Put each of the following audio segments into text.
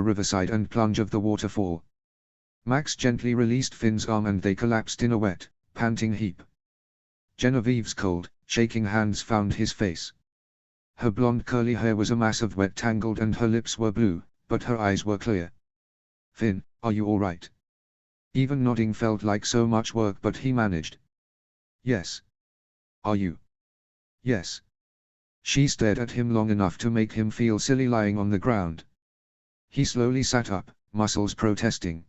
riverside and plunge of the waterfall. Max gently released Finn's arm and they collapsed in a wet, panting heap. Genevieve's cold, shaking hands found his face. Her blonde curly hair was a mass of wet tangled and her lips were blue, but her eyes were clear. "Finn, are you all right?" Even nodding felt like so much work, but he managed. "Yes." "Are you?" "Yes." She stared at him long enough to make him feel silly lying on the ground. He slowly sat up, muscles protesting.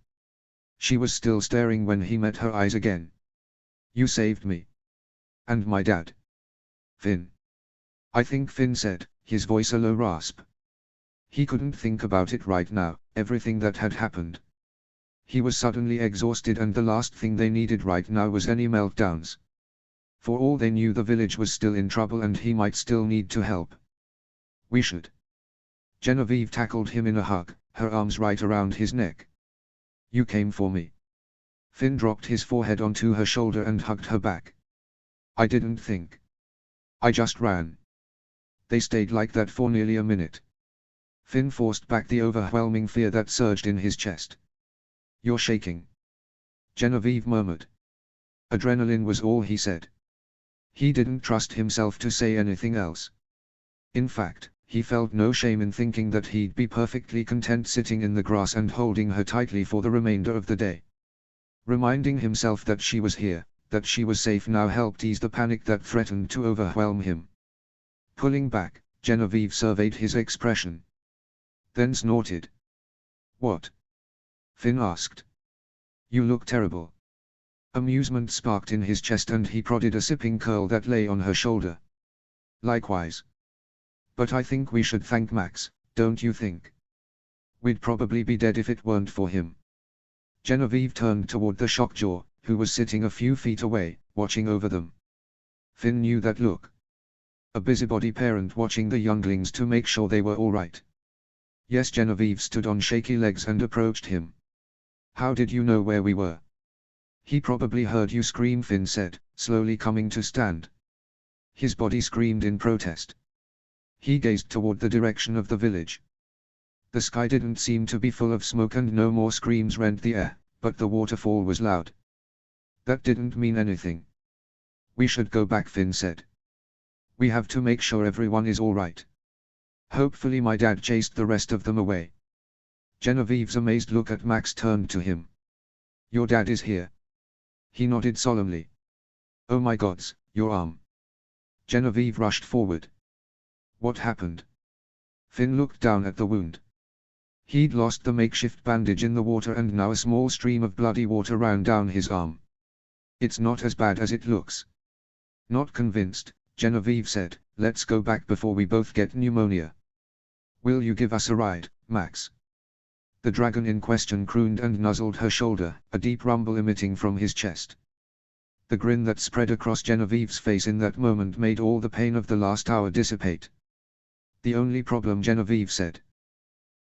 She was still staring when he met her eyes again. "You saved me. And my dad." "Finn." "I think," Finn said, his voice a low rasp. He couldn't think about it right now, everything that had happened. He was suddenly exhausted and the last thing they needed right now was any meltdowns. For all they knew the village was still in trouble and he might still need to help. "We should." Genevieve tackled him in a hug, her arms right around his neck. "You came for me." Finn dropped his forehead onto her shoulder and hugged her back. "I didn't think. I just ran." They stayed like that for nearly a minute. Finn forced back the overwhelming fear that surged in his chest. "You're shaking," Genevieve murmured. Adrenaline was all he said. He didn't trust himself to say anything else. In fact, he felt no shame in thinking that he'd be perfectly content sitting in the grass and holding her tightly for the remainder of the day. Reminding himself that she was here, that she was safe now helped ease the panic that threatened to overwhelm him. Pulling back, Genevieve surveyed his expression. Then snorted. "What?" Finn asked. "You look terrible." Amusement sparked in his chest and he prodded a sipping curl that lay on her shoulder. "Likewise. But I think we should thank Max, don't you think? We'd probably be dead if it weren't for him." Genevieve turned toward the shockjaw, who was sitting a few feet away, watching over them. Finn knew that look. A busybody parent watching the younglings to make sure they were all right. "Yes." Genevieve stood on shaky legs and approached him. "How did you know where we were?" "He probably heard you scream," Finn said, slowly coming to stand. His body screamed in protest. He gazed toward the direction of the village. The sky didn't seem to be full of smoke and no more screams rent the air, but the waterfall was loud. That didn't mean anything. "We should go back," Finn said. "We have to make sure everyone is all right. Hopefully my dad chased the rest of them away." Genevieve's amazed look at Max turned to him. "Your dad is here?" He nodded solemnly. "Oh my gods, your arm." Genevieve rushed forward. "What happened?" Finn looked down at the wound. He'd lost the makeshift bandage in the water and now a small stream of bloody water ran down his arm. "It's not as bad as it looks." Not convinced, Genevieve said, "Let's go back before we both get pneumonia." "Will you give us a ride, Max?" The dragon in question crooned and nuzzled her shoulder, a deep rumble emitting from his chest. The grin that spread across Genevieve's face in that moment made all the pain of the last hour dissipate. "The only problem," Genevieve said,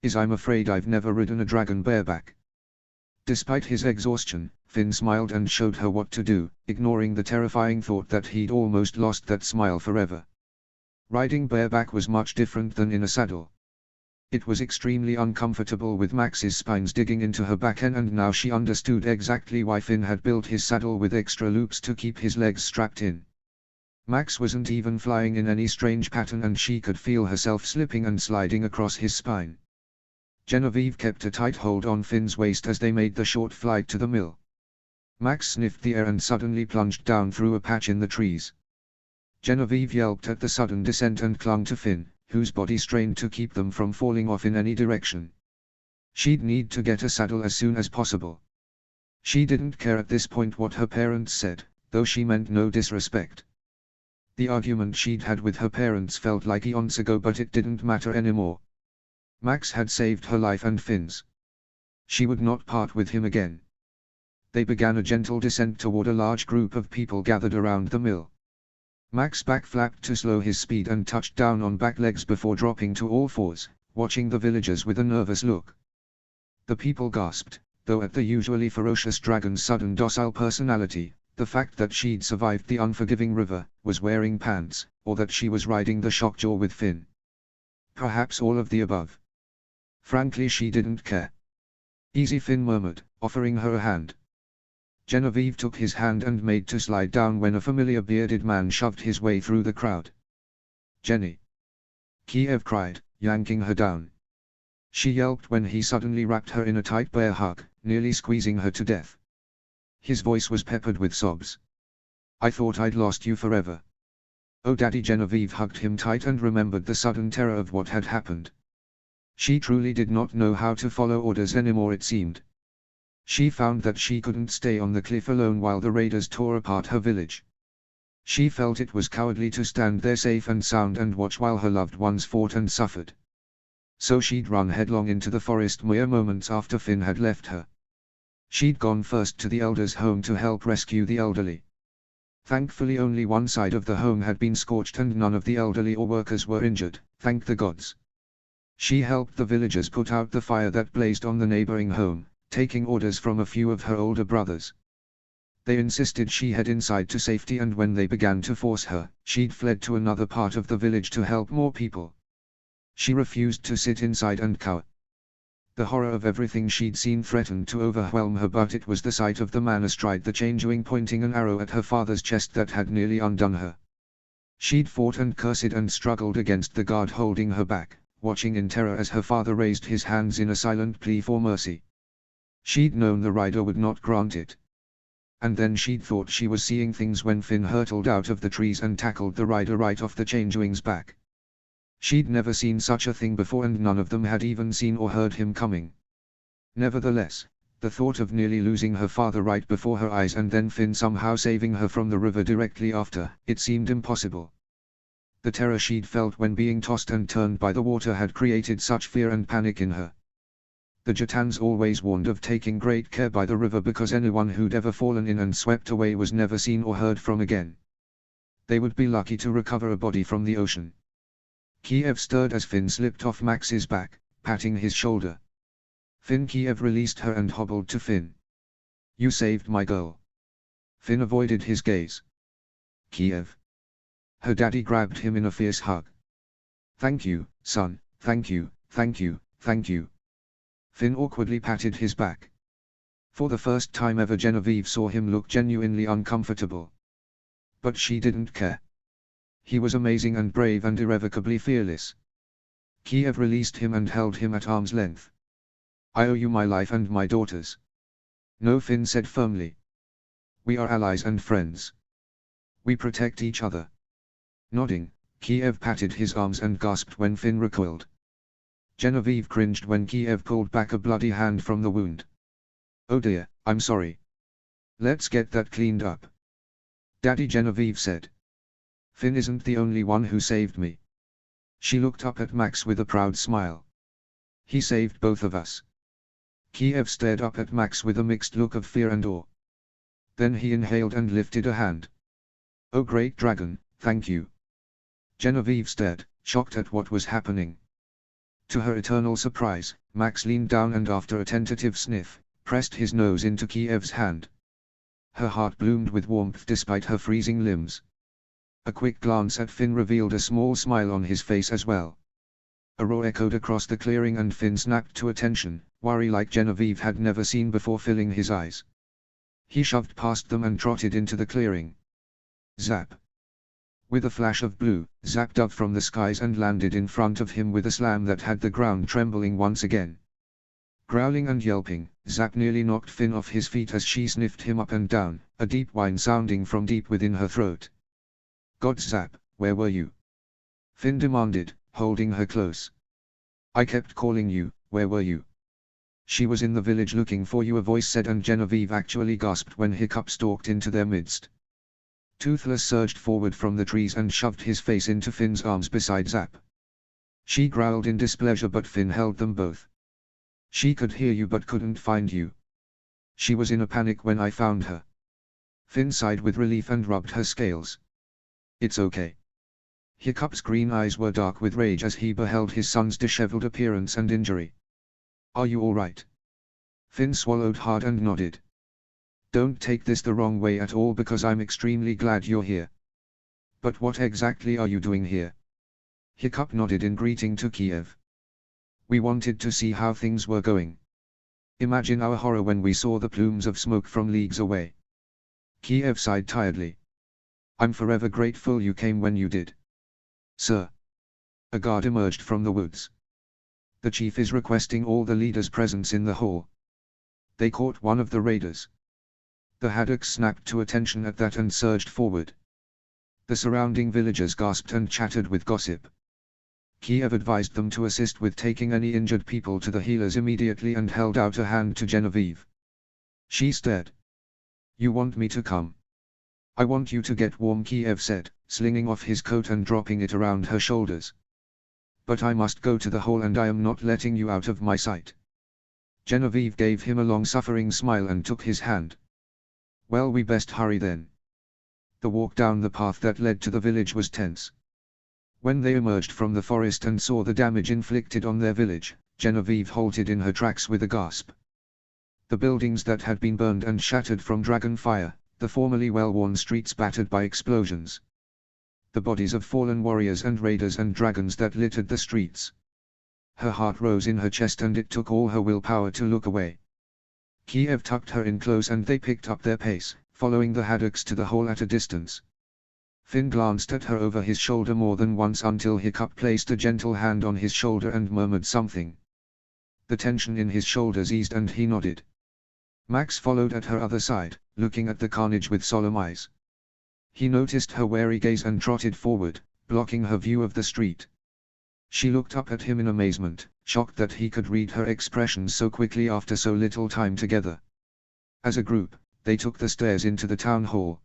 "is I'm afraid I've never ridden a dragon bareback." Despite his exhaustion, Finn smiled and showed her what to do, ignoring the terrifying thought that he'd almost lost that smile forever. Riding bareback was much different than in a saddle. It was extremely uncomfortable with Max's spines digging into her back and now she understood exactly why Finn had built his saddle with extra loops to keep his legs strapped in. Max wasn't even flying in any strange pattern and she could feel herself slipping and sliding across his spine. Genevieve kept a tight hold on Finn's waist as they made the short flight to the mill. Max sniffed the air and suddenly plunged down through a patch in the trees. Genevieve yelped at the sudden descent and clung to Finn, whose body strained to keep them from falling off in any direction. She'd need to get a saddle as soon as possible. She didn't care at this point what her parents said, though she meant no disrespect. The argument she'd had with her parents felt like eons ago, but it didn't matter anymore. Max had saved her life and Finn's. She would not part with him again. They began a gentle descent toward a large group of people gathered around the mill. Max backflapped to slow his speed and touched down on back legs before dropping to all fours, watching the villagers with a nervous look. The people gasped, though at the usually ferocious dragon's sudden docile personality, the fact that she'd survived the unforgiving river, was wearing pants, or that she was riding the shockjaw with Finn. Perhaps all of the above. Frankly, she didn't care. Easy, Finn murmured, offering her a hand. Genevieve took his hand and made to slide down when a familiar bearded man shoved his way through the crowd. "Jenny!" Kiev cried, yanking her down. She yelped when he suddenly wrapped her in a tight bear hug, nearly squeezing her to death. His voice was peppered with sobs. "I thought I'd lost you forever." "Oh Daddy!" Genevieve hugged him tight and remembered the sudden terror of what had happened. She truly did not know how to follow orders anymore, it seemed. She found that she couldn't stay on the cliff alone while the raiders tore apart her village. She felt it was cowardly to stand there safe and sound and watch while her loved ones fought and suffered. So she'd run headlong into the forest mere moments after Finn had left her. She'd gone first to the elders' home to help rescue the elderly. Thankfully only one side of the home had been scorched and none of the elderly or workers were injured, thank the gods. She helped the villagers put out the fire that blazed on the neighboring home, taking orders from a few of her older brothers. They insisted she head inside to safety, and when they began to force her, she'd fled to another part of the village to help more people. She refused to sit inside and cower. The horror of everything she'd seen threatened to overwhelm her, but it was the sight of the man astride the changeling pointing an arrow at her father's chest that had nearly undone her. She'd fought and cursed and struggled against the guard holding her back, watching in terror as her father raised his hands in a silent plea for mercy. She'd known the rider would not grant it. And then she'd thought she was seeing things when Finn hurtled out of the trees and tackled the rider right off the changeling's back. She'd never seen such a thing before, and none of them had even seen or heard him coming. Nevertheless, the thought of nearly losing her father right before her eyes and then Finn somehow saving her from the river directly after, it seemed impossible. The terror she'd felt when being tossed and turned by the water had created such fear and panic in her. The Jatans always warned of taking great care by the river because anyone who'd ever fallen in and swept away was never seen or heard from again. They would be lucky to recover a body from the ocean. Kiev stirred as Finn slipped off Max's back, patting his shoulder. "Finn!" Kiev released her and hobbled to Finn. "You saved my girl." Finn avoided his gaze. "Kiev." Her daddy grabbed him in a fierce hug. "Thank you, son, thank you, thank you, thank you." Finn awkwardly patted his back. For the first time ever Genevieve saw him look genuinely uncomfortable. But she didn't care. He was amazing and brave and irrevocably fearless. Kiev released him and held him at arm's length. "I owe you my life and my daughter's." "No," Finn said firmly. "We are allies and friends. We protect each other." Nodding, Kiev patted his arms and gasped when Finn recoiled. Genevieve cringed when Kiev pulled back a bloody hand from the wound. "Oh dear, I'm sorry. Let's get that cleaned up." "Daddy," Genevieve said. "Finn isn't the only one who saved me." She looked up at Max with a proud smile. "He saved both of us." Kiev stared up at Max with a mixed look of fear and awe. Then he inhaled and lifted a hand. "Oh great dragon, thank you." Genevieve stared, shocked at what was happening. To her eternal surprise, Max leaned down and after a tentative sniff, pressed his nose into Kiev's hand. Her heart bloomed with warmth despite her freezing limbs. A quick glance at Finn revealed a small smile on his face as well. A roar echoed across the clearing and Finn snapped to attention, worry like Genevieve had never seen before filling his eyes. He shoved past them and trotted into the clearing. Zap! With a flash of blue, Zap dove from the skies and landed in front of him with a slam that had the ground trembling once again. Growling and yelping, Zap nearly knocked Finn off his feet as she sniffed him up and down, a deep whine sounding from deep within her throat. "God, Zap, where were you?" Finn demanded, holding her close. "I kept calling you, where were you?" "She was in the village looking for you," a voice said, and Genevieve actually gasped when Hiccup stalked into their midst. Toothless surged forward from the trees and shoved his face into Finn's arms beside Zap. She growled in displeasure but Finn held them both. "She could hear you but couldn't find you. She was in a panic when I found her." Finn sighed with relief and rubbed her scales. "It's okay." Hiccup's green eyes were dark with rage as he beheld his son's disheveled appearance and injury. "Are you all right?" Finn swallowed hard and nodded. "Don't take this the wrong way at all because I'm extremely glad you're here. But what exactly are you doing here?" Hiccup nodded in greeting to Kiev. We wanted to see how things were going. Imagine our horror when we saw the plumes of smoke from leagues away. Kiev sighed tiredly. I'm forever grateful you came when you did. Sir. A guard emerged from the woods. The chief is requesting all the leaders' presence in the hall. They caught one of the raiders. The haddocks snapped to attention at that and surged forward. The surrounding villagers gasped and chattered with gossip. Kiev advised them to assist with taking any injured people to the healers immediately and held out a hand to Genevieve. She stared. You want me to come? I want you to get warm, Kiev said, slinging off his coat and dropping it around her shoulders. But I must go to the hall and I am not letting you out of my sight. Genevieve gave him a long-suffering smile and took his hand. Well, we best hurry then. The walk down the path that led to the village was tense. When they emerged from the forest and saw the damage inflicted on their village, Genevieve halted in her tracks with a gasp. The buildings that had been burned and shattered from dragon fire, the formerly well-worn streets battered by explosions. The bodies of fallen warriors and raiders and dragons that littered the streets. Her heart rose in her chest and it took all her willpower to look away. Kiev tucked her in close and they picked up their pace, following the haddocks to the hall at a distance. Finn glanced at her over his shoulder more than once until Hiccup placed a gentle hand on his shoulder and murmured something. The tension in his shoulders eased and he nodded. Max followed at her other side, looking at the carnage with solemn eyes. He noticed her wary gaze and trotted forward, blocking her view of the street. She looked up at him in amazement, shocked that he could read her expressions so quickly after so little time together. As a group, they took the stairs into the town hall.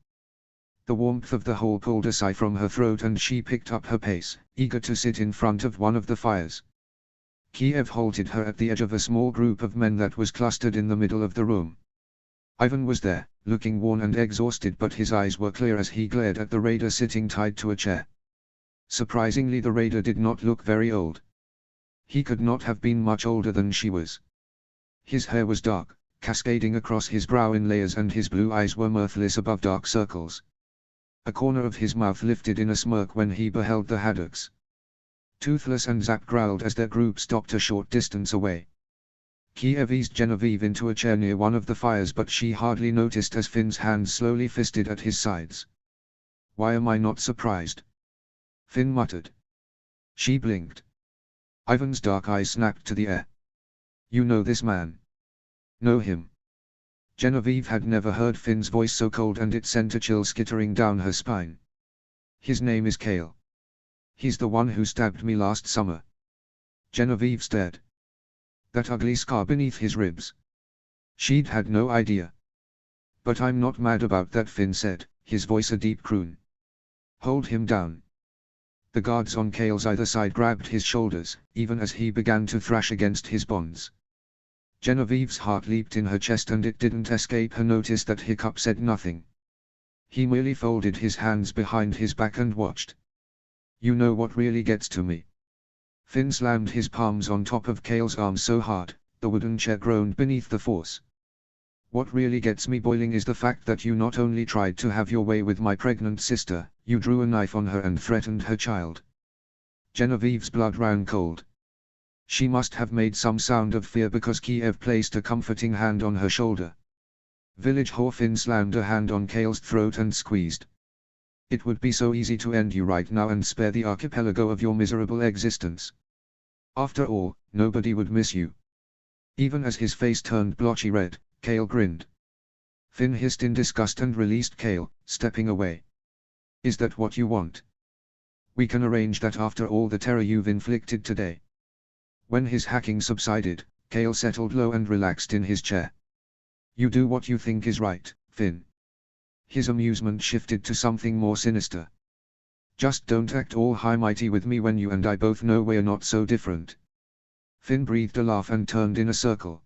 The warmth of the hall pulled a sigh from her throat and she picked up her pace, eager to sit in front of one of the fires. Kiev halted her at the edge of a small group of men that was clustered in the middle of the room. Ivan was there, looking worn and exhausted, but his eyes were clear as he glared at the raider sitting tied to a chair. Surprisingly, the raider did not look very old. He could not have been much older than she was. His hair was dark, cascading across his brow in layers, and his blue eyes were mirthless above dark circles. A corner of his mouth lifted in a smirk when he beheld the haddocks. Toothless and Zap growled as their group stopped a short distance away. Kiev eased Genevieve into a chair near one of the fires, but she hardly noticed as Finn's hands slowly fisted at his sides. Why am I not surprised? Finn muttered. She blinked. Ivan's dark eyes snapped to the air. You know this man? Know him? Genevieve had never heard Finn's voice so cold and it sent a chill skittering down her spine. His name is Kale. He's the one who stabbed me last summer. Genevieve stared. That ugly scar beneath his ribs. She'd had no idea. But I'm not mad about that, Finn said, his voice a deep croon. Hold him down. The guards on Kale's either side grabbed his shoulders, even as he began to thrash against his bonds. Genevieve's heart leaped in her chest and it didn't escape her notice that Hiccup said nothing. He merely folded his hands behind his back and watched. You know what really gets to me? Finn slammed his palms on top of Kale's arms so hard, the wooden chair groaned beneath the force. What really gets me boiling is the fact that you not only tried to have your way with my pregnant sister, you drew a knife on her and threatened her child. Genevieve's blood ran cold. She must have made some sound of fear because Kiev placed a comforting hand on her shoulder. Village whore, Finn slammed a hand on Kale's throat and squeezed. It would be so easy to end you right now and spare the archipelago of your miserable existence. After all, nobody would miss you. Even as his face turned blotchy red, Kale grinned. Finn hissed in disgust and released Kale, stepping away. Is that what you want? We can arrange that after all the terror you've inflicted today. When his hacking subsided, Kale settled low and relaxed in his chair. You do what you think is right, Finn. His amusement shifted to something more sinister. Just don't act all high-mighty with me when you and I both know we're not so different. Finn breathed a laugh and turned in a circle.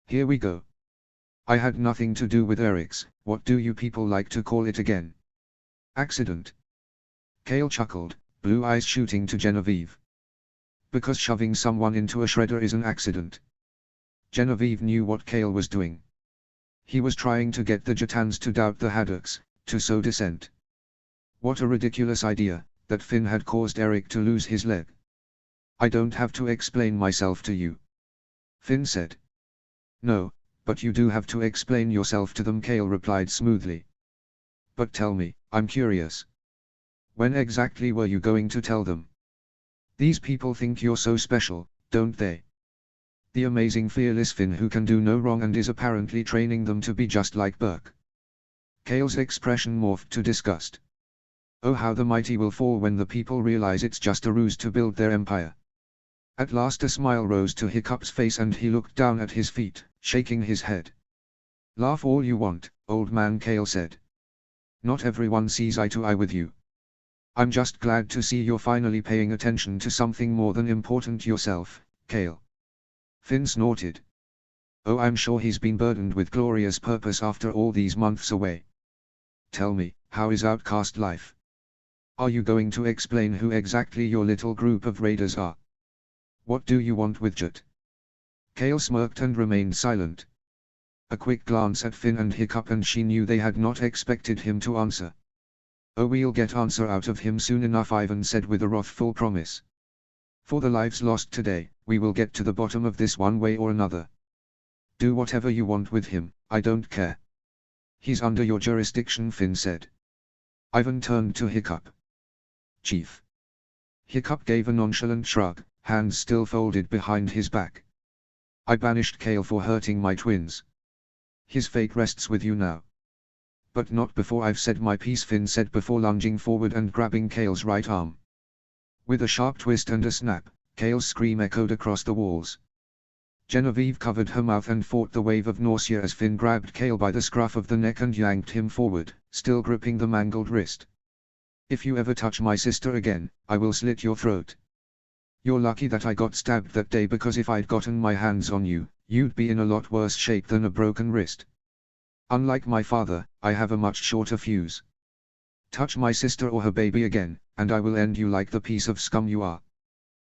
Here we go. I had nothing to do with Eric's, what do you people like to call it again? Accident. Kale chuckled, blue eyes shooting to Genevieve. Because shoving someone into a shredder is an accident. Genevieve knew what Kale was doing. He was trying to get the Jatans to doubt the haddocks, to sow dissent. What a ridiculous idea, that Finn had caused Eric to lose his leg. I don't have to explain myself to you, Finn said. No, but you do have to explain yourself to them, Kale replied smoothly. But tell me, I'm curious. When exactly were you going to tell them? These people think you're so special, don't they? The amazing fearless Finn who can do no wrong and is apparently training them to be just like Burke. Kale's expression morphed to disgust. Oh, how the mighty will fall when the people realize it's just a ruse to build their empire. At last a smile rose to Hiccup's face and he looked down at his feet, shaking his head. Laugh all you want, old man, Kale said. Not everyone sees eye to eye with you. I'm just glad to see you're finally paying attention to something more than important yourself, Kale. Finn snorted. Oh, I'm sure he's been burdened with glorious purpose after all these months away. Tell me, how is outcast life? Are you going to explain who exactly your little group of raiders are? What do you want with Jet? Kale smirked and remained silent. A quick glance at Finn and Hiccup and she knew they had not expected him to answer. Oh, we'll get answer out of him soon enough, Ivan said with a wrathful promise. For the lives lost today, we will get to the bottom of this one way or another. Do whatever you want with him, I don't care. He's under your jurisdiction, Finn said. Ivan turned to Hiccup. Chief. Hiccup gave a nonchalant shrug, hands still folded behind his back. I banished Kale for hurting my twins. His fate rests with you now. But not before I've said my piece, Finn said before lunging forward and grabbing Kale's right arm. With a sharp twist and a snap, Kale's scream echoed across the walls. Genevieve covered her mouth and fought the wave of nausea as Finn grabbed Kale by the scruff of the neck and yanked him forward, still gripping the mangled wrist. If you ever touch my sister again, I will slit your throat. You're lucky that I got stabbed that day, because if I'd gotten my hands on you, you'd be in a lot worse shape than a broken wrist. Unlike my father, I have a much shorter fuse. Touch my sister or her baby again, and I will end you like the piece of scum you are.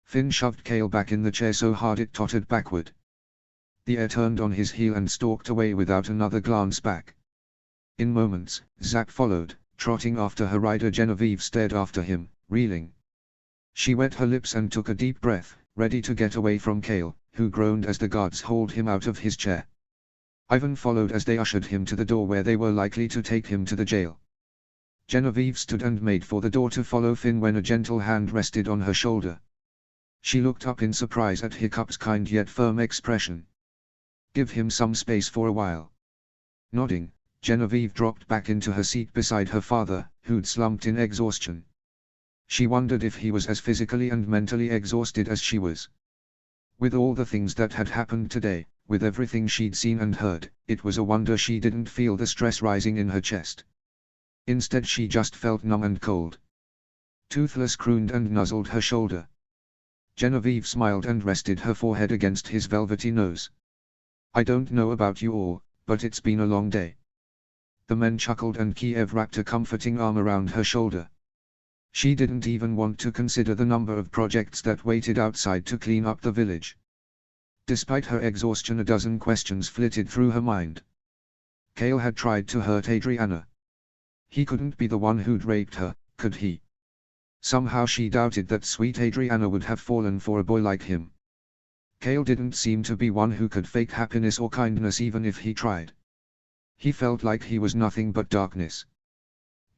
Finn shoved Kale back in the chair so hard it tottered backward. The heir turned on his heel and stalked away without another glance back. In moments, Zack followed, trotting after her rider. Genevieve stared after him, reeling. She wet her lips and took a deep breath, ready to get away from Kale, who groaned as the guards hauled him out of his chair. Ivan followed as they ushered him to the door where they were likely to take him to the jail. Genevieve stood and made for the door to follow Finn when a gentle hand rested on her shoulder. She looked up in surprise at Hiccup's kind yet firm expression. Give him some space for a while. Nodding, Genevieve dropped back into her seat beside her father, who'd slumped in exhaustion. She wondered if he was as physically and mentally exhausted as she was. With all the things that had happened today, with everything she'd seen and heard, it was a wonder she didn't feel the stress rising in her chest. Instead she just felt numb and cold. Toothless crooned and nuzzled her shoulder. Genevieve smiled and rested her forehead against his velvety nose. I don't know about you all, but it's been a long day. The men chuckled and Kiev wrapped a comforting arm around her shoulder. She didn't even want to consider the number of projects that waited outside to clean up the village. Despite her exhaustion, a dozen questions flitted through her mind. Kale had tried to hurt Adriana. He couldn't be the one who'd raped her, could he? Somehow she doubted that sweet Adriana would have fallen for a boy like him. Kale didn't seem to be one who could fake happiness or kindness even if he tried. He felt like he was nothing but darkness.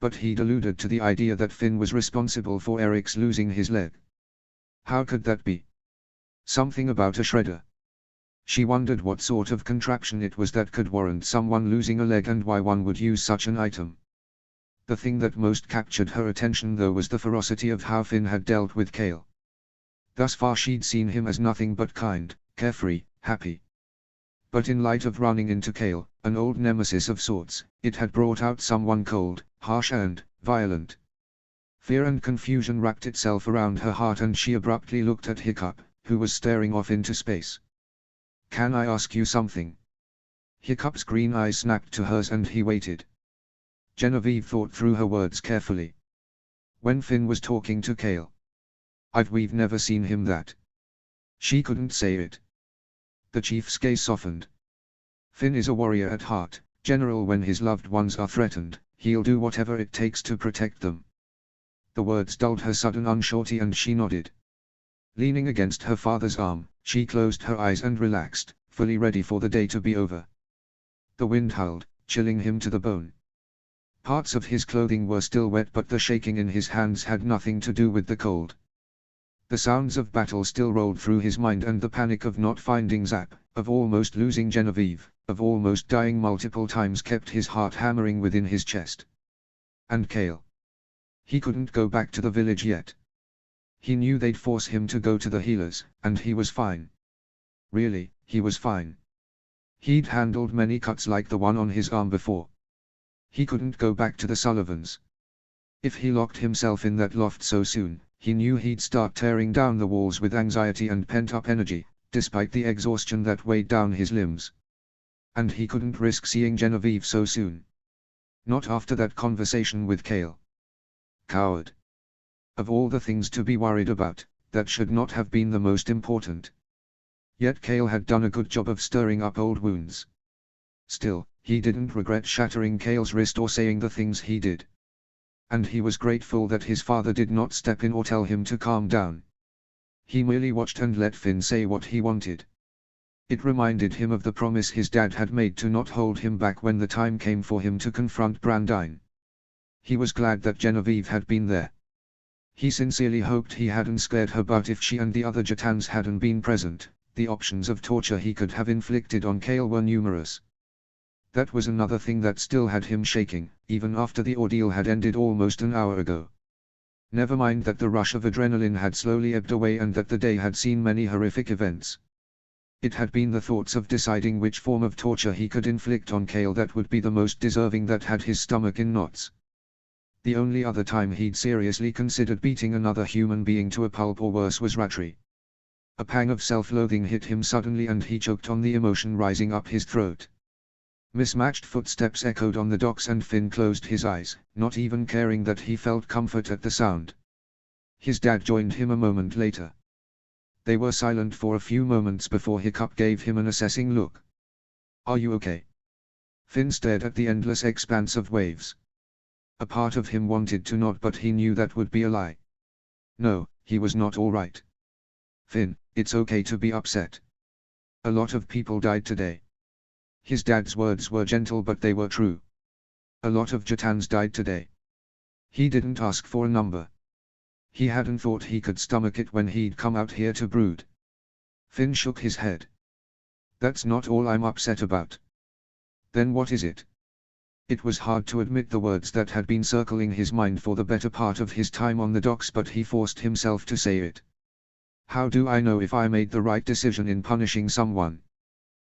But he'd alluded to the idea that Finn was responsible for Eric's losing his leg. How could that be? Something about a shredder. She wondered what sort of contraption it was that could warrant someone losing a leg and why one would use such an item. The thing that most captured her attention though was the ferocity of how Finn had dealt with Kale. Thus far she'd seen him as nothing but kind, carefree, happy. But in light of running into Kale, an old nemesis of sorts, it had brought out someone cold, harsh and violent. Fear and confusion wrapped itself around her heart and she abruptly looked at Hiccup, who was staring off into space. Can I ask you something? Hiccup's green eyes snapped to hers and he waited. Genevieve thought through her words carefully. When Finn was talking to Kale. We've never seen him that. She couldn't say it. The chief's gaze softened. Finn is a warrior at heart, General. When his loved ones are threatened, he'll do whatever it takes to protect them. The words dulled her sudden unsurety and she nodded. Leaning against her father's arm, she closed her eyes and relaxed, fully ready for the day to be over. The wind howled, chilling him to the bone. Parts of his clothing were still wet, but the shaking in his hands had nothing to do with the cold. The sounds of battle still rolled through his mind, and the panic of not finding Zap, of almost losing Genevieve, of almost dying multiple times kept his heart hammering within his chest. And Kale. He couldn't go back to the village yet. He knew they'd force him to go to the healers, and he was fine. Really, he was fine. He'd handled many cuts like the one on his arm before. He couldn't go back to the Sullivans. If he locked himself in that loft so soon, he knew he'd start tearing down the walls with anxiety and pent-up energy, despite the exhaustion that weighed down his limbs. And he couldn't risk seeing Genevieve so soon. Not after that conversation with Kale. Coward. Of all the things to be worried about, that should not have been the most important. Yet Kale had done a good job of stirring up old wounds. Still, he didn't regret shattering Kale's wrist or saying the things he did. And he was grateful that his father did not step in or tell him to calm down. He merely watched and let Finn say what he wanted. It reminded him of the promise his dad had made to not hold him back when the time came for him to confront Brandine. He was glad that Genevieve had been there. He sincerely hoped he hadn't scared her, but if she and the other Jatans hadn't been present, the options of torture he could have inflicted on Kale were numerous. That was another thing that still had him shaking, even after the ordeal had ended almost an hour ago. Never mind that the rush of adrenaline had slowly ebbed away and that the day had seen many horrific events. It had been the thoughts of deciding which form of torture he could inflict on Kale that would be the most deserving that had his stomach in knots. The only other time he'd seriously considered beating another human being to a pulp or worse was Ratri. A pang of self-loathing hit him suddenly and he choked on the emotion rising up his throat. Mismatched footsteps echoed on the docks and Finn closed his eyes, not even caring that he felt comfort at the sound. His dad joined him a moment later. They were silent for a few moments before Hiccup gave him an assessing look. "Are you okay?" Finn stared at the endless expanse of waves. A part of him wanted to nod, but he knew that would be a lie. No, he was not all right. "Finn, it's okay to be upset. A lot of people died today." His dad's words were gentle, but they were true. A lot of Jatans died today. He didn't ask for a number. He hadn't thought he could stomach it when he'd come out here to brood. Finn shook his head. "That's not all I'm upset about." "Then what is it?" It was hard to admit the words that had been circling his mind for the better part of his time on the docks, but he forced himself to say it. "How do I know if I made the right decision in punishing someone?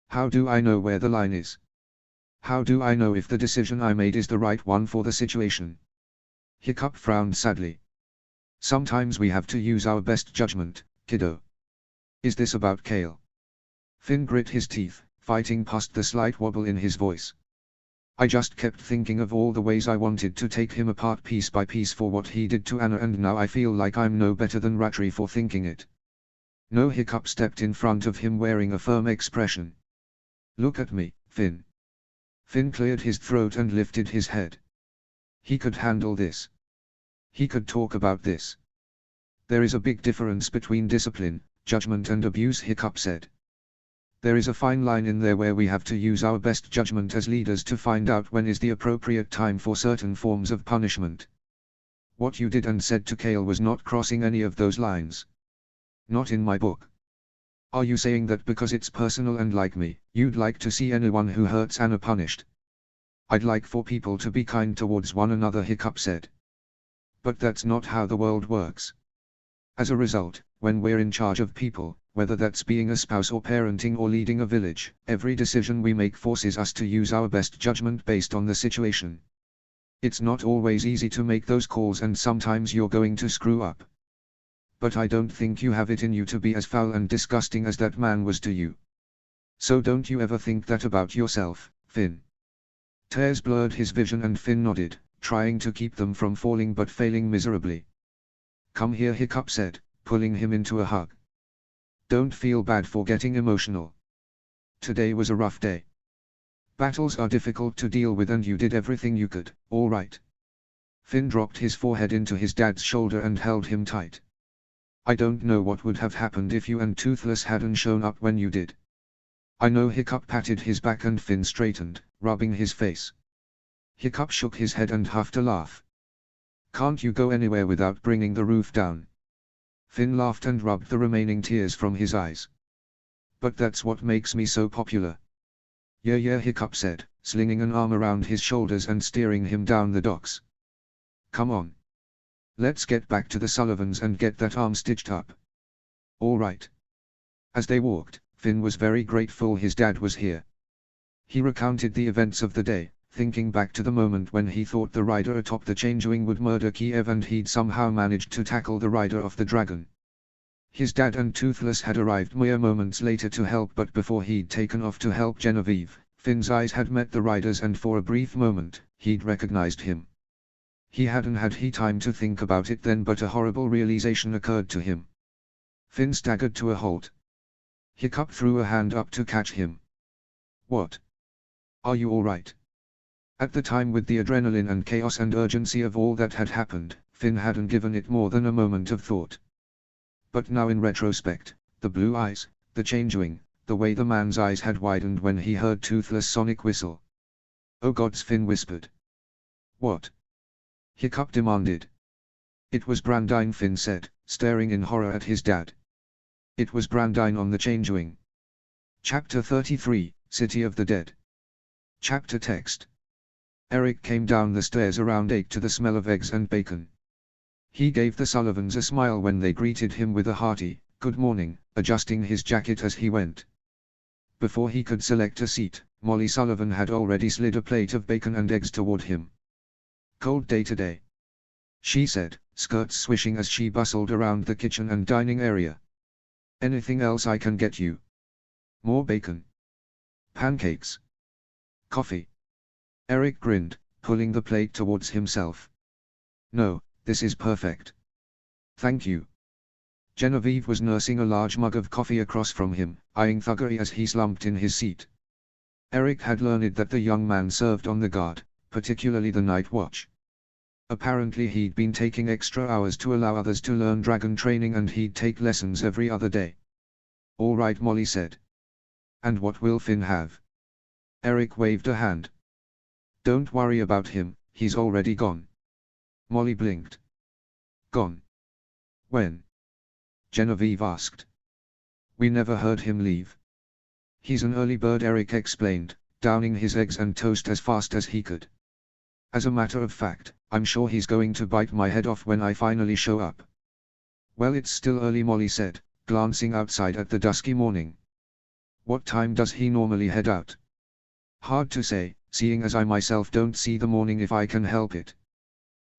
How do I know where the line is? How do I know if the decision I made is the right one for the situation?" Hiccup frowned sadly. "Sometimes we have to use our best judgment, kiddo." "Is this about Kale?" Finn grit his teeth, fighting past the slight wobble in his voice. "I just kept thinking of all the ways I wanted to take him apart piece by piece for what he did to Anna, and now I feel like I'm no better than Ratri for thinking it." No. Hiccup stepped in front of him wearing a firm expression. "Look at me, Finn." Finn cleared his throat and lifted his head. He could handle this. He could talk about this. "There is a big difference between discipline, judgment and abuse," Hiccup said. "There is a fine line in there where we have to use our best judgment as leaders to find out when is the appropriate time for certain forms of punishment. What you did and said to Kale was not crossing any of those lines. Not in my book." "Are you saying that because it's personal and like me, you'd like to see anyone who hurts Anna punished?" "I'd like for people to be kind towards one another," Hiccup said. "But that's not how the world works. As a result, when we're in charge of people, whether that's being a spouse or parenting or leading a village, every decision we make forces us to use our best judgment based on the situation. It's not always easy to make those calls, and sometimes you're going to screw up. But I don't think you have it in you to be as foul and disgusting as that man was to you. So don't you ever think that about yourself, Finn." Tears blurred his vision and Finn nodded, trying to keep them from falling but failing miserably. "Come here," Hiccup said, pulling him into a hug. "Don't feel bad for getting emotional. Today was a rough day. Battles are difficult to deal with and you did everything you could, all right?" Finn dropped his forehead into his dad's shoulder and held him tight. I don't know what would have happened if you and Toothless hadn't shown up when you did. I know. Hiccup patted his back and Finn straightened, rubbing his face. Hiccup shook his head and huffed a laugh. Can't you go anywhere without bringing the roof down? Finn laughed and rubbed the remaining tears from his eyes. But that's what makes me so popular. Yeah, Hiccup said, slinging an arm around his shoulders and steering him down the docks. Come on. Let's get back to the Sullivans and get that arm stitched up. All right. As they walked, Finn was very grateful his dad was here. He recounted the events of the day, thinking back to the moment when he thought the rider atop the Changewing would murder Kiev and he'd somehow managed to tackle the rider of the dragon. His dad and Toothless had arrived mere moments later to help, but before he'd taken off to help Genevieve, Finn's eyes had met the rider's and for a brief moment, he'd recognized him. He hadn't had time to think about it then, but a horrible realization occurred to him. Finn staggered to a halt. Hiccup threw a hand up to catch him. What? Are you all right? At the time, with the adrenaline and chaos and urgency of all that had happened, Finn hadn't given it more than a moment of thought. But now in retrospect, the blue eyes, the Changewing, the way the man's eyes had widened when he heard Toothless' sonic whistle. Oh gods, Finn whispered. What? Hiccup demanded. It was Brandine, Finn said, staring in horror at his dad. It was Brandine on the Changewing. Chapter 33, City of the Dead. Chapter text. Eric came down the stairs around 8 to the smell of eggs and bacon. He gave the Sullivans a smile when they greeted him with a hearty, "Good morning," adjusting his jacket as he went. Before he could select a seat, Molly Sullivan had already slid a plate of bacon and eggs toward him. "Cold day today," she said, skirts swishing as she bustled around the kitchen and dining area. "Anything else I can get you?" "More bacon. Pancakes. Coffee." Eric grinned, pulling the plate towards himself. "No, this is perfect. Thank you." Genevieve was nursing a large mug of coffee across from him, eyeing Thuggery as he slumped in his seat. Eric had learned that the young man served on the guard, particularly the night watch. Apparently he'd been taking extra hours to allow others to learn dragon training, and he'd take lessons every other day. "All right," Molly said. "And what will Finn have?" Eric waved a hand. "Don't worry about him, he's already gone." Molly blinked. "Gone? When?" Genevieve asked. "We never heard him leave." "He's an early bird," Eric explained, downing his eggs and toast as fast as he could. "As a matter of fact, I'm sure he's going to bite my head off when I finally show up." "Well, it's still early," Molly said, glancing outside at the dusky morning. "What time does he normally head out?" "Hard to say, seeing as I myself don't see the morning if I can help it."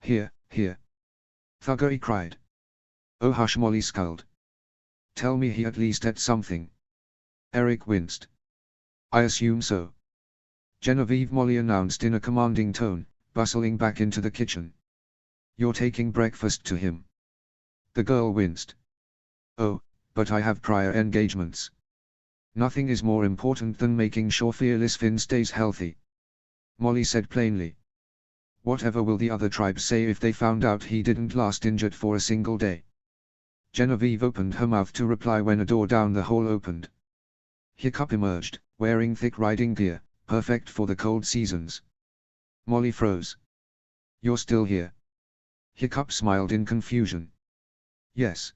Here, Thuggery cried. "Oh hush," Molly sculled. "Tell me he at least ate something." Eric winced. "I assume so." "Genevieve," Molly announced in a commanding tone, bustling back into the kitchen. "You're taking breakfast to him." The girl winced. "Oh, but I have prior engagements." "Nothing is more important than making sure Fearless Finn stays healthy," Molly said plainly. "Whatever will the other tribes say if they found out he didn't last injured for a single day?" Genevieve opened her mouth to reply when a door down the hall opened. Hiccup emerged, wearing thick riding gear, perfect for the cold seasons. Molly froze. "You're still here?" Hiccup smiled in confusion. "Yes.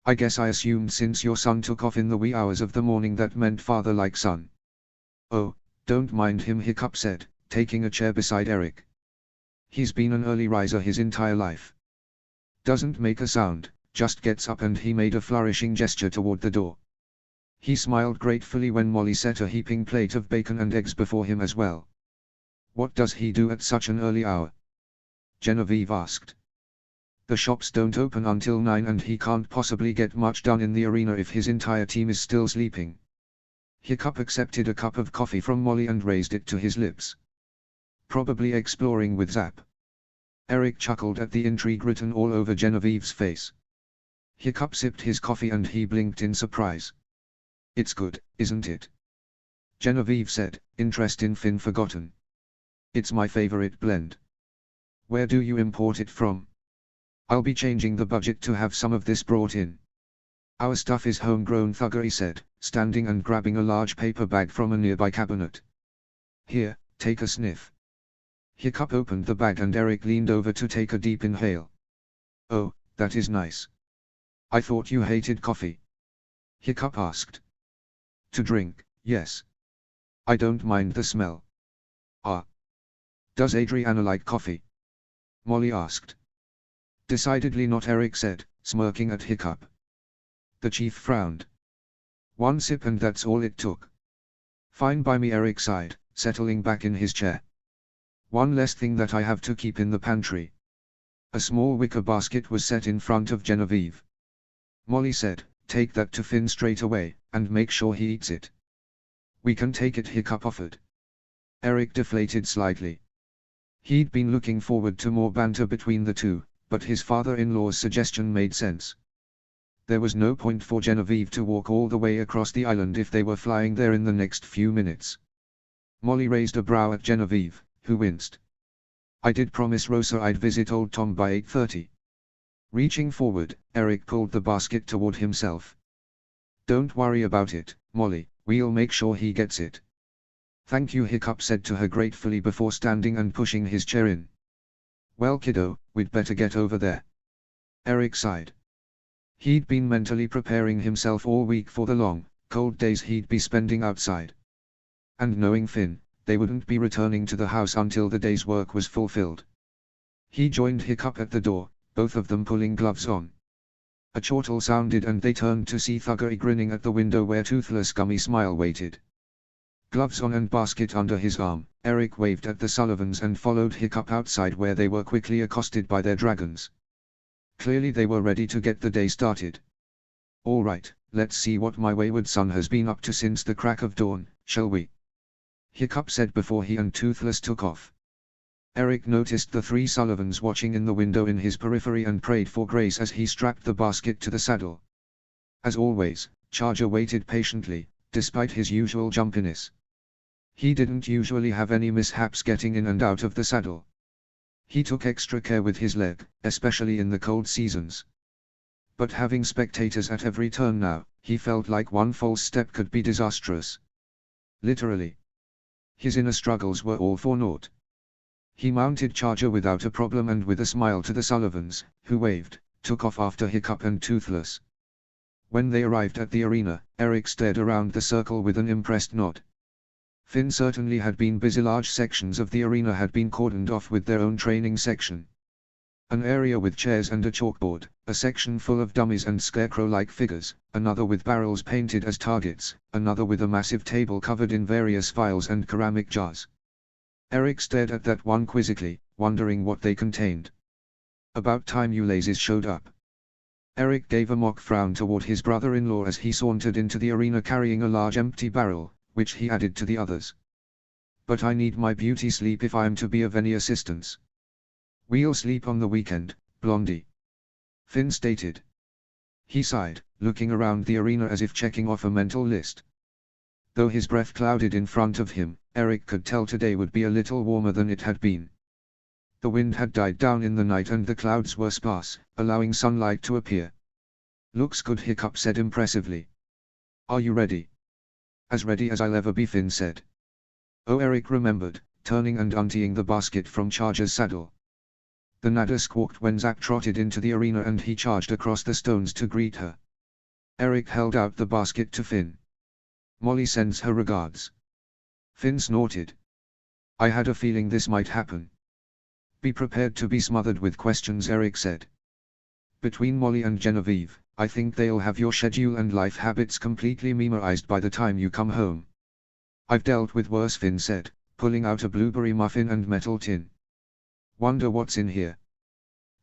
I guess I assumed since your son took off in the wee hours of the morning that meant father like son." "Oh, don't mind him," Hiccup said, taking a chair beside Eric. "He's been an early riser his entire life. Doesn't make a sound, just gets up," and he made a flourishing gesture toward the door. He smiled gratefully when Molly set a heaping plate of bacon and eggs before him as well. "What does he do at such an early hour?" Genevieve asked. "The shops don't open until 9 and he can't possibly get much done in the arena if his entire team is still sleeping." Hiccup accepted a cup of coffee from Molly and raised it to his lips. "Probably exploring with Zap." Eric chuckled at the intrigue written all over Genevieve's face. Hiccup sipped his coffee and he blinked in surprise. "It's good, isn't it?" Genevieve said, interest in Finn forgotten. "It's my favorite blend." "Where do you import it from?" I'll be changing the budget to have some of this brought in. Our stuff is homegrown, Thuggery said, standing and grabbing a large paper bag from a nearby cabinet. Here, take a sniff. Hiccup opened the bag and Eric leaned over to take a deep inhale. Oh, that is nice. I thought you hated coffee. Hiccup asked. To drink, yes. I don't mind the smell. Ah. Does Adriana like coffee? Molly asked. Decidedly not, Eric said, smirking at Hiccup. The chief frowned. One sip and that's all it took. Fine by me, Eric sighed, settling back in his chair. One less thing that I have to keep in the pantry. A small wicker basket was set in front of Genevieve. Molly said, take that to Finn straight away, and make sure he eats it. We can take it, Hiccup offered. Eric deflated slightly. He'd been looking forward to more banter between the two, but his father-in-law's suggestion made sense. There was no point for Genevieve to walk all the way across the island if they were flying there in the next few minutes. Molly raised a brow at Genevieve, who winced. I did promise Rosa I'd visit old Tom by 8:30. Reaching forward, Eric pulled the basket toward himself. Don't worry about it, Molly, we'll make sure he gets it. Thank you, Hiccup said to her gratefully before standing and pushing his chair in. Well, kiddo, we'd better get over there. Eric sighed. He'd been mentally preparing himself all week for the long, cold days he'd be spending outside. And knowing Finn, they wouldn't be returning to the house until the day's work was fulfilled. He joined Hiccup at the door, both of them pulling gloves on. A chortle sounded and they turned to see Thuggery grinning at the window where Toothless Gummy Smile waited. Gloves on and basket under his arm, Eric waved at the Sullivans and followed Hiccup outside where they were quickly accosted by their dragons. Clearly they were ready to get the day started. All right, let's see what my wayward son has been up to since the crack of dawn, shall we? Hiccup said before he and Toothless took off. Eric noticed the three Sullivans watching in the window in his periphery and prayed for grace as he strapped the basket to the saddle. As always, Charger waited patiently, despite his usual jumpiness. He didn't usually have any mishaps getting in and out of the saddle. He took extra care with his leg, especially in the cold seasons. But having spectators at every turn now, he felt like one false step could be disastrous. Literally. His inner struggles were all for naught. He mounted Charger without a problem and with a smile to the Sullivans, who waved, took off after Hiccup and Toothless. When they arrived at the arena, Eric stared around the circle with an impressed nod. Finn certainly had been busy. Large sections of the arena had been cordoned off with their own training section. An area with chairs and a chalkboard, a section full of dummies and scarecrow-like figures, another with barrels painted as targets, another with a massive table covered in various vials and ceramic jars. Eric stared at that one quizzically, wondering what they contained. About time you lazies showed up. Eric gave a mock frown toward his brother-in-law as he sauntered into the arena carrying a large empty barrel, which he added to the others. But I need my beauty sleep if I am to be of any assistance. We'll sleep on the weekend, Blondie. Finn stated. He sighed, looking around the arena as if checking off a mental list. Though his breath clouded in front of him, Eric could tell today would be a little warmer than it had been. The wind had died down in the night and the clouds were sparse, allowing sunlight to appear. Looks good, Hiccup said impressively. Are you ready? As ready as I'll ever be, Finn said. Oh, Eric remembered, turning and untying the basket from Charger's saddle. The Nada squawked when Zack trotted into the arena and he charged across the stones to greet her. Eric held out the basket to Finn. Molly sends her regards. Finn snorted. I had a feeling this might happen. Be prepared to be smothered with questions, Eric said. Between Molly and Genevieve, I think they'll have your schedule and life habits completely memorized by the time you come home. I've dealt with worse, Finn said, pulling out a blueberry muffin and metal tin. Wonder what's in here.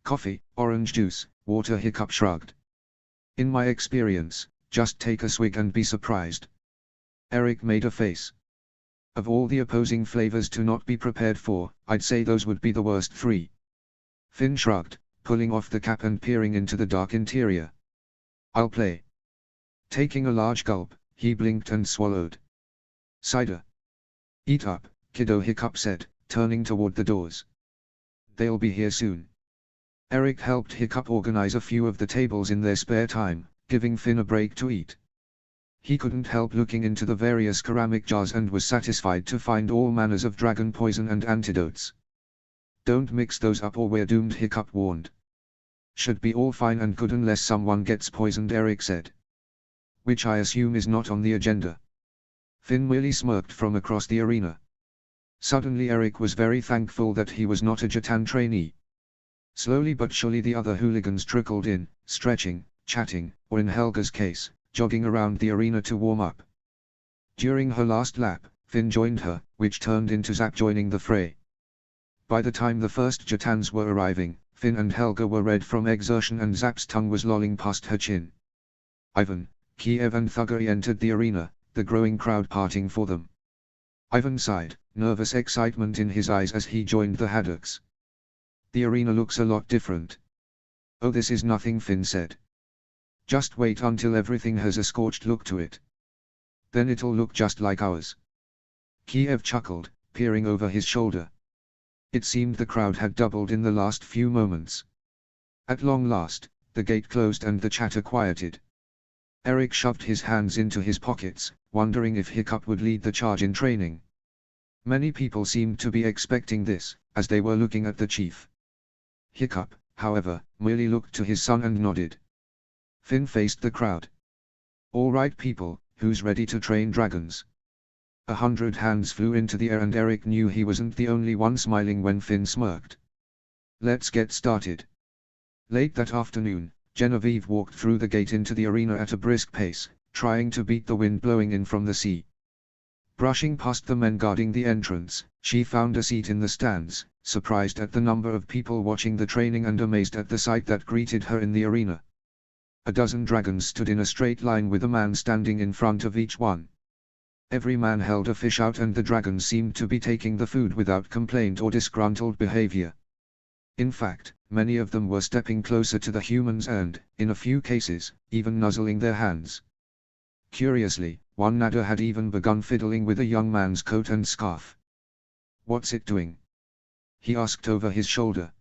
Coffee, orange juice, water, Hiccup shrugged. In my experience, just take a swig and be surprised. Eric made a face. Of all the opposing flavors to not be prepared for, I'd say those would be the worst three. Finn shrugged, pulling off the cap and peering into the dark interior. I'll play. Taking a large gulp, he blinked and swallowed. Cider. Eat up, kiddo, Hiccup said, turning toward the doors. They'll be here soon. Eric helped Hiccup organize a few of the tables in their spare time, giving Finn a break to eat. He couldn't help looking into the various ceramic jars and was satisfied to find all manners of dragon poison and antidotes. "Don't mix those up or we're doomed," Hiccup warned. "Should be all fine and good unless someone gets poisoned," Eric said. "Which I assume is not on the agenda." Finn merely smirked from across the arena. Suddenly Eric was very thankful that he was not a Jatan trainee. Slowly but surely the other hooligans trickled in, stretching, chatting, or in Helga's case, jogging around the arena to warm up. During her last lap, Finn joined her, which turned into Zap joining the fray. By the time the first Jatans were arriving, Finn and Helga were red from exertion and Zap's tongue was lolling past her chin. Ivan, Kiev and Thuggery entered the arena, the growing crowd parting for them. Ivan sighed, nervous excitement in his eyes as he joined the haddocks. "The arena looks a lot different." "Oh, this is nothing," Finn said. "Just wait until everything has a scorched look to it. Then it'll look just like ours." Kiev chuckled, peering over his shoulder. It seemed the crowd had doubled in the last few moments. At long last, the gate closed and the chatter quieted. Eric shoved his hands into his pockets, wondering if Hiccup would lead the charge in training. Many people seemed to be expecting this, as they were looking at the chief. Hiccup, however, merely looked to his son and nodded. Finn faced the crowd. "All right people, who's ready to train dragons?" 100 hands flew into the air and Eric knew he wasn't the only one smiling when Finn smirked. "Let's get started." Late that afternoon, Genevieve walked through the gate into the arena at a brisk pace, trying to beat the wind blowing in from the sea. Brushing past the men guarding the entrance, she found a seat in the stands, surprised at the number of people watching the training and amazed at the sight that greeted her in the arena. A dozen dragons stood in a straight line with a man standing in front of each one. Every man held a fish out and the dragons seemed to be taking the food without complaint or disgruntled behavior. In fact, many of them were stepping closer to the humans and, in a few cases, even nuzzling their hands. Curiously, one Nada had even begun fiddling with a young man's coat and scarf. "What's it doing?" he asked over his shoulder.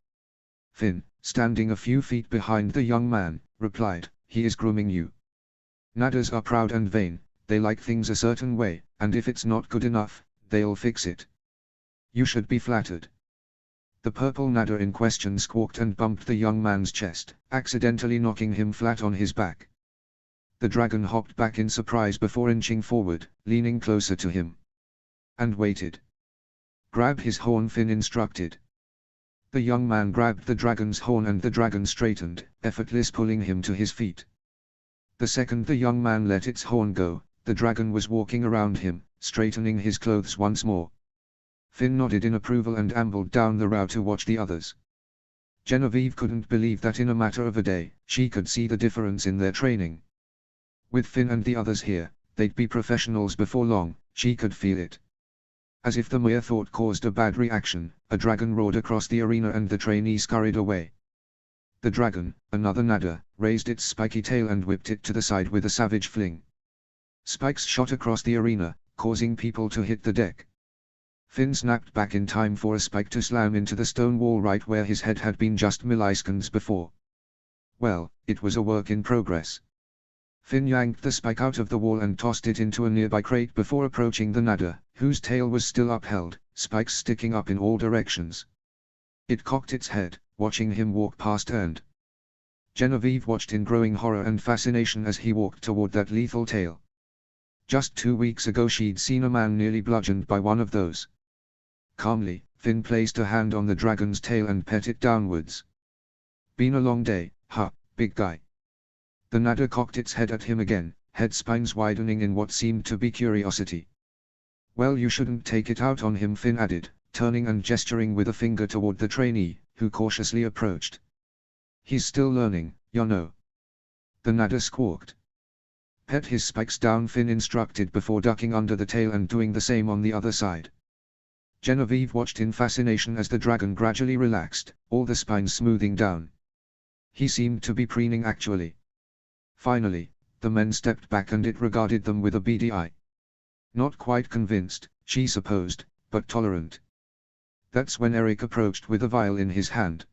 Finn, standing a few feet behind the young man, replied, "He is grooming you." Nadas are proud and vain, they like things a certain way, and if it's not good enough, they'll fix it. You should be flattered. The purple Nada in question squawked and bumped the young man's chest, accidentally knocking him flat on his back. The dragon hopped back in surprise before inching forward, leaning closer to him. And waited. "Grab his horn," Finn instructed. The young man grabbed the dragon's horn and the dragon straightened, effortless pulling him to his feet. The second the young man let its horn go, the dragon was walking around him, straightening his clothes once more. Finn nodded in approval and ambled down the row to watch the others. Genevieve couldn't believe that in a matter of a day, she could see the difference in their training. With Finn and the others here, they'd be professionals before long, she could feel it. As if the mere thought caused a bad reaction, a dragon roared across the arena and the trainee scurried away. The dragon, another Nada, raised its spiky tail and whipped it to the side with a savage fling. Spikes shot across the arena, causing people to hit the deck. Finn snapped back in time for a spike to slam into the stone wall right where his head had been just milliseconds before. Well, it was a work in progress. Finn yanked the spike out of the wall and tossed it into a nearby crate before approaching the Nada, whose tail was still upheld, spikes sticking up in all directions. It cocked its head, watching him walk past and Genevieve watched in growing horror and fascination as he walked toward that lethal tail. Just 2 weeks ago she'd seen a man nearly bludgeoned by one of those. Calmly, Finn placed a hand on the dragon's tail and pet it downwards. "Been a long day, huh, big guy?" The Nada cocked its head at him again, head spines widening in what seemed to be curiosity. "Well, you shouldn't take it out on him," Finn added, turning and gesturing with a finger toward the trainee, who cautiously approached. "He's still learning, you know." The Nada squawked. "Pet his spikes down," Finn instructed before ducking under the tail and doing the same on the other side. Genevieve watched in fascination as the dragon gradually relaxed, all the spines smoothing down. He seemed to be preening actually. Finally, the men stepped back and it regarded them with a beady eye. Not quite convinced, she supposed, but tolerant. That's when Eric approached with a vial in his hand.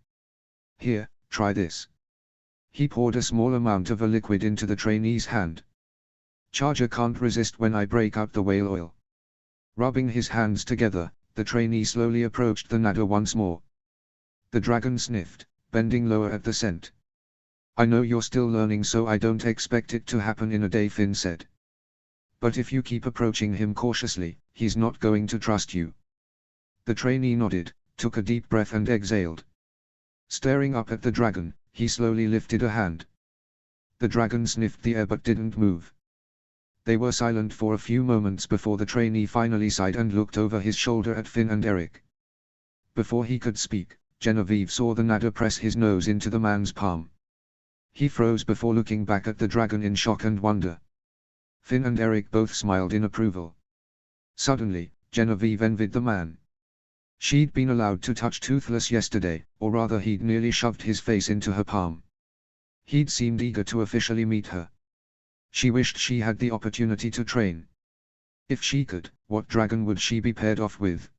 "Here, try this. He poured a small amount of a liquid into the trainee's hand. Charger can't resist when I break out the whale oil. Rubbing his hands together, the trainee slowly approached the nadder once more. The dragon sniffed, bending lower at the scent. I know you're still learning, so I don't expect it to happen in a day, Finn said. But if you keep approaching him cautiously, he's not going to trust you. The trainee nodded, took a deep breath and exhaled. Staring up at the dragon, he slowly lifted a hand. The dragon sniffed the air but didn't move. They were silent for a few moments before the trainee finally sighed and looked over his shoulder at Finn and Eric. Before he could speak, Genevieve saw the nadder press his nose into the man's palm. He froze before looking back at the dragon in shock and wonder. Finn and Eric both smiled in approval. Suddenly, Genevieve envied the man. She'd been allowed to touch Toothless yesterday, or rather he'd nearly shoved his face into her palm. He'd seemed eager to officially meet her. She wished she had the opportunity to train. If she could, what dragon would she be paired off with?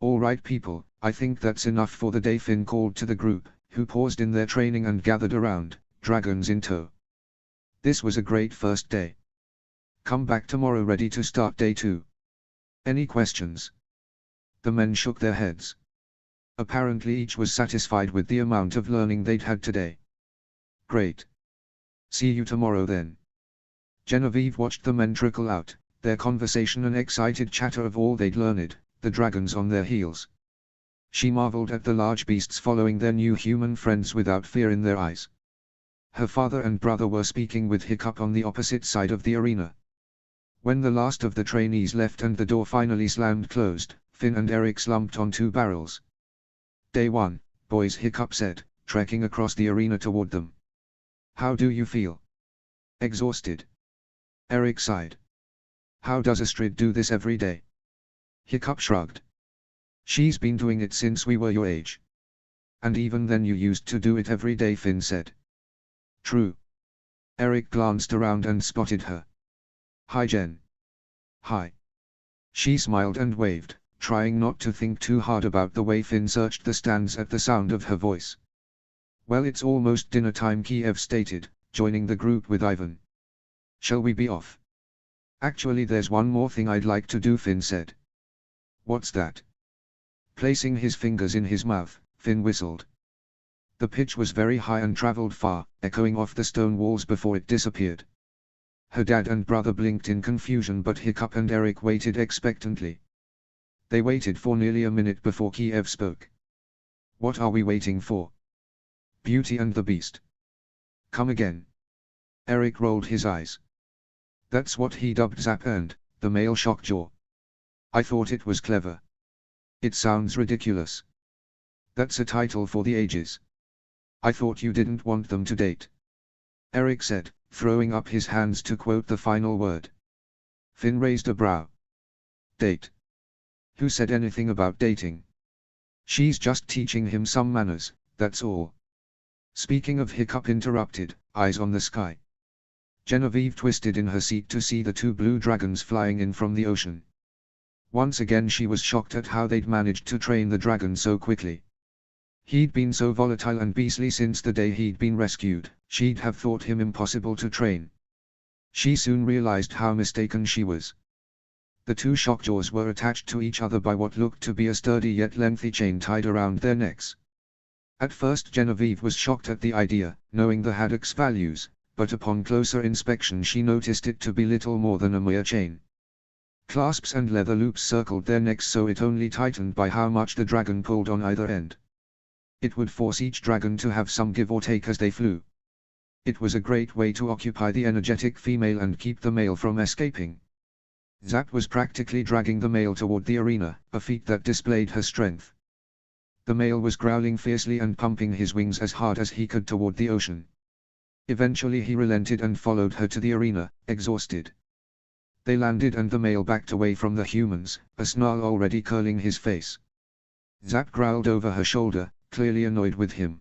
All right people, I think that's enough for the day, Finn called to the group, who paused in their training and gathered around, dragons in tow. This was a great first day. Come back tomorrow ready to start day 2. Any questions? The men shook their heads. Apparently each was satisfied with the amount of learning they'd had today. Great. See you tomorrow then. Genevieve watched the men trickle out, their conversation an excited chatter of all they'd learned, the dragons on their heels. She marveled at the large beasts following their new human friends without fear in their eyes. Her father and brother were speaking with Hiccup on the opposite side of the arena. When the last of the trainees left and the door finally slammed closed, Finn and Eric slumped on 2 barrels. Day 1, boys, Hiccup said, trekking across the arena toward them. How do you feel? Exhausted. Eric sighed. How does Astrid do this every day? Hiccup shrugged. She's been doing it since we were your age. And even then you used to do it every day, Finn said. True. Eric glanced around and spotted her. Hi Jen. Hi. She smiled and waved, trying not to think too hard about the way Finn searched the stands at the sound of her voice. Well, it's almost dinner time, Kiev stated, joining the group with Ivan. Shall we be off? Actually, there's one more thing I'd like to do, Finn said. What's that? Placing his fingers in his mouth, Finn whistled. The pitch was very high and traveled far, echoing off the stone walls before it disappeared. Her dad and brother blinked in confusion, but Hiccup and Eric waited expectantly. They waited for nearly a minute before Kiev spoke. What are we waiting for? Beauty and the Beast. Come again. Eric rolled his eyes. That's what he dubbed Zap and, the male shockjaw. I thought it was clever. It sounds ridiculous. That's a title for the ages. I thought you didn't want them to date. Eric said, throwing up his hands to quote the final word. Finn raised a brow. Date? Who said anything about dating? She's just teaching him some manners, that's all. Speaking of, Hiccup interrupted, eyes on the sky. Genevieve twisted in her seat to see the 2 blue dragons flying in from the ocean. Once again she was shocked at how they'd managed to train the dragon so quickly. He'd been so volatile and beastly since the day he'd been rescued, she'd have thought him impossible to train. She soon realized how mistaken she was. The 2 shockjaws were attached to each other by what looked to be a sturdy yet lengthy chain tied around their necks. At first Genevieve was shocked at the idea, knowing the haddock's values, but upon closer inspection she noticed it to be little more than a mere chain. Clasps and leather loops circled their necks, so it only tightened by how much the dragon pulled on either end. It would force each dragon to have some give or take as they flew. It was a great way to occupy the energetic female and keep the male from escaping. Zap was practically dragging the male toward the arena, a feat that displayed her strength. The male was growling fiercely and pumping his wings as hard as he could toward the ocean. Eventually he relented and followed her to the arena, exhausted. They landed and the male backed away from the humans, a snarl already curling his face. Zap growled over her shoulder, clearly annoyed with him.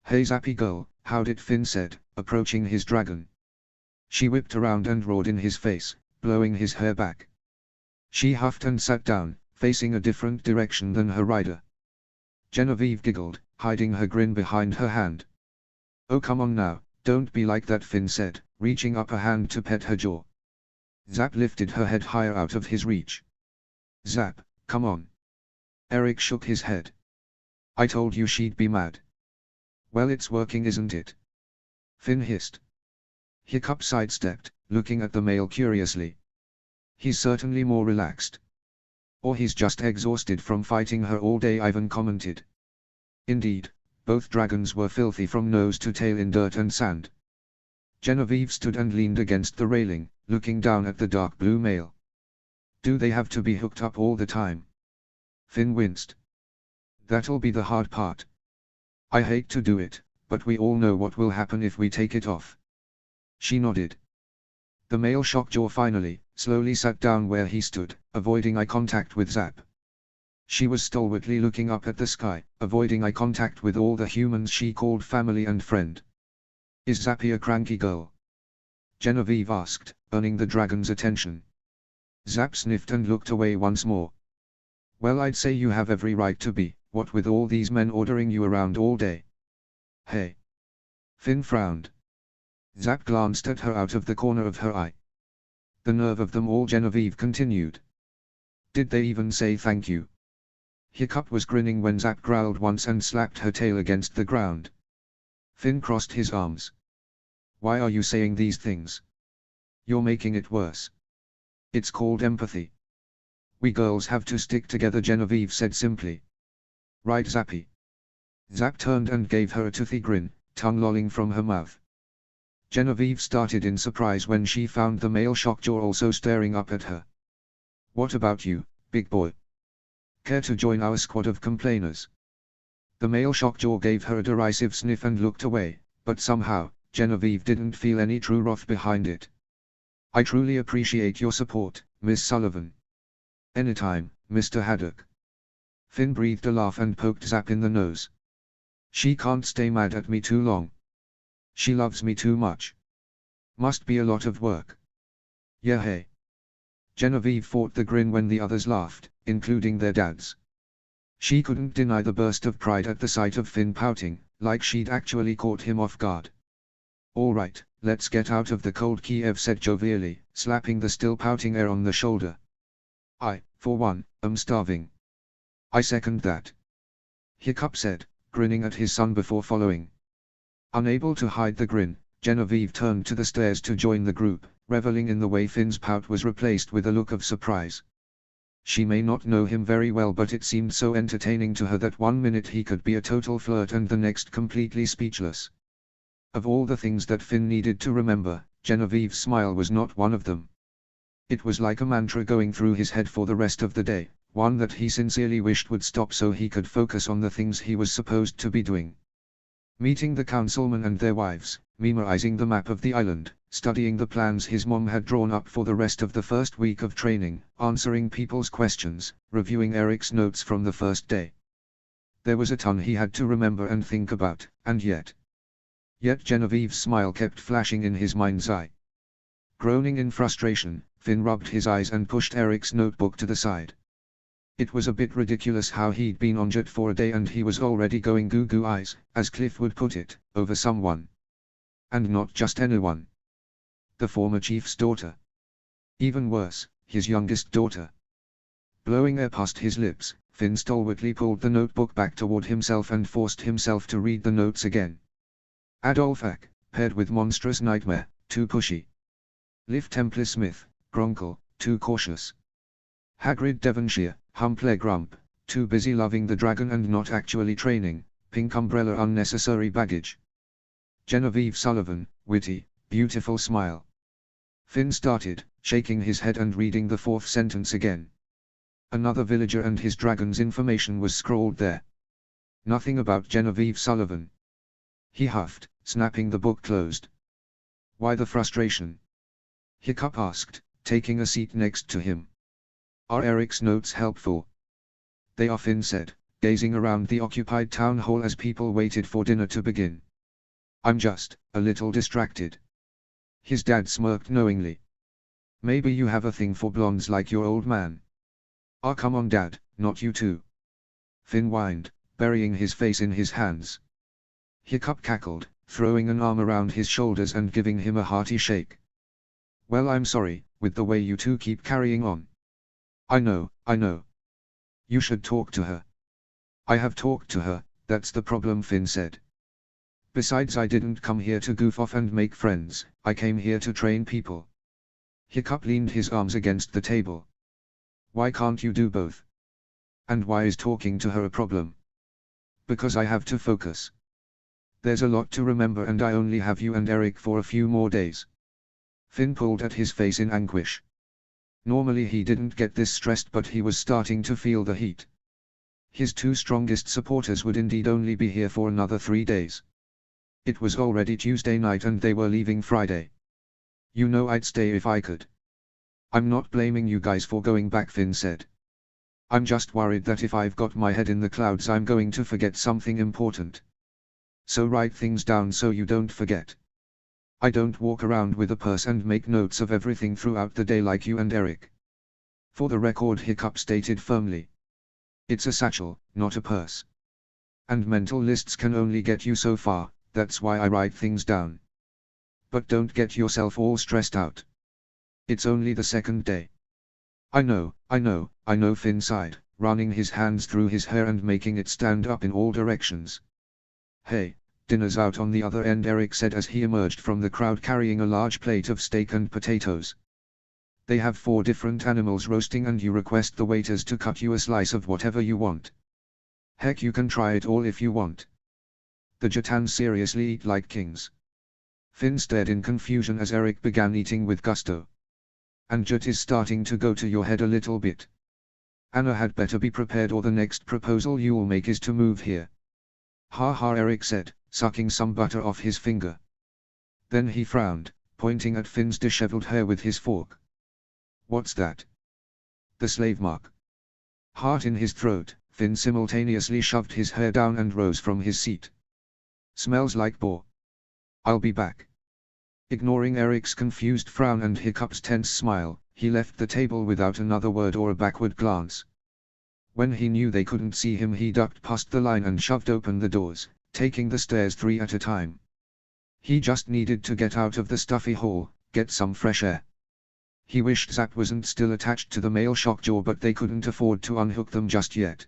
Hey Zappy girl, how'd it, Finn said, approaching his dragon. She whipped around and roared in his face, blowing his hair back. She huffed and sat down, facing a different direction than her rider. Genevieve giggled, hiding her grin behind her hand. "Oh come on now, don't be like that," Finn said, reaching up a hand to pet her jaw. Zap lifted her head higher out of his reach. "Zap, come on." Eric shook his head. "I told you she'd be mad." "Well, it's working, isn't it?" Finn hissed. Hiccup sidestepped, looking at the male curiously. "He's certainly more relaxed. Or he's just exhausted from fighting her all day," Ivan commented. Indeed, both dragons were filthy from nose to tail in dirt and sand. Genevieve stood and leaned against the railing, looking down at the dark blue male. "Do they have to be hooked up all the time?" Finn winced. "That'll be the hard part. I hate to do it, but we all know what will happen if we take it off." She nodded. The male shockjaw finally, slowly sat down where he stood, avoiding eye contact with Zap. She was stalwartly looking up at the sky, avoiding eye contact with all the humans she called family and friend. "Is Zappy a cranky girl?" Genevieve asked, earning the dragon's attention. Zap sniffed and looked away once more. "Well, I'd say you have every right to be, what with all these men ordering you around all day." "Hey." Finn frowned. Zap glanced at her out of the corner of her eye. "The nerve of them all," Genevieve continued. "Did they even say thank you?" Hiccup was grinning when Zap growled once and slapped her tail against the ground. Finn crossed his arms. "Why are you saying these things? You're making it worse. It's called empathy. We girls have to stick together," Genevieve said simply. "Right, Zappy?" Zap turned and gave her a toothy grin, tongue lolling from her mouth. Genevieve started in surprise when she found the male shockjaw also staring up at her. "What about you, big boy? Care to join our squad of complainers?" The male shockjaw gave her a derisive sniff and looked away, but somehow, Genevieve didn't feel any true wrath behind it. "I truly appreciate your support, Miss Sullivan." "Anytime, Mr. Haddock." Finn breathed a laugh and poked Zap in the nose. "She can't stay mad at me too long. She loves me too much. Must be a lot of work." "Yeah, hey." Genevieve fought the grin when the others laughed, including their dads. She couldn't deny the burst of pride at the sight of Finn pouting, like she'd actually caught him off guard. "All right, let's get out of the cold," Kiev said jovially, slapping the still pouting heir on the shoulder. "I, for one, am starving." "I second that," Hiccup said, grinning at his son before following. Unable to hide the grin, Genevieve turned to the stairs to join the group, reveling in the way Finn's pout was replaced with a look of surprise. She may not know him very well, but it seemed so entertaining to her that one minute he could be a total flirt and the next completely speechless. Of all the things that Finn needed to remember, Genevieve's smile was not one of them. It was like a mantra going through his head for the rest of the day, one that he sincerely wished would stop so he could focus on the things he was supposed to be doing. Meeting the councilmen and their wives, memorizing the map of the island, studying the plans his mom had drawn up for the rest of the first week of training, answering people's questions, reviewing Eric's notes from the first day. There was a ton he had to remember and think about, and yet Genevieve's smile kept flashing in his mind's eye. Groaning in frustration, Finn rubbed his eyes and pushed Eric's notebook to the side. It was a bit ridiculous how he'd been on jet for a day and he was already going goo-goo eyes, as Cliff would put it, over someone. And not just anyone. The former chief's daughter. Even worse, his youngest daughter. Blowing air past his lips, Finn stalwartly pulled the notebook back toward himself and forced himself to read the notes again. Adolphak, paired with Monstrous Nightmare, too pushy. Liv Templar Smith, Gronkle, too cautious. Hagrid Devonshire, Humple Grump, too busy loving the dragon and not actually training. Pink Umbrella, unnecessary baggage. Genevieve Sullivan, witty, beautiful smile. Finn started, shaking his head and reading the fourth sentence again. Another villager and his dragon's information was scrawled there. Nothing about Genevieve Sullivan. He huffed, snapping the book closed. Why the frustration? Hiccup asked, taking a seat next to him. Are Eric's notes helpful? They are, Finn said, gazing around the occupied town hall as people waited for dinner to begin. I'm just a little distracted. His dad smirked knowingly. Maybe you have a thing for blondes like your old man. Ah, come on Dad, not you too. Finn whined, burying his face in his hands. Hiccup cackled, throwing an arm around his shoulders and giving him a hearty shake. Well, I'm sorry, with the way you two keep carrying on. I know. You should talk to her. I have talked to her, that's the problem, Finn said. Besides, I didn't come here to goof off and make friends, I came here to train people. Hiccup leaned his arms against the table. Why can't you do both? And why is talking to her a problem? Because I have to focus. There's a lot to remember and I only have you and Eric for a few more days. Finn pulled at his face in anguish. Normally he didn't get this stressed, but he was starting to feel the heat. His two strongest supporters would indeed only be here for another 3 days. It was already Tuesday night and they were leaving Friday. You know I'd stay if I could. I'm not blaming you guys for going back, Finn said. I'm just worried that if I've got my head in the clouds I'm going to forget something important. So write things down so you don't forget. I don't walk around with a purse and make notes of everything throughout the day like you and Eric. For the record, Hiccup stated firmly. It's a satchel, not a purse. And mental lists can only get you so far, that's why I write things down. But don't get yourself all stressed out. It's only the second day. I know, Finn sighed, running his hands through his hair and making it stand up in all directions. Hey, dinner's out on the other end, Eric said as he emerged from the crowd carrying a large plate of steak and potatoes. They have 4 different animals roasting and you request the waiters to cut you a slice of whatever you want. Heck, you can try it all if you want. The Jatans seriously eat like kings. Finn stared in confusion as Eric began eating with gusto. And Jat is starting to go to your head a little bit. Anna had better be prepared or the next proposal you'll make is to move here. Ha ha, Eric said, sucking some butter off his finger. Then he frowned, pointing at Finn's disheveled hair with his fork. What's that? The slave mark. Heart in his throat, Finn simultaneously shoved his hair down and rose from his seat. Smells like boar. I'll be back. Ignoring Eric's confused frown and Hiccup's tense smile, he left the table without another word or a backward glance. When he knew they couldn't see him, he ducked past the line and shoved open the doors, taking the stairs 3 at a time. He just needed to get out of the stuffy hall, get some fresh air. He wished Zap wasn't still attached to the male shockjaw, but they couldn't afford to unhook them just yet.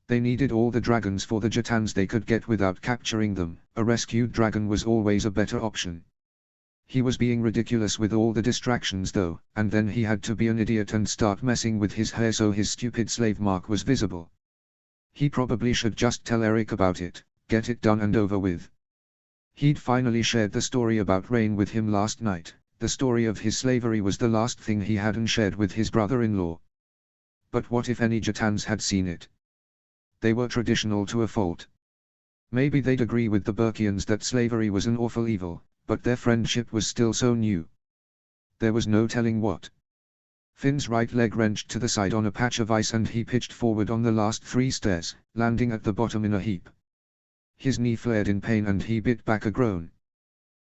They needed all the dragons for the Jatans they could get without capturing them. A rescued dragon was always a better option. He was being ridiculous with all the distractions though, and then he had to be an idiot and start messing with his hair so his stupid slave mark was visible. He probably should just tell Eric about it, get it done and over with. He'd finally shared the story about Rain with him last night. The story of his slavery was the last thing he hadn't shared with his brother-in-law. But what if any Jatans had seen it? They were traditional to a fault. Maybe they'd agree with the Burkians that slavery was an awful evil, but their friendship was still so new. There was no telling what. Finn's right leg wrenched to the side on a patch of ice and he pitched forward on the last 3 stairs, landing at the bottom in a heap. His knee flared in pain and he bit back a groan.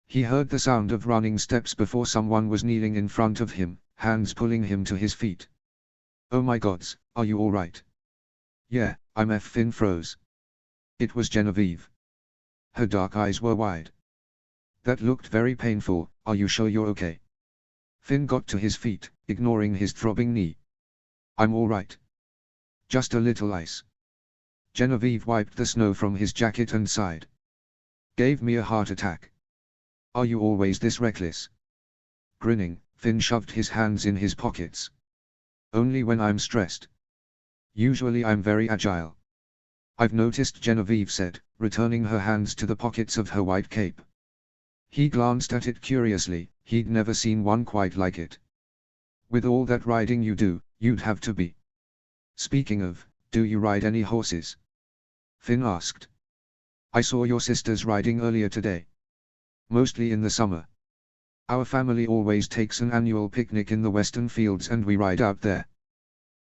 He heard the sound of running steps before someone was kneeling in front of him, hands pulling him to his feet. Oh my gods, are you alright? Yeah, I'm Finn froze. It was Genevieve. Her dark eyes were wide. That looked very painful. Are you sure you're okay? Finn got to his feet, ignoring his throbbing knee. I'm alright. Just a little ice. Genevieve wiped the snow from his jacket and sighed. Gave me a heart attack. Are you always this reckless? Grinning, Finn shoved his hands in his pockets. Only when I'm stressed. Usually I'm very agile. I've noticed, Genevieve said, returning her hands to the pockets of her white cape. He glanced at it curiously. He'd never seen one quite like it. With all that riding you do, you'd have to be. Speaking of, do you ride any horses? Finn asked. I saw your sisters riding earlier today. Mostly in the summer. Our family always takes an annual picnic in the western fields and we ride out there.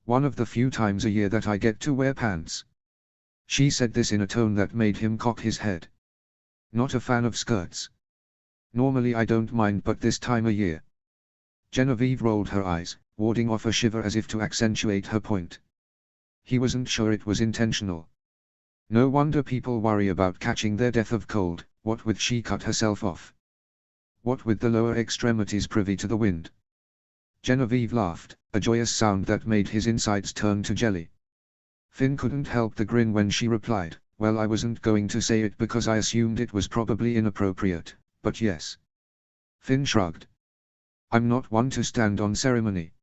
One of the few times a year that I get to wear pants. She said this in a tone that made him cock his head. Not a fan of skirts. Normally I don't mind, but this time of year. Genevieve rolled her eyes, warding off a shiver as if to accentuate her point. He wasn't sure it was intentional. No wonder people worry about catching their death of cold, what with she cut herself off. What with the lower extremities privy to the wind. Genevieve laughed, a joyous sound that made his insides turn to jelly. Finn couldn't help the grin when she replied, well, I wasn't going to say it because I assumed it was probably inappropriate, but yes. Finn shrugged. I'm not one to stand on ceremony.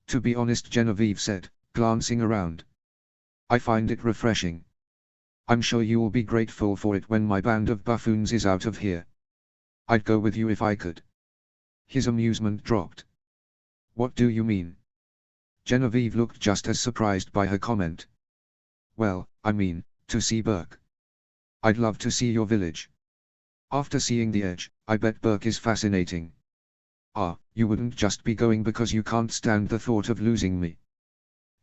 To be honest, Genevieve said, glancing around. I find it refreshing. I'm sure you'll be grateful for it when my band of buffoons is out of here. I'd go with you if I could. His amusement dropped. What do you mean? Genevieve looked just as surprised by her comment. Well, I mean, to see Burke. I'd love to see your village. After seeing the Edge, I bet Burke is fascinating. Ah, you wouldn't just be going because you can't stand the thought of losing me.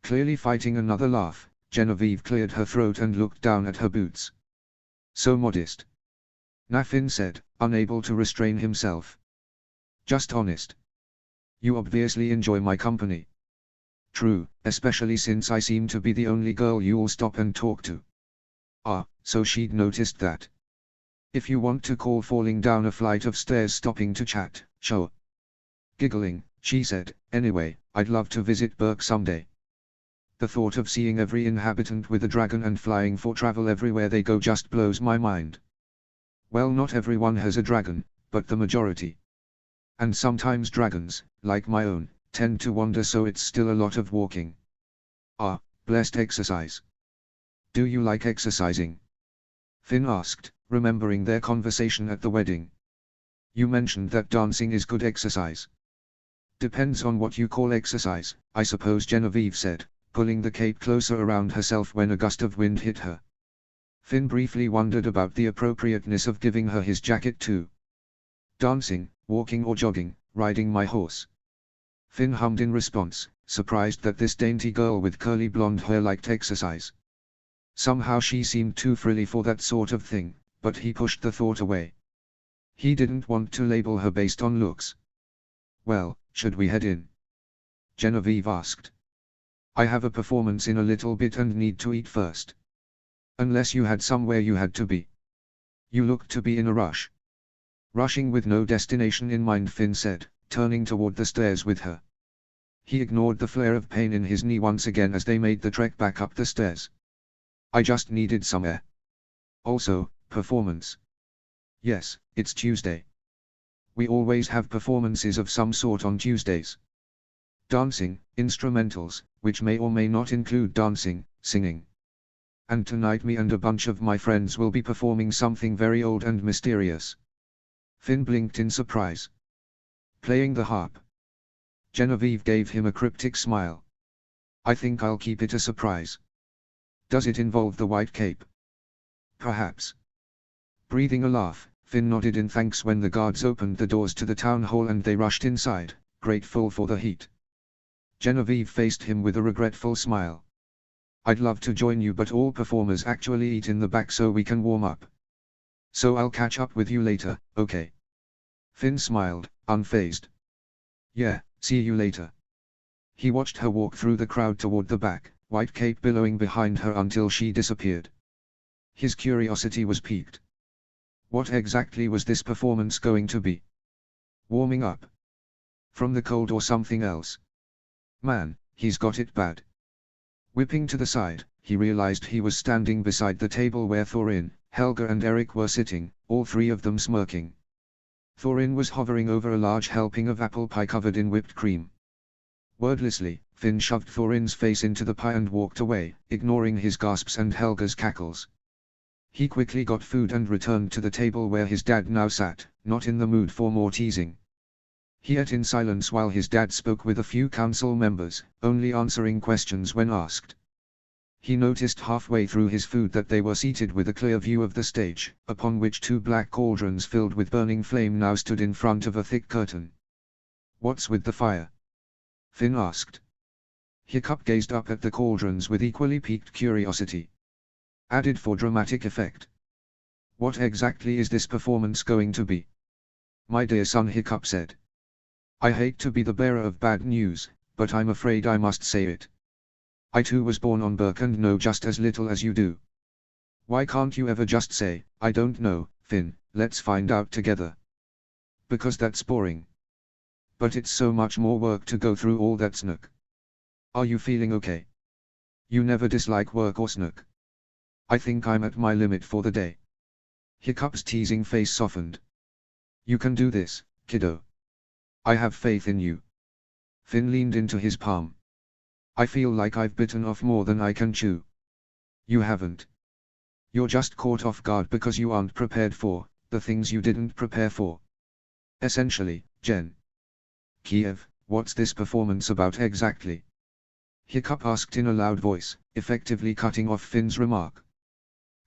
Clearly fighting another laugh, Genevieve cleared her throat and looked down at her boots. So modest. Finn said, unable to restrain himself. Just honest. You obviously enjoy my company. True, especially since I seem to be the only girl you'll stop and talk to. Ah, so she'd noticed that. If you want to call falling down a flight of stairs stopping to chat, sure. Giggling, she said, anyway, I'd love to visit Burke someday. The thought of seeing every inhabitant with a dragon and flying for travel everywhere they go just blows my mind. Well, not everyone has a dragon, but the majority. And sometimes dragons, like my own, tend to wander, so it's still a lot of walking. Ah, blessed exercise. Do you like exercising? Finn asked, remembering their conversation at the wedding. You mentioned that dancing is good exercise. Depends on what you call exercise, I suppose, Genevieve said, pulling the cape closer around herself when a gust of wind hit her. Finn briefly wondered about the appropriateness of giving her his jacket too. Dancing, walking or jogging, riding my horse. Finn hummed in response, surprised that this dainty girl with curly blonde hair liked exercise. Somehow she seemed too frilly for that sort of thing, but he pushed the thought away. He didn't want to label her based on looks. Well, should we head in? Genevieve asked. I have a performance in a little bit and need to eat first. Unless you had somewhere you had to be. You looked to be in a rush. Rushing with no destination in mind, Finn said, turning toward the stairs with her. He ignored the flare of pain in his knee once again as they made the trek back up the stairs. I just needed some air. Also, performance. Yes, it's Tuesday. We always have performances of some sort on Tuesdays. Dancing, instrumentals, which may or may not include dancing, singing. And tonight me and a bunch of my friends will be performing something very old and mysterious. Finn blinked in surprise. Playing the harp. Genevieve gave him a cryptic smile. I think I'll keep it a surprise. Does it involve the white cape? Perhaps. Breathing a laugh, Finn nodded in thanks when the guards opened the doors to the town hall and they rushed inside, grateful for the heat. Genevieve faced him with a regretful smile. I'd love to join you, but all performers actually eat in the back so we can warm up. So I'll catch up with you later, okay? Finn smiled, unfazed. Yeah, see you later. He watched her walk through the crowd toward the back, white cape billowing behind her until she disappeared. His curiosity was piqued. What exactly was this performance going to be? Warming up? From the cold or something else? Man, he's got it bad. Whipping to the side, he realized he was standing beside the table where Thorin, Helga and Eric were sitting, all three of them smirking. Thorin was hovering over a large helping of apple pie covered in whipped cream. Wordlessly, Finn shoved Thorin's face into the pie and walked away, ignoring his gasps and Helga's cackles. He quickly got food and returned to the table where his dad now sat, not in the mood for more teasing. He ate in silence while his dad spoke with a few council members, only answering questions when asked. He noticed halfway through his food that they were seated with a clear view of the stage, upon which two black cauldrons filled with burning flame now stood in front of a thick curtain. What's with the fire? Finn asked. Hiccup gazed up at the cauldrons with equally piqued curiosity. Added for dramatic effect. What exactly is this performance going to be? My dear son, Hiccup said. I hate to be the bearer of bad news, but I'm afraid I must say it. I too was born on Burke and know just as little as you do. Why can't you ever just say, I don't know, Finn, let's find out together? Because that's boring. But it's so much more work to go through all that Snook. Are you feeling okay? You never dislike work or Snook. I think I'm at my limit for the day. Hiccup's teasing face softened. You can do this, kiddo. I have faith in you. Finn leaned into his palm. I feel like I've bitten off more than I can chew. You haven't. You're just caught off guard because you aren't prepared for the things you didn't prepare for. Essentially, Jen. Kiev, what's this performance about exactly? Hiccup asked in a loud voice, effectively cutting off Finn's remark.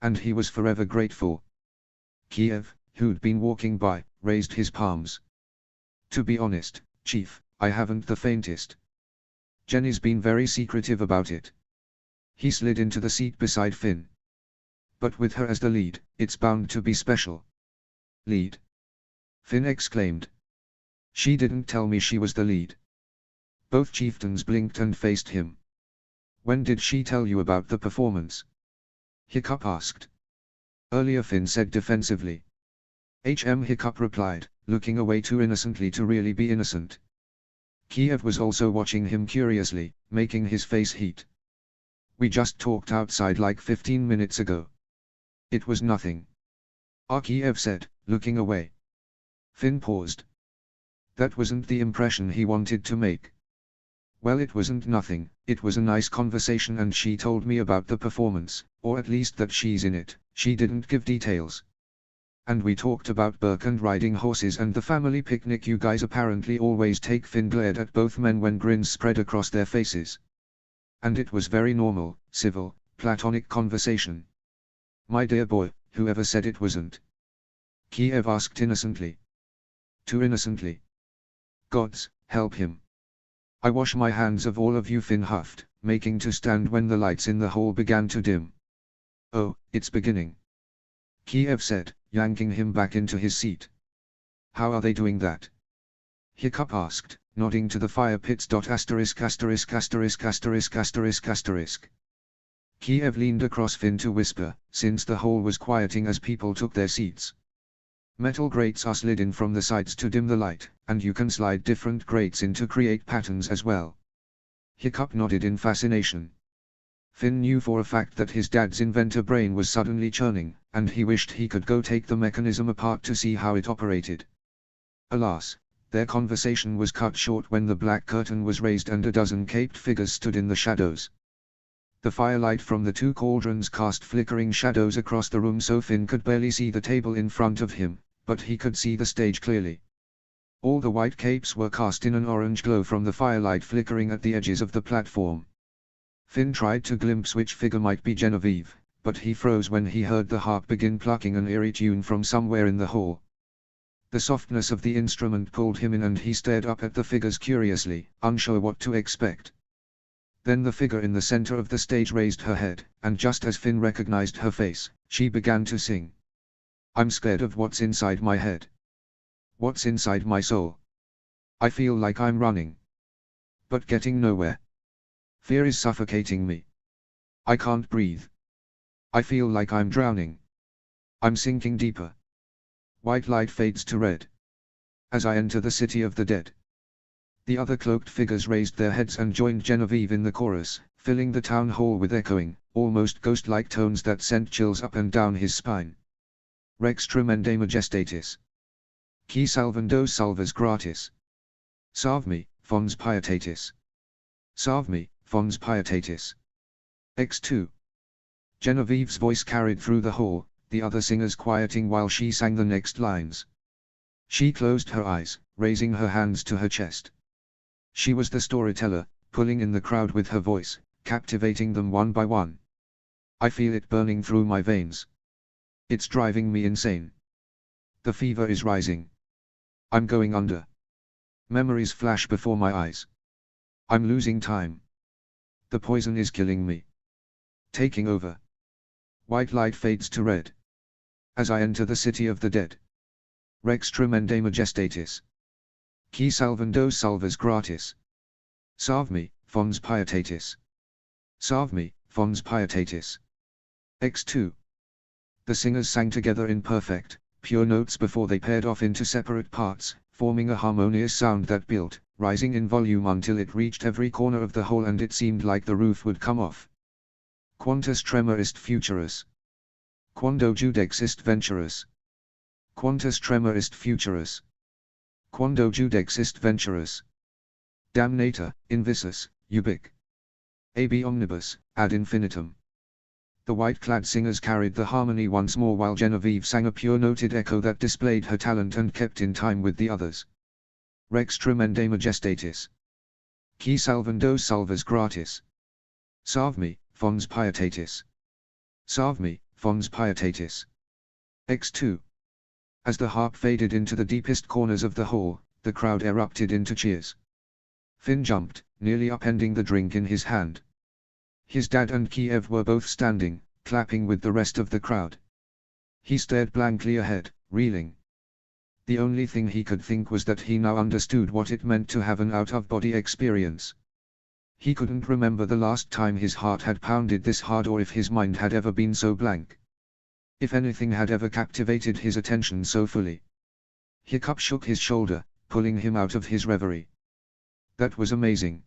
And he was forever grateful. Kiev, who'd been walking by, raised his palms. To be honest, Chief, I haven't the faintest. Jenny's been very secretive about it. He slid into the seat beside Finn. But with her as the lead, it's bound to be special. Lead? Finn exclaimed. She didn't tell me she was the lead. Both chieftains blinked and faced him. When did she tell you about the performance? Hiccup asked. Earlier, Finn said defensively. Hiccup replied, looking away too innocently to really be innocent. Kiev was also watching him curiously, making his face heat. We just talked outside like 15 minutes ago. It was nothing. Kiev said, looking away. Finn paused. That wasn't the impression he wanted to make. Well, it wasn't nothing, it was a nice conversation and she told me about the performance, or at least that she's in it, she didn't give details. And we talked about Burke and riding horses and the family picnic you guys apparently always take. Finn glared at both men when grins spread across their faces. And it was very normal, civil, platonic conversation. My dear boy, whoever said it wasn't? Kiev asked innocently. Too innocently. Gods, help him. I wash my hands of all of you, Finn huffed, making to stand when the lights in the hall began to dim. Oh, it's beginning. Kiev said, yanking him back into his seat. How are they doing that? Hiccup asked, nodding to the fire pits. Asterisk asterisk asterisk asterisk asterisk asterisk. Kiev leaned across Finn to whisper, since the hall was quieting as people took their seats. Metal grates are slid in from the sides to dim the light, and you can slide different grates in to create patterns as well. Hiccup nodded in fascination. Finn knew for a fact that his dad's inventor brain was suddenly churning, and he wished he could go take the mechanism apart to see how it operated. Alas, their conversation was cut short when the black curtain was raised and a dozen caped figures stood in the shadows. The firelight from the two cauldrons cast flickering shadows across the room so Finn could barely see the table in front of him, but he could see the stage clearly. All the white capes were cast in an orange glow from the firelight flickering at the edges of the platform. Finn tried to glimpse which figure might be Genevieve, but he froze when he heard the harp begin plucking an eerie tune from somewhere in the hall. The softness of the instrument pulled him in and he stared up at the figures curiously, unsure what to expect. Then the figure in the center of the stage raised her head, and just as Finn recognized her face, she began to sing. I'm scared of what's inside my head. What's inside my soul? I feel like I'm running, but getting nowhere. Fear is suffocating me. I can't breathe. I feel like I'm drowning. I'm sinking deeper. White light fades to red as I enter the city of the dead. The other cloaked figures raised their heads and joined Genevieve in the chorus, filling the town hall with echoing, almost ghost-like tones that sent chills up and down his spine. Rex tremende majestatis. Qui salvando salvas gratis. Salve me, fons pietatis. Salve me, fons pietatis. X2. Genevieve's voice carried through the hall, the other singers quieting while she sang the next lines. She closed her eyes, raising her hands to her chest. She was the storyteller, pulling in the crowd with her voice, captivating them one by one. I feel it burning through my veins. It's driving me insane. The fever is rising. I'm going under. Memories flash before my eyes. I'm losing time. The poison is killing me. Taking over. White light fades to red as I enter the city of the dead. Rex tremende majestatis. Qui salvando salvas gratis. Salve me, fons pietatis. Salve me, fons pietatis. X2. The singers sang together in perfect, pure notes before they paired off into separate parts, forming a harmonious sound that built, rising in volume until it reached every corner of the hall and it seemed like the roof would come off. Quantus tremor est futurus. Quando judex est venturus. Quantus tremor est futurus. Quando judex est venturus. Damnata, invisus, ubic. Ab omnibus, ad infinitum. The white-clad singers carried the harmony once more while Genevieve sang a pure-noted echo that displayed her talent and kept in time with the others. Rex tremendae majestatis. Qui salvando salvas gratis. Salve me, fons pietatis. Salve me, fons pietatis. X2. As the harp faded into the deepest corners of the hall, the crowd erupted into cheers. Finn jumped, nearly upending the drink in his hand. His dad and Kiev were both standing, clapping with the rest of the crowd. He stared blankly ahead, reeling. The only thing he could think was that he now understood what it meant to have an out-of-body experience. He couldn't remember the last time his heart had pounded this hard or if his mind had ever been so blank. If anything had ever captivated his attention so fully. Hiccup shook his shoulder, pulling him out of his reverie. That was amazing.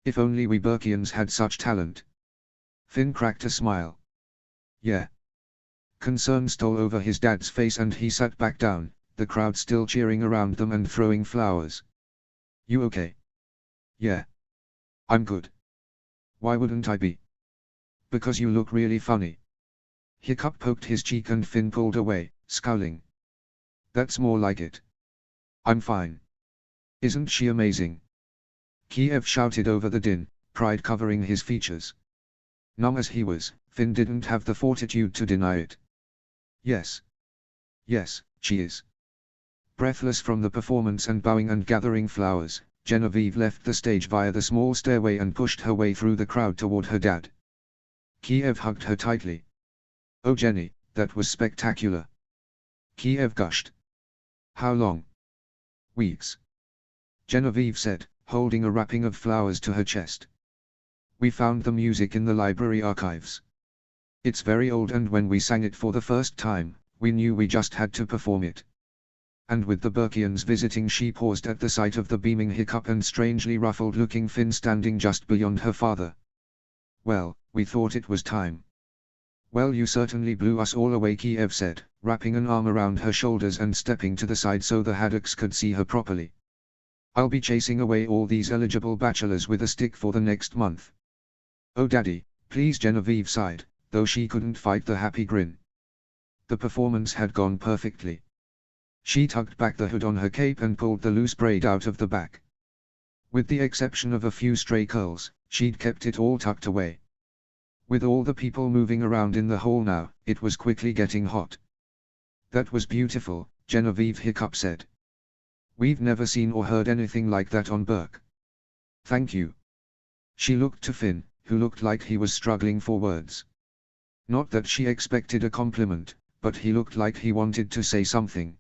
If only we Burkians had such talent. Finn cracked a smile. Yeah. Concern stole over his dad's face and he sat back down, the crowd still cheering around them and throwing flowers. You okay? Yeah. I'm good. Why wouldn't I be? Because you look really funny. Hiccup poked his cheek and Finn pulled away, scowling. That's more like it. I'm fine. Isn't she amazing? Kiev shouted over the din, pride covering his features. Numb as he was, Finn didn't have the fortitude to deny it. Yes. Yes, she is. Breathless from the performance and bowing and gathering flowers, Genevieve left the stage via the small stairway and pushed her way through the crowd toward her dad. Kiev hugged her tightly. Oh Jenny, that was spectacular. Kiev gushed. How long? Weeks. Genevieve said, holding a wrapping of flowers to her chest. We found the music in the library archives. It's very old and when we sang it for the first time, we knew we just had to perform it. And with the Burkians visiting she paused at the sight of the beaming Hiccup and strangely ruffled-looking Finn standing just beyond her father. Well, we thought it was time. Well you certainly blew us all away Kiev said, wrapping an arm around her shoulders and stepping to the side so the Haddocks could see her properly. I'll be chasing away all these eligible bachelors with a stick for the next month. Oh daddy, please Genevieve sighed, though she couldn't fight the happy grin. The performance had gone perfectly. She tugged back the hood on her cape and pulled the loose braid out of the back. With the exception of a few stray curls, she'd kept it all tucked away. With all the people moving around in the hall now, it was quickly getting hot. That was beautiful, Genevieve Hiccup said. We've never seen or heard anything like that on Burke. Thank you. She looked to Finn, who looked like he was struggling for words. Not that she expected a compliment, but he looked like he wanted to say something.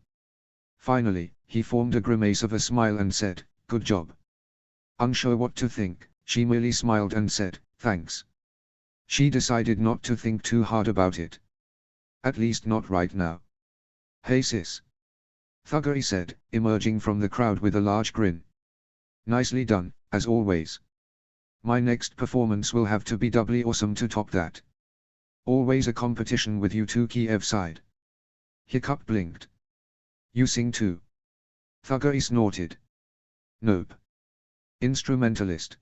Finally, he formed a grimace of a smile and said, good job. Unsure what to think, she merely smiled and said, thanks. She decided not to think too hard about it. At least not right now. Hey sis. Thuggery said, emerging from the crowd with a large grin. Nicely done, as always. My next performance will have to be doubly awesome to top that. Always a competition with you two Kiev sighed. Hiccup blinked. You sing too? Thuggery snorted. Nope. Instrumentalist.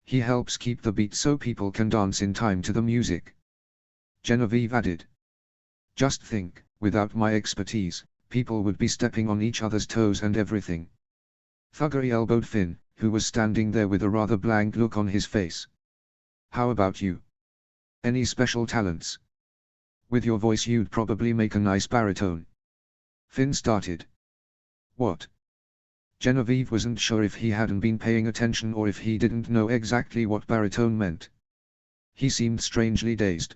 He helps keep the beat so people can dance in time to the music. Genevieve added. Just think, without my expertise, people would be stepping on each other's toes and everything. Thuggery elbowed Finn, who was standing there with a rather blank look on his face. How about you? Any special talents? With your voice you'd probably make a nice baritone. Finn started. What? Genevieve wasn't sure if he hadn't been paying attention or if he didn't know exactly what baritone meant. He seemed strangely dazed.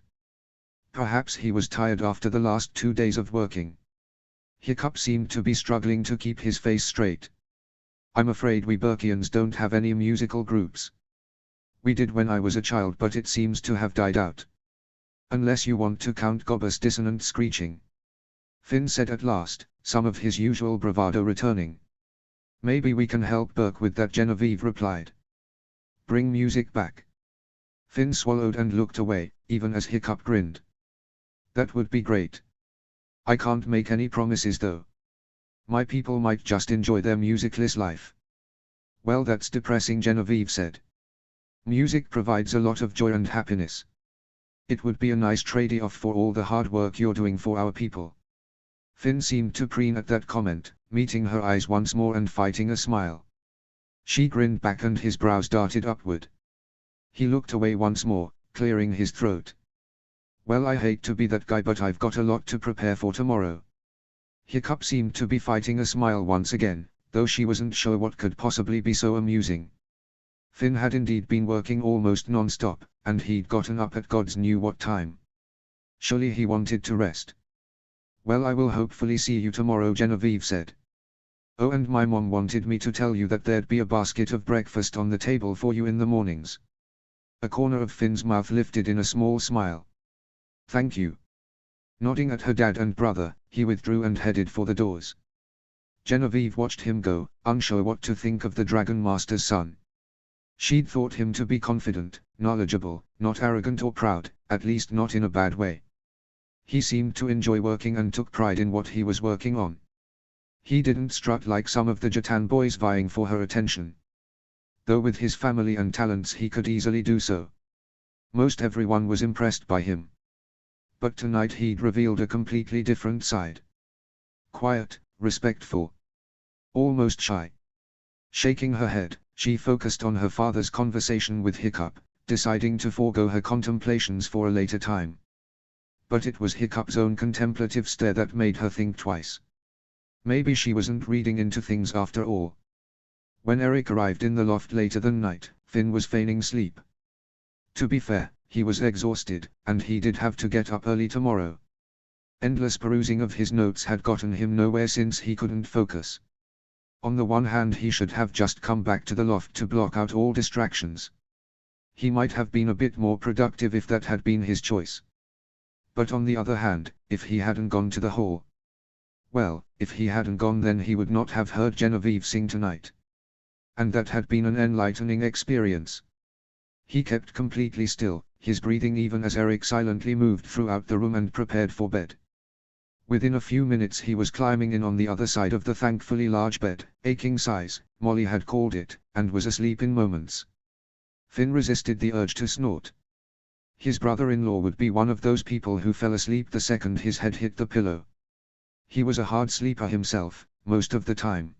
Perhaps he was tired after the last 2 days of working. Hiccup seemed to be struggling to keep his face straight. I'm afraid we Burkians don't have any musical groups. We did when I was a child but it seems to have died out. Unless you want to count Gobber's dissonant screeching. Finn said at last, some of his usual bravado returning. Maybe we can help Burke with that, Genevieve replied. Bring music back. Finn swallowed and looked away, even as Hiccup grinned. That would be great. I can't make any promises though. My people might just enjoy their musicless life. Well, that's depressing, Genevieve said. Music provides a lot of joy and happiness. It would be a nice trade-off for all the hard work you're doing for our people. Finn seemed to preen at that comment, meeting her eyes once more and fighting a smile. She grinned back and his brows darted upward. He looked away once more, clearing his throat. Well, I hate to be that guy, but I've got a lot to prepare for tomorrow. Hiccup seemed to be fighting a smile once again, though she wasn't sure what could possibly be so amusing. Finn had indeed been working almost non-stop, and he'd gotten up at God's knew what time. Surely he wanted to rest. Well, I will hopefully see you tomorrow, Genevieve said. Oh, and my mom wanted me to tell you that there'd be a basket of breakfast on the table for you in the mornings. A corner of Finn's mouth lifted in a small smile. Thank you. Nodding at her dad and brother, he withdrew and headed for the doors. Genevieve watched him go, unsure what to think of the Dragon Master's son. She'd thought him to be confident, knowledgeable, not arrogant or proud, at least not in a bad way. He seemed to enjoy working and took pride in what he was working on. He didn't strut like some of the Jatan boys vying for her attention. Though with his family and talents he could easily do so. Most everyone was impressed by him. But tonight he'd revealed a completely different side. Quiet, respectful. Almost shy. Shaking her head, she focused on her father's conversation with Hiccup, deciding to forego her contemplations for a later time. But it was Hiccup's own contemplative stare that made her think twice. Maybe she wasn't reading into things after all. When Eric arrived in the loft later that night, Finn was feigning sleep. To be fair, he was exhausted, and he did have to get up early tomorrow. Endless perusing of his notes had gotten him nowhere since he couldn't focus. On the one hand, he should have just come back to the loft to block out all distractions. He might have been a bit more productive if that had been his choice. But on the other hand, if he hadn't gone to the hall. Well, if he hadn't gone, then he would not have heard Genevieve sing tonight. And that had been an enlightening experience. He kept completely still, his breathing even as Eric silently moved throughout the room and prepared for bed. Within a few minutes he was climbing in on the other side of the thankfully large bed, aching size, Molly had called it, and was asleep in moments. Finn resisted the urge to snort. His brother-in-law would be one of those people who fell asleep the second his head hit the pillow. He was a hard sleeper himself, most of the time.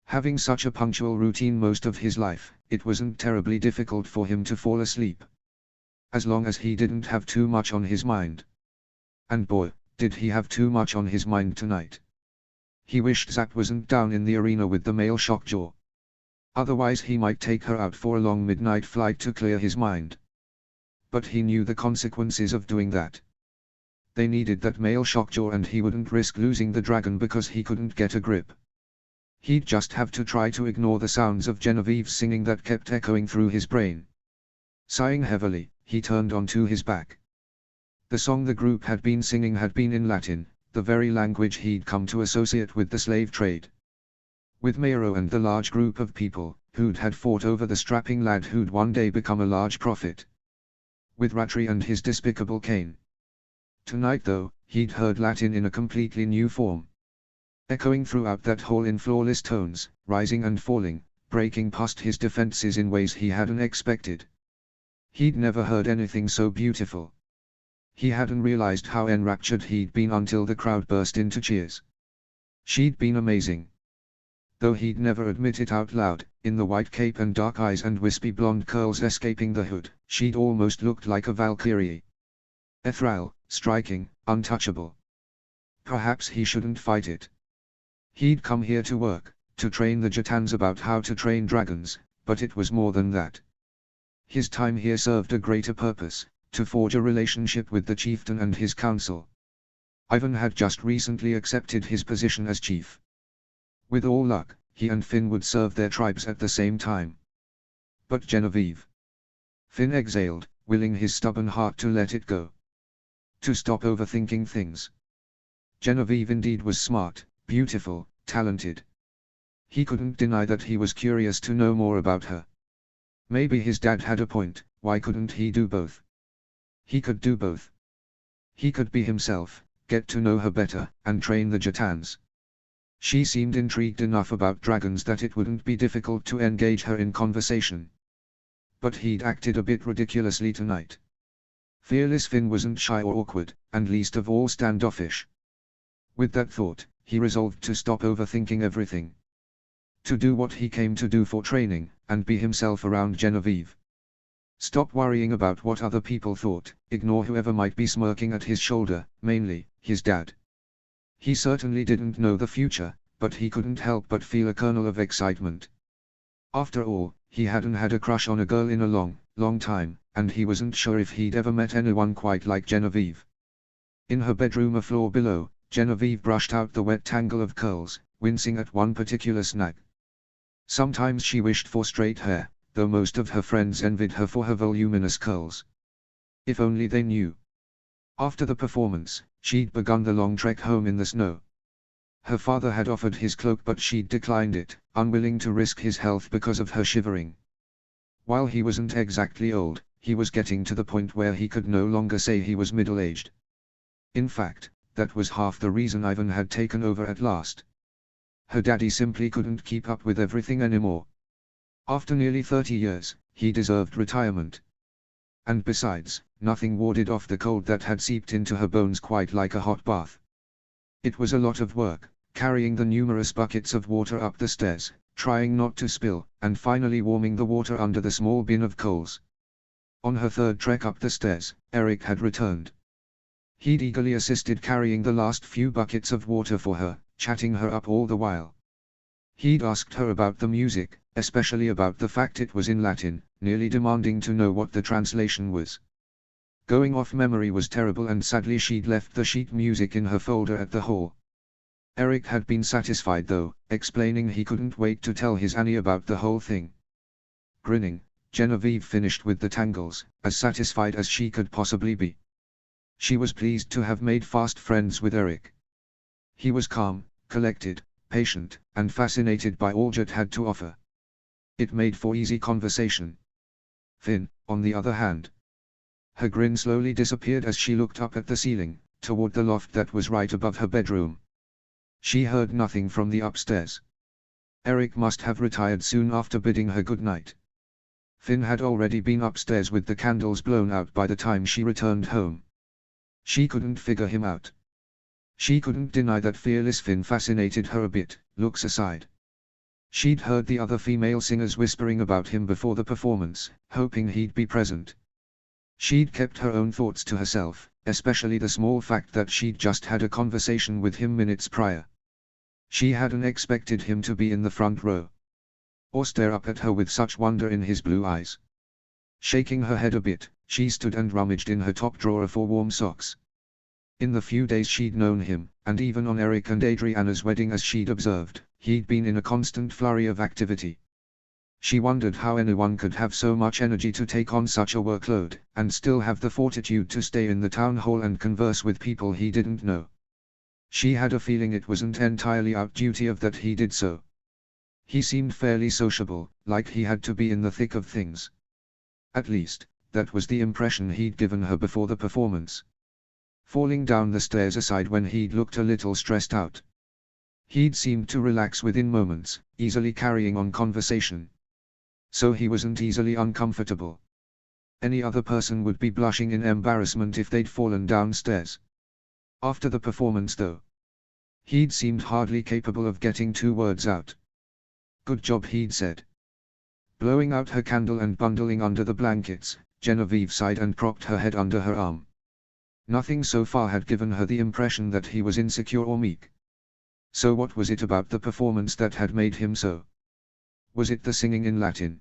Having such a punctual routine most of his life, it wasn't terribly difficult for him to fall asleep. As long as he didn't have too much on his mind. And boy, did he have too much on his mind tonight. He wished Zap wasn't down in the arena with the male shockjaw. Otherwise he might take her out for a long midnight flight to clear his mind. But he knew the consequences of doing that. They needed that male shockjaw, and he wouldn't risk losing the dragon because he couldn't get a grip. He'd just have to try to ignore the sounds of Genevieve's singing that kept echoing through his brain. Sighing heavily, he turned onto his back. The song the group had been singing had been in Latin, the very language he'd come to associate with the slave trade. With Mayro and the large group of people, who'd had fought over the strapping lad who'd one day become a large prophet. With Rattray and his despicable cane. Tonight though, he'd heard Latin in a completely new form. Echoing throughout that hall in flawless tones, rising and falling, breaking past his defenses in ways he hadn't expected. He'd never heard anything so beautiful. He hadn't realized how enraptured he'd been until the crowd burst into cheers. She'd been amazing. Though he'd never admit it out loud, in the white cape and dark eyes and wispy blonde curls escaping the hood, she'd almost looked like a Valkyrie. Ethereal, striking, untouchable. Perhaps he shouldn't fight it. He'd come here to work, to train the Jatans about how to train dragons, but it was more than that. His time here served a greater purpose, to forge a relationship with the chieftain and his council. Ivan had just recently accepted his position as chief. With all luck, he and Finn would serve their tribes at the same time. But Genevieve. Finn exhaled, willing his stubborn heart to let it go. To stop overthinking things. Genevieve indeed was smart, beautiful, talented. He couldn't deny that he was curious to know more about her. Maybe his dad had a point, why couldn't he do both? He could do both. He could be himself, get to know her better, and train the Jatans. She seemed intrigued enough about dragons that it wouldn't be difficult to engage her in conversation. But he'd acted a bit ridiculously tonight. Fearless Finn wasn't shy or awkward, and least of all standoffish. With that thought, he resolved to stop overthinking everything. To do what he came to do for training, and be himself around Genevieve. Stop worrying about what other people thought, ignore whoever might be smirking at his shoulder, mainly, his dad. He certainly didn't know the future, but he couldn't help but feel a kernel of excitement. After all, he hadn't had a crush on a girl in a long time, and he wasn't sure if he'd ever met anyone quite like Genevieve. In her bedroom a floor below, Genevieve brushed out the wet tangle of curls, wincing at one particular snag. Sometimes she wished for straight hair, though most of her friends envied her for her voluminous curls. If only they knew. After the performance, she'd begun the long trek home in the snow. Her father had offered his cloak but she'd declined it, unwilling to risk his health because of her shivering. While he wasn't exactly old, he was getting to the point where he could no longer say he was middle-aged. In fact, that was half the reason Ivan had taken over at last. Her daddy simply couldn't keep up with everything anymore. After nearly 30 years, he deserved retirement. And besides, nothing warded off the cold that had seeped into her bones quite like a hot bath. It was a lot of work, carrying the numerous buckets of water up the stairs, trying not to spill, and finally warming the water under the small bin of coals. On her third trek up the stairs, Eric had returned. He'd eagerly assisted carrying the last few buckets of water for her, chatting her up all the while. He'd asked her about the music, especially about the fact it was in Latin, nearly demanding to know what the translation was. Going off memory was terrible and sadly she'd left the sheet music in her folder at the hall. Eric had been satisfied though, explaining he couldn't wait to tell his Annie about the whole thing. Grinning, Genevieve finished with the tangles, as satisfied as she could possibly be. She was pleased to have made fast friends with Eric. He was calm, collected, patient, and fascinated by all Jet had to offer. It made for easy conversation. Finn, on the other hand. Her grin slowly disappeared as she looked up at the ceiling, toward the loft that was right above her bedroom. She heard nothing from the upstairs. Eric must have retired soon after bidding her good night. Finn had already been upstairs with the candles blown out by the time she returned home. She couldn't figure him out. She couldn't deny that fearless Finn fascinated her a bit, looks aside. She'd heard the other female singers whispering about him before the performance, hoping he'd be present. She'd kept her own thoughts to herself, especially the small fact that she'd just had a conversation with him minutes prior. She hadn't expected him to be in the front row. Or stare up at her with such wonder in his blue eyes. Shaking her head a bit, she stood and rummaged in her top drawer for warm socks. In the few days she'd known him, and even on Eric and Adriana's wedding as she'd observed, he'd been in a constant flurry of activity. She wondered how anyone could have so much energy to take on such a workload, and still have the fortitude to stay in the town hall and converse with people he didn't know. She had a feeling it wasn't entirely out duty of that he did so. He seemed fairly sociable, like he had to be in the thick of things. At least, that was the impression he'd given her before the performance. Falling down the stairs aside when he'd looked a little stressed out. He'd seemed to relax within moments, easily carrying on conversation. So he wasn't easily uncomfortable. Any other person would be blushing in embarrassment if they'd fallen downstairs. After the performance though, he'd seemed hardly capable of getting 2 words out. Good job, he'd said. Blowing out her candle and bundling under the blankets, Genevieve sighed and propped her head under her arm. Nothing so far had given her the impression that he was insecure or meek. So what was it about the performance that had made him so? Was it the singing in Latin?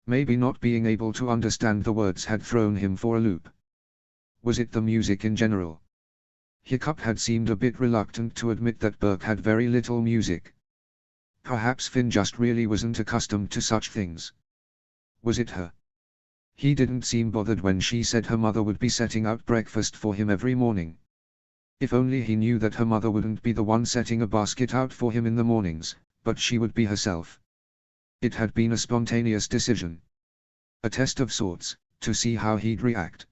Maybe not being able to understand the words had thrown him for a loop. Was it the music in general? Hiccup had seemed a bit reluctant to admit that Burke had very little music. Perhaps Finn just really wasn't accustomed to such things. Was it her? He didn't seem bothered when she said her mother would be setting out breakfast for him every morning. If only he knew that her mother wouldn't be the one setting a basket out for him in the mornings, but she would be herself. It had been a spontaneous decision. A test of sorts, to see how he'd react.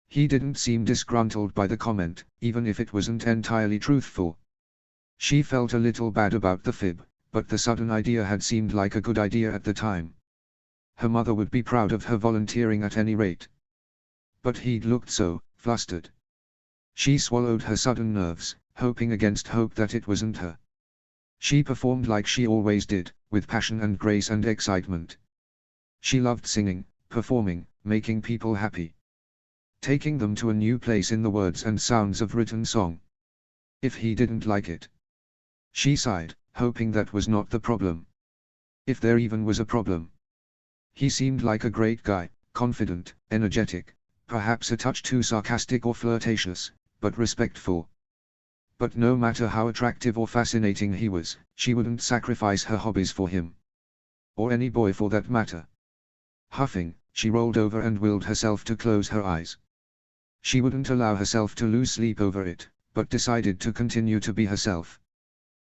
He didn't seem disgruntled by the comment, even if it wasn't entirely truthful. She felt a little bad about the fib, but the sudden idea had seemed like a good idea at the time. Her mother would be proud of her volunteering at any rate. But he'd looked so flustered. She swallowed her sudden nerves, hoping against hope that it wasn't her. She performed like she always did, with passion and grace and excitement. She loved singing, performing, making people happy. Taking them to a new place in the words and sounds of written song. If he didn't like it. She sighed, hoping that was not the problem. If there even was a problem. He seemed like a great guy, confident, energetic, perhaps a touch too sarcastic or flirtatious, but respectful. But no matter how attractive or fascinating he was, she wouldn't sacrifice her hobbies for him. Or any boy for that matter. Huffing, she rolled over and willed herself to close her eyes. She wouldn't allow herself to lose sleep over it, but decided to continue to be herself.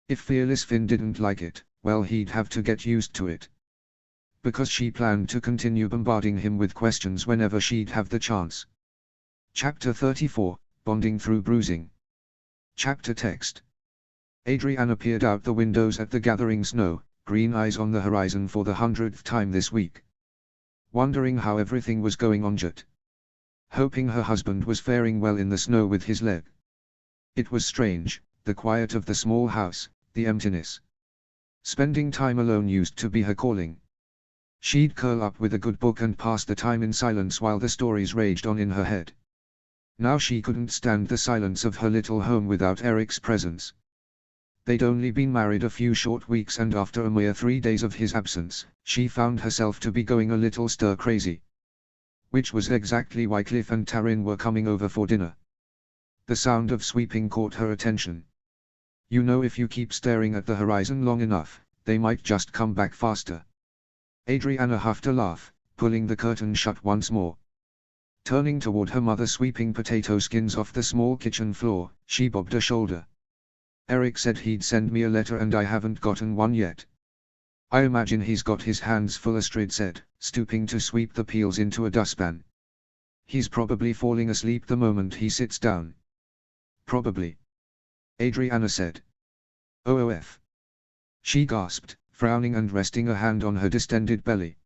If Fearless Finn didn't like it, well, he'd have to get used to it. Because she planned to continue bombarding him with questions whenever she'd have the chance. Chapter 34, Bonding Through Bruising. Chapter text. Adriana peered out the windows at the gathering snow, green eyes on the horizon for the 100th time this week. Wondering how everything was going on yet. Hoping her husband was faring well in the snow with his leg. It was strange, the quiet of the small house, the emptiness. Spending time alone used to be her calling. She'd curl up with a good book and pass the time in silence while the stories raged on in her head. Now she couldn't stand the silence of her little home without Eric's presence. They'd only been married a few short weeks, and after a mere 3 days of his absence, she found herself to be going a little stir-crazy. Which was exactly why Cliff and Taryn were coming over for dinner. The sound of sweeping caught her attention. You know, if you keep staring at the horizon long enough, they might just come back faster. Adriana huffed a laugh, pulling the curtain shut once more. Turning toward her mother sweeping potato skins off the small kitchen floor, she bobbed a shoulder. Eric said he'd send me a letter and I haven't gotten one yet. I imagine he's got his hands full, Astrid said, stooping to sweep the peels into a dustpan. He's probably falling asleep the moment he sits down. Probably. Adriana said. OOF. She gasped, frowning and resting a hand on her distended belly.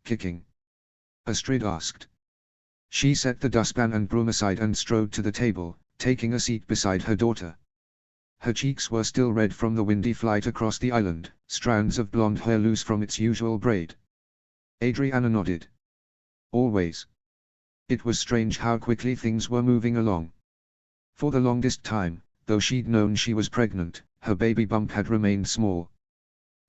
Kicking? Astrid asked. She set the dustpan and broom aside and strode to the table, taking a seat beside her daughter. Her cheeks were still red from the windy flight across the island, strands of blonde hair loose from its usual braid. Adriana nodded. Always. It was strange how quickly things were moving along. For the longest time, though she'd known she was pregnant, her baby bump had remained small.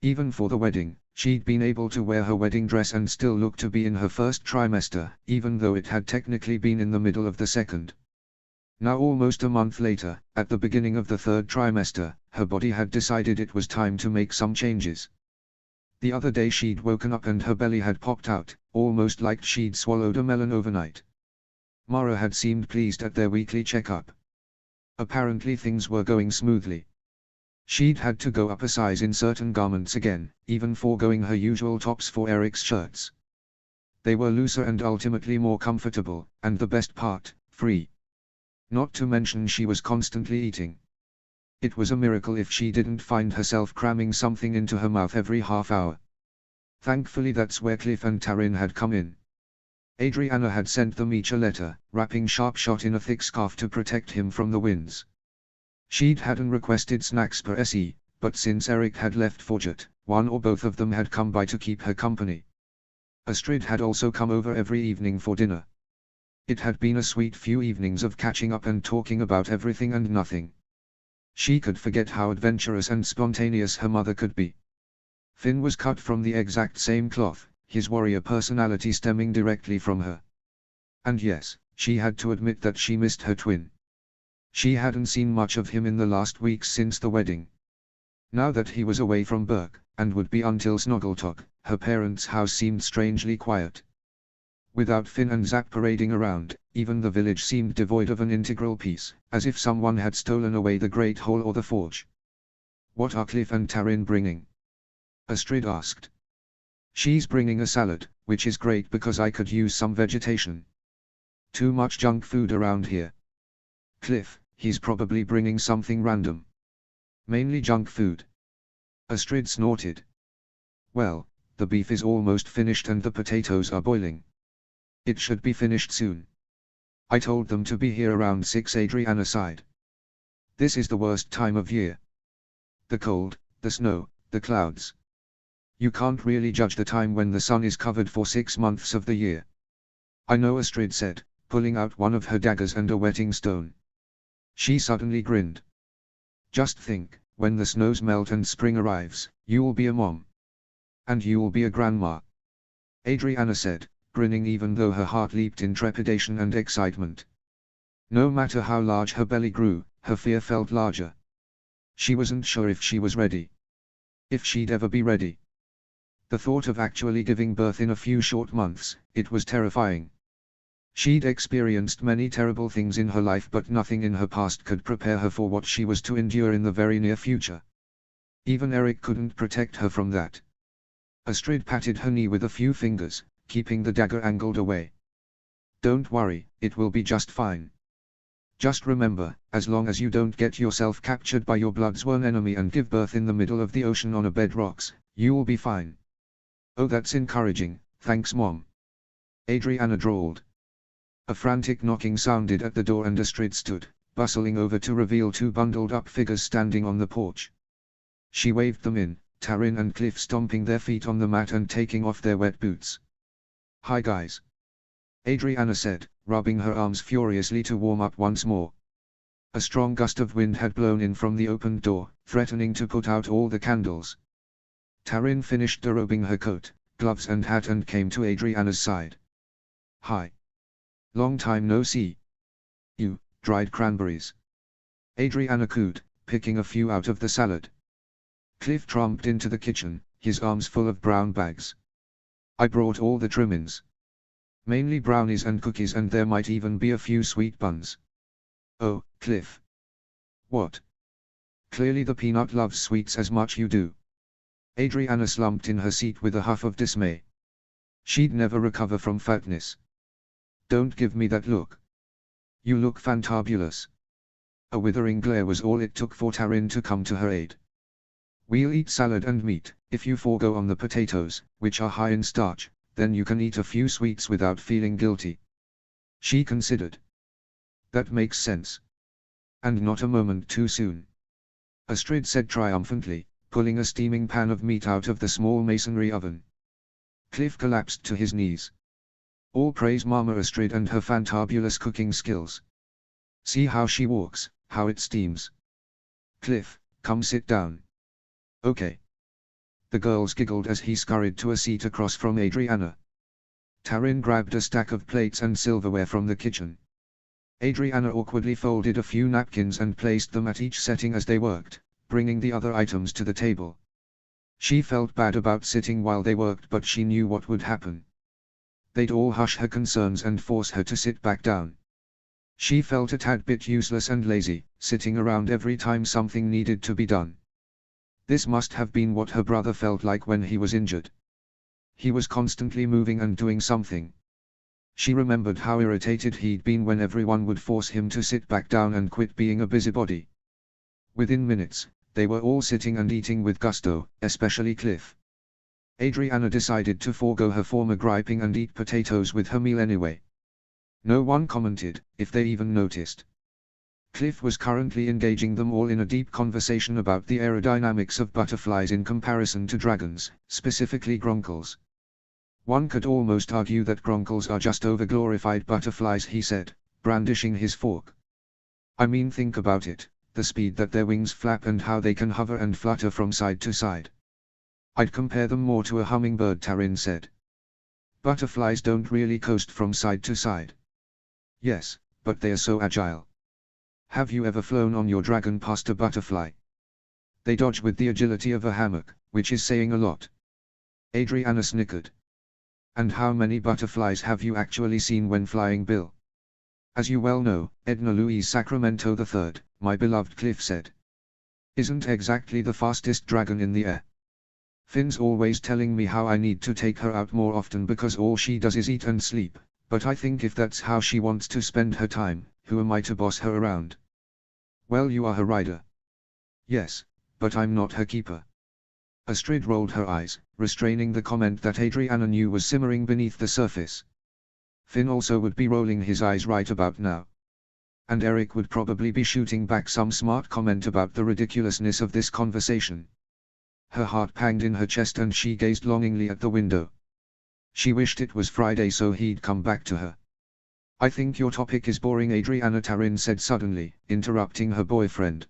Even for the wedding, she'd been able to wear her wedding dress and still look to be in her first trimester, even though it had technically been in the middle of the second. Now almost a month later, at the beginning of the third trimester, her body had decided it was time to make some changes. The other day she'd woken up and her belly had popped out, almost like she'd swallowed a melon overnight. Mara had seemed pleased at their weekly checkup. Apparently things were going smoothly. She'd had to go up a size in certain garments again, even foregoing her usual tops for Eric's shirts. They were looser and ultimately more comfortable, and the best part, free. Not to mention she was constantly eating. It was a miracle if she didn't find herself cramming something into her mouth every half hour. Thankfully that's where Cliff and Taryn had come in. Adriana had sent them each a letter, wrapping Sharpshot in a thick scarf to protect him from the winds. She'd hadn't requested snacks per se, but since Eric had left for Jet, one or both of them had come by to keep her company. Astrid had also come over every evening for dinner. It had been a sweet few evenings of catching up and talking about everything and nothing. She could forget how adventurous and spontaneous her mother could be. Finn was cut from the exact same cloth, his warrior personality stemming directly from her. And yes, she had to admit that she missed her twin. She hadn't seen much of him in the last weeks since the wedding. Now that he was away from Burke, and would be until Snoggletalk, her parents' house seemed strangely quiet. Without Finn and Zack parading around, even the village seemed devoid of an integral piece, as if someone had stolen away the Great Hall or the forge. "What are Cliff and Taryn bringing?" Astrid asked. "She's bringing a salad, which is great because I could use some vegetation. Too much junk food around here. Cliff, he's probably bringing something random. Mainly junk food." Astrid snorted. "Well, the beef is almost finished and the potatoes are boiling. It should be finished soon. I told them to be here around 6. Adriana sighed. This is the worst time of year. The cold, the snow, the clouds. You can't really judge the time when the sun is covered for 6 months of the year." "I know," Astrid said, pulling out one of her daggers and a whetting stone. She suddenly grinned. "Just think, when the snows melt and spring arrives, you'll be a mom. And you'll be a grandma," Adriana said, grinning even though her heart leaped in trepidation and excitement. No matter how large her belly grew, her fear felt larger. She wasn't sure if she was ready. If she'd ever be ready. The thought of actually giving birth in a few short months, it was terrifying. She'd experienced many terrible things in her life, but nothing in her past could prepare her for what she was to endure in the very near future. Even Eric couldn't protect her from that. Astrid patted her knee with a few fingers, keeping the dagger angled away. "Don't worry, it will be just fine. Just remember, as long as you don't get yourself captured by your blood-sworn enemy and give birth in the middle of the ocean on a bed rocks, you'll be fine." "Oh, that's encouraging, thanks Mom," Adriana drawled. A frantic knocking sounded at the door and Astrid stood, bustling over to reveal 2 bundled-up figures standing on the porch. She waved them in, Taryn and Cliff stomping their feet on the mat and taking off their wet boots. "Hi guys," Adriana said, rubbing her arms furiously to warm up once more. A strong gust of wind had blown in from the opened door, threatening to put out all the candles. Taryn finished derobing her coat, gloves and hat and came to Adriana's side. "Hi. Long time no see. You, dried cranberries," Adriana cooed, picking a few out of the salad. Cliff tromped into the kitchen, his arms full of brown bags. "I brought all the trimmings. Mainly brownies and cookies, and there might even be a few sweet buns." "Oh, Cliff." "What?" "Clearly the peanut loves sweets as much you do." Adriana slumped in her seat with a huff of dismay. She'd never recover from fatness. "Don't give me that look. You look fantabulous." A withering glare was all it took for Taryn to come to her aid. "We'll eat salad and meat. If you forego on the potatoes, which are high in starch, then you can eat a few sweets without feeling guilty." She considered. "That makes sense. And not a moment too soon," Astrid said triumphantly, pulling a steaming pan of meat out of the small masonry oven. Cliff collapsed to his knees. "All praise Mama Astrid and her fantabulous cooking skills. See how she walks, how it steams. Cliff, come sit down." "Okay." The girls giggled as he scurried to a seat across from Adriana. Taryn grabbed a stack of plates and silverware from the kitchen. Adriana awkwardly folded a few napkins and placed them at each setting as they worked, bringing the other items to the table. She felt bad about sitting while they worked, but she knew what would happen. They'd all hush her concerns and force her to sit back down. She felt a tad bit useless and lazy, sitting around every time something needed to be done. This must have been what her brother felt like when he was injured. He was constantly moving and doing something. She remembered how irritated he'd been when everyone would force him to sit back down and quit being a busybody. Within minutes, they were all sitting and eating with gusto, especially Cliff. Adriana decided to forego her former griping and eat potatoes with her meal anyway. No one commented, if they even noticed. Cliff was currently engaging them all in a deep conversation about the aerodynamics of butterflies in comparison to dragons, specifically gronkles. "One could almost argue that gronkles are just overglorified butterflies," he said, brandishing his fork. "I mean, think about it, the speed that their wings flap and how they can hover and flutter from side to side." "I'd compare them more to a hummingbird," Taryn said. "Butterflies don't really coast from side to side." "Yes, but they are so agile. Have you ever flown on your dragon past a butterfly? They dodge with the agility of a hammock, which is saying a lot." Adriana snickered. And how many butterflies have you actually seen when flying, Bill? As you well know, Edna Louise Sacramento III, my beloved, Cliff said. Isn't exactly the fastest dragon in the air. Finn's always telling me how I need to take her out more often because all she does is eat and sleep, but I think if that's how she wants to spend her time, who am I to boss her around? Well, you are her rider. Yes, but I'm not her keeper. Astrid rolled her eyes, restraining the comment that Adriana knew was simmering beneath the surface. Finn also would be rolling his eyes right about now. And Eric would probably be shooting back some smart comment about the ridiculousness of this conversation. Her heart panged in her chest and she gazed longingly at the window. She wished it was Friday so he'd come back to her. I think your topic is boring, Adriana Tarin said suddenly, interrupting her boyfriend.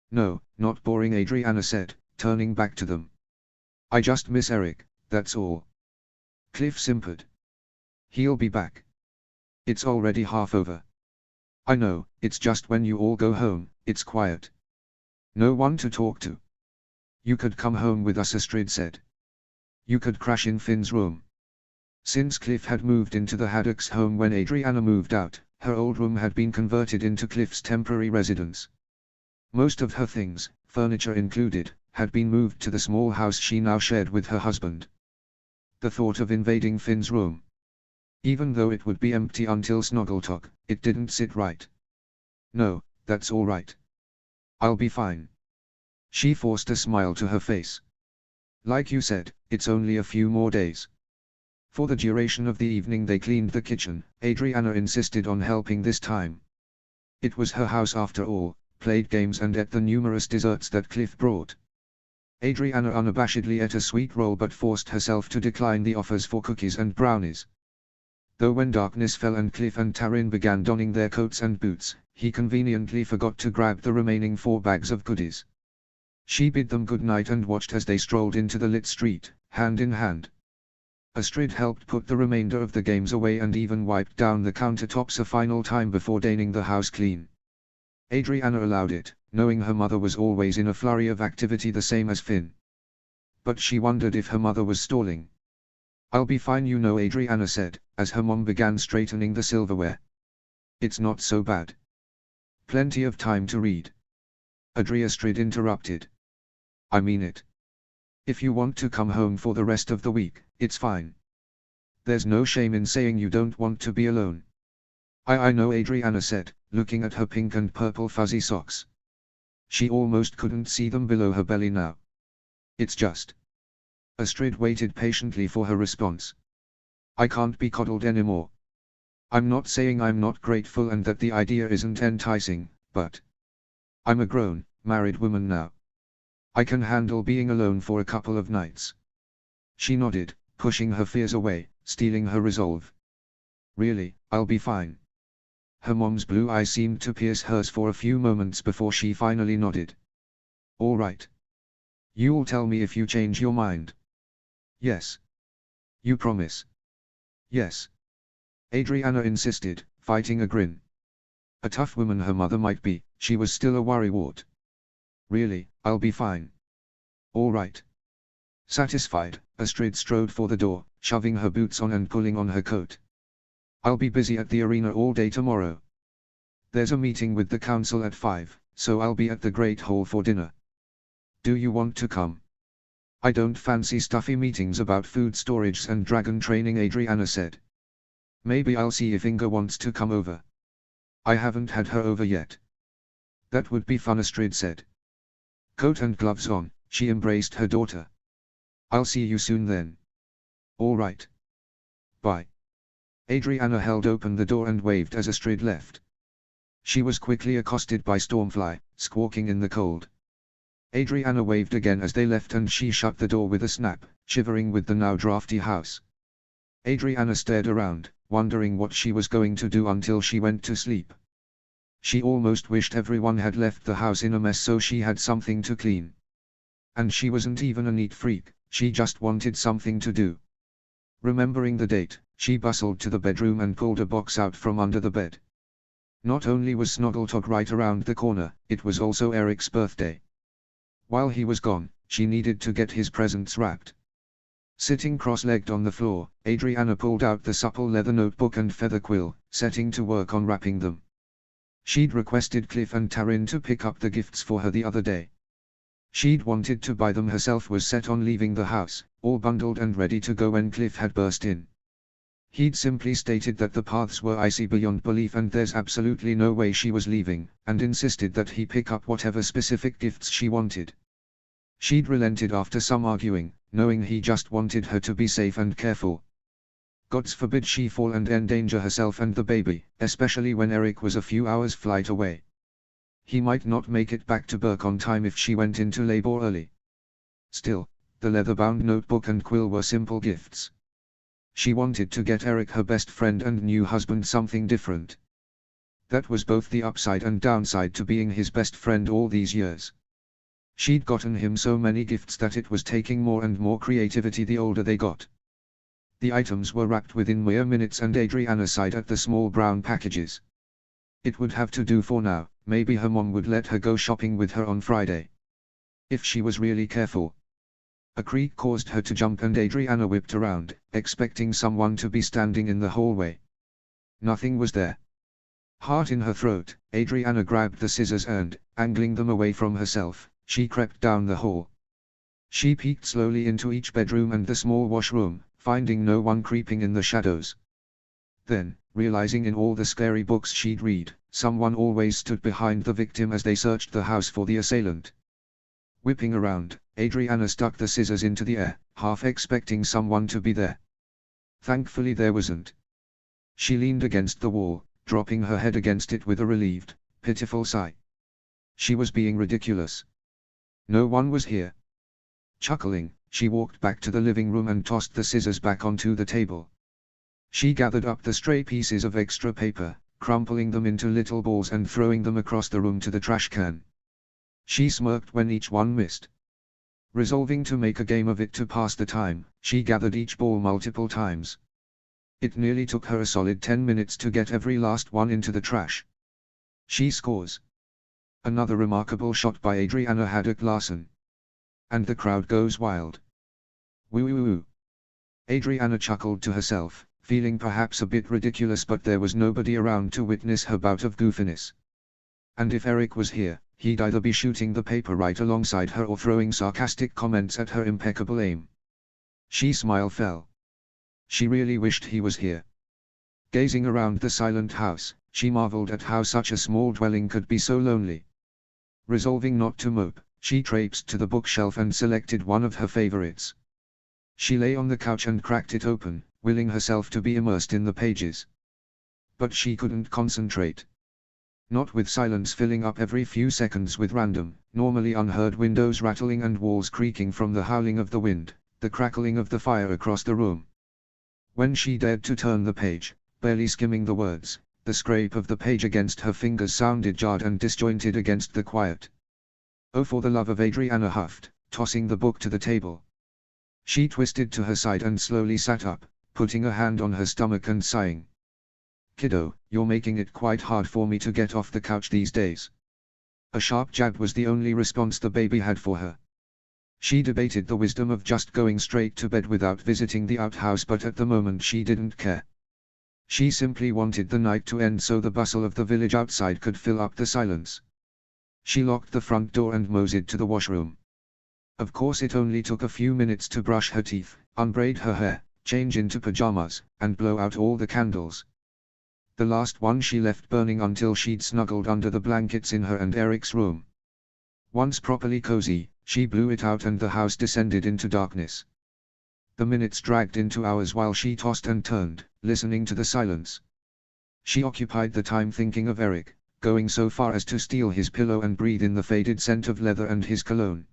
No, not boring, Adriana said, turning back to them. I just miss Eric, that's all. Cliff simpered. He'll be back. It's already half over. I know, it's just when you all go home, it's quiet. No one to talk to. You could come home with us, Astrid said. You could crash in Finn's room. Since Cliff had moved into the Haddock's home when Adriana moved out, her old room had been converted into Cliff's temporary residence. Most of her things, furniture included, had been moved to the small house she now shared with her husband. The thought of invading Finn's room, even though it would be empty until Snoggletalk, it didn't sit right. No, that's all right. I'll be fine. She forced a smile to her face. Like you said, it's only a few more days. For the duration of the evening they cleaned the kitchen. Adriana insisted on helping this time. It was her house after all, played games and ate the numerous desserts that Cliff brought. Adriana unabashedly ate a sweet roll but forced herself to decline the offers for cookies and brownies. Though when darkness fell and Cliff and Tarin began donning their coats and boots, he conveniently forgot to grab the remaining 4 bags of goodies. She bid them good night and watched as they strolled into the lit street, hand in hand. Astrid helped put the remainder of the games away and even wiped down the countertops a final time before deigning the house clean. Adriana allowed it, knowing her mother was always in a flurry of activity the same as Finn. But she wondered if her mother was stalling. I'll be fine, you know, Adriana said, as her mom began straightening the silverware. It's not so bad. Plenty of time to read. Astrid interrupted. I mean it. If you want to come home for the rest of the week, it's fine. There's no shame in saying you don't want to be alone. I know, Adriana said, looking at her pink and purple fuzzy socks. She almost couldn't see them below her belly now. It's just. Astrid waited patiently for her response. I can't be coddled anymore. I'm not saying I'm not grateful and that the idea isn't enticing, but I'm a grown, married woman now. I can handle being alone for a couple of nights. She nodded, pushing her fears away, steeling her resolve. Really, I'll be fine. Her mom's blue eyes seemed to pierce hers for a few moments before she finally nodded. All right. You'll tell me if you change your mind. Yes. You promise? Yes. Adriana insisted, fighting a grin. A tough woman her mother might be, she was still a worrywart. Really, I'll be fine. All right. Satisfied, Astrid strode for the door, shoving her boots on and pulling on her coat. I'll be busy at the arena all day tomorrow. There's a meeting with the council at 5, so I'll be at the Great Hall for dinner. Do you want to come? I don't fancy stuffy meetings about food storage and dragon training, Adriana said. Maybe I'll see if Inga wants to come over. I haven't had her over yet. That would be fun, Astrid said. Coat and gloves on, she embraced her daughter. I'll see you soon then. All right. Bye. Adriana held open the door and waved as Astrid left. She was quickly accosted by Stormfly, squawking in the cold. Adriana waved again as they left and she shut the door with a snap, shivering with the now drafty house. Adriana stared around, wondering what she was going to do until she went to sleep. She almost wished everyone had left the house in a mess so she had something to clean. And she wasn't even a neat freak, she just wanted something to do. Remembering the date, she bustled to the bedroom and pulled a box out from under the bed. Not only was Snoggletalk right around the corner, it was also Eric's birthday. While he was gone, she needed to get his presents wrapped. Sitting cross-legged on the floor, Adriana pulled out the supple leather notebook and feather quill, setting to work on wrapping them. She'd requested Cliff and Taryn to pick up the gifts for her the other day. She'd wanted to buy them herself, was set on leaving the house, all bundled and ready to go when Cliff had burst in. He'd simply stated that the paths were icy beyond belief and there's absolutely no way she was leaving, and insisted that he pick up whatever specific gifts she wanted. She'd relented after some arguing, knowing he just wanted her to be safe and careful. Gods forbid she fall and endanger herself and the baby, especially when Eric was a few hours' flight away. He might not make it back to Burke on time if she went into labor early. Still, the leather-bound notebook and quill were simple gifts. She wanted to get Eric, her best friend and new husband, something different. That was both the upside and downside to being his best friend all these years. She'd gotten him so many gifts that it was taking more and more creativity the older they got. The items were wrapped within mere minutes and Adriana sighed at the small brown packages. It would have to do for now. Maybe her mom would let her go shopping with her on Friday. If she was really careful. A creak caused her to jump and Adriana whipped around, expecting someone to be standing in the hallway. Nothing was there. Heart in her throat, Adriana grabbed the scissors and, angling them away from herself, she crept down the hall. She peeked slowly into each bedroom and the small washroom, finding no one creeping in the shadows. Then, realizing in all the scary books she'd read, someone always stood behind the victim as they searched the house for the assailant. Whipping around, Adriana stuck the scissors into the air, half expecting someone to be there. Thankfully there wasn't. She leaned against the wall, dropping her head against it with a relieved, pitiful sigh. She was being ridiculous. No one was here. Chuckling, she walked back to the living room and tossed the scissors back onto the table. She gathered up the stray pieces of extra paper, crumpling them into little balls and throwing them across the room to the trash can. She smirked when each one missed. Resolving to make a game of it to pass the time, she gathered each ball multiple times. It nearly took her a solid 10 minutes to get every last one into the trash. She scores. Another remarkable shot by Adriana Haddock Larson. And the crowd goes wild. Woo woo woo. Adriana chuckled to herself, feeling perhaps a bit ridiculous, but there was nobody around to witness her bout of goofiness. And if Eric was here, he'd either be shooting the paper right alongside her or throwing sarcastic comments at her impeccable aim. She smile fell. She really wished he was here. Gazing around the silent house, she marveled at how such a small dwelling could be so lonely. Resolving not to mope, she traipsed to the bookshelf and selected one of her favorites. She lay on the couch and cracked it open, willing herself to be immersed in the pages. But she couldn't concentrate. Not with silence filling up every few seconds with random, normally unheard windows rattling and walls creaking from the howling of the wind, the crackling of the fire across the room. When she dared to turn the page, barely skimming the words, the scrape of the page against her fingers sounded jarred and disjointed against the quiet. Oh, for the love of, Adriana huffed, tossing the book to the table. She twisted to her side and slowly sat up, putting a hand on her stomach and sighing. Kiddo, you're making it quite hard for me to get off the couch these days. A sharp jab was the only response the baby had for her. She debated the wisdom of just going straight to bed without visiting the outhouse, but at the moment she didn't care. She simply wanted the night to end so the bustle of the village outside could fill up the silence. She locked the front door and moseyed to the washroom. Of course it only took a few minutes to brush her teeth, unbraid her hair, change into pajamas, and blow out all the candles. The last one she left burning until she'd snuggled under the blankets in her and Eric's room. Once properly cozy, she blew it out and the house descended into darkness. The minutes dragged into hours while she tossed and turned, listening to the silence. She occupied the time thinking of Eric, going so far as to steal his pillow and breathe in the faded scent of leather and his cologne.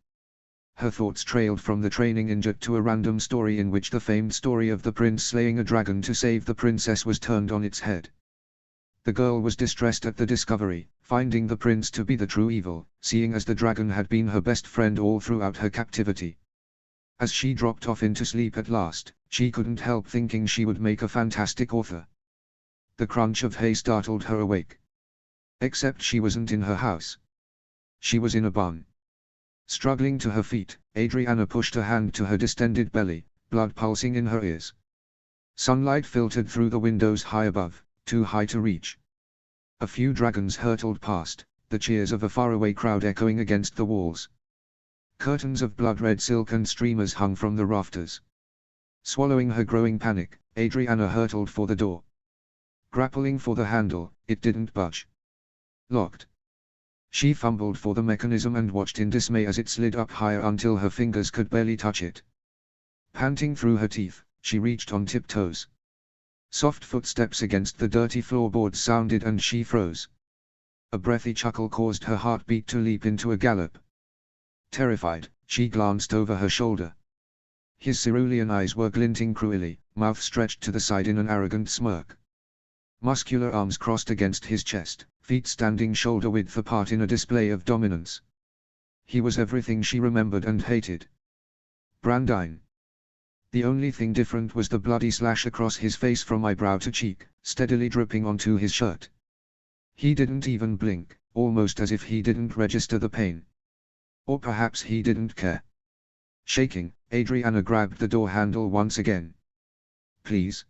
Her thoughts trailed from the training injured to a random story in which the famed story of the prince slaying a dragon to save the princess was turned on its head. The girl was distressed at the discovery, finding the prince to be the true evil, seeing as the dragon had been her best friend all throughout her captivity. As she dropped off into sleep at last, she couldn't help thinking she would make a fantastic author. The crunch of hay startled her awake. Except she wasn't in her house. She was in a barn. Struggling to her feet, Adriana pushed a hand to her distended belly, blood pulsing in her ears. Sunlight filtered through the windows high above, too high to reach. A few dragons hurtled past, the cheers of a faraway crowd echoing against the walls. Curtains of blood-red silk and streamers hung from the rafters. Swallowing her growing panic, Adriana hurtled for the door. Grappling for the handle, it didn't budge. Locked. She fumbled for the mechanism and watched in dismay as it slid up higher until her fingers could barely touch it. Panting through her teeth, she reached on tiptoes. Soft footsteps against the dirty floorboards sounded and she froze. A breathy chuckle caused her heartbeat to leap into a gallop. Terrified, she glanced over her shoulder. His cerulean eyes were glinting cruelly, mouth stretched to the side in an arrogant smirk. Muscular arms crossed against his chest, feet standing shoulder-width apart in a display of dominance. He was everything she remembered and hated. Brandine. The only thing different was the bloody slash across his face from eyebrow to cheek, steadily dripping onto his shirt. He didn't even blink, almost as if he didn't register the pain. Or perhaps he didn't care. Shaking, Adriana grabbed the door handle once again. Please.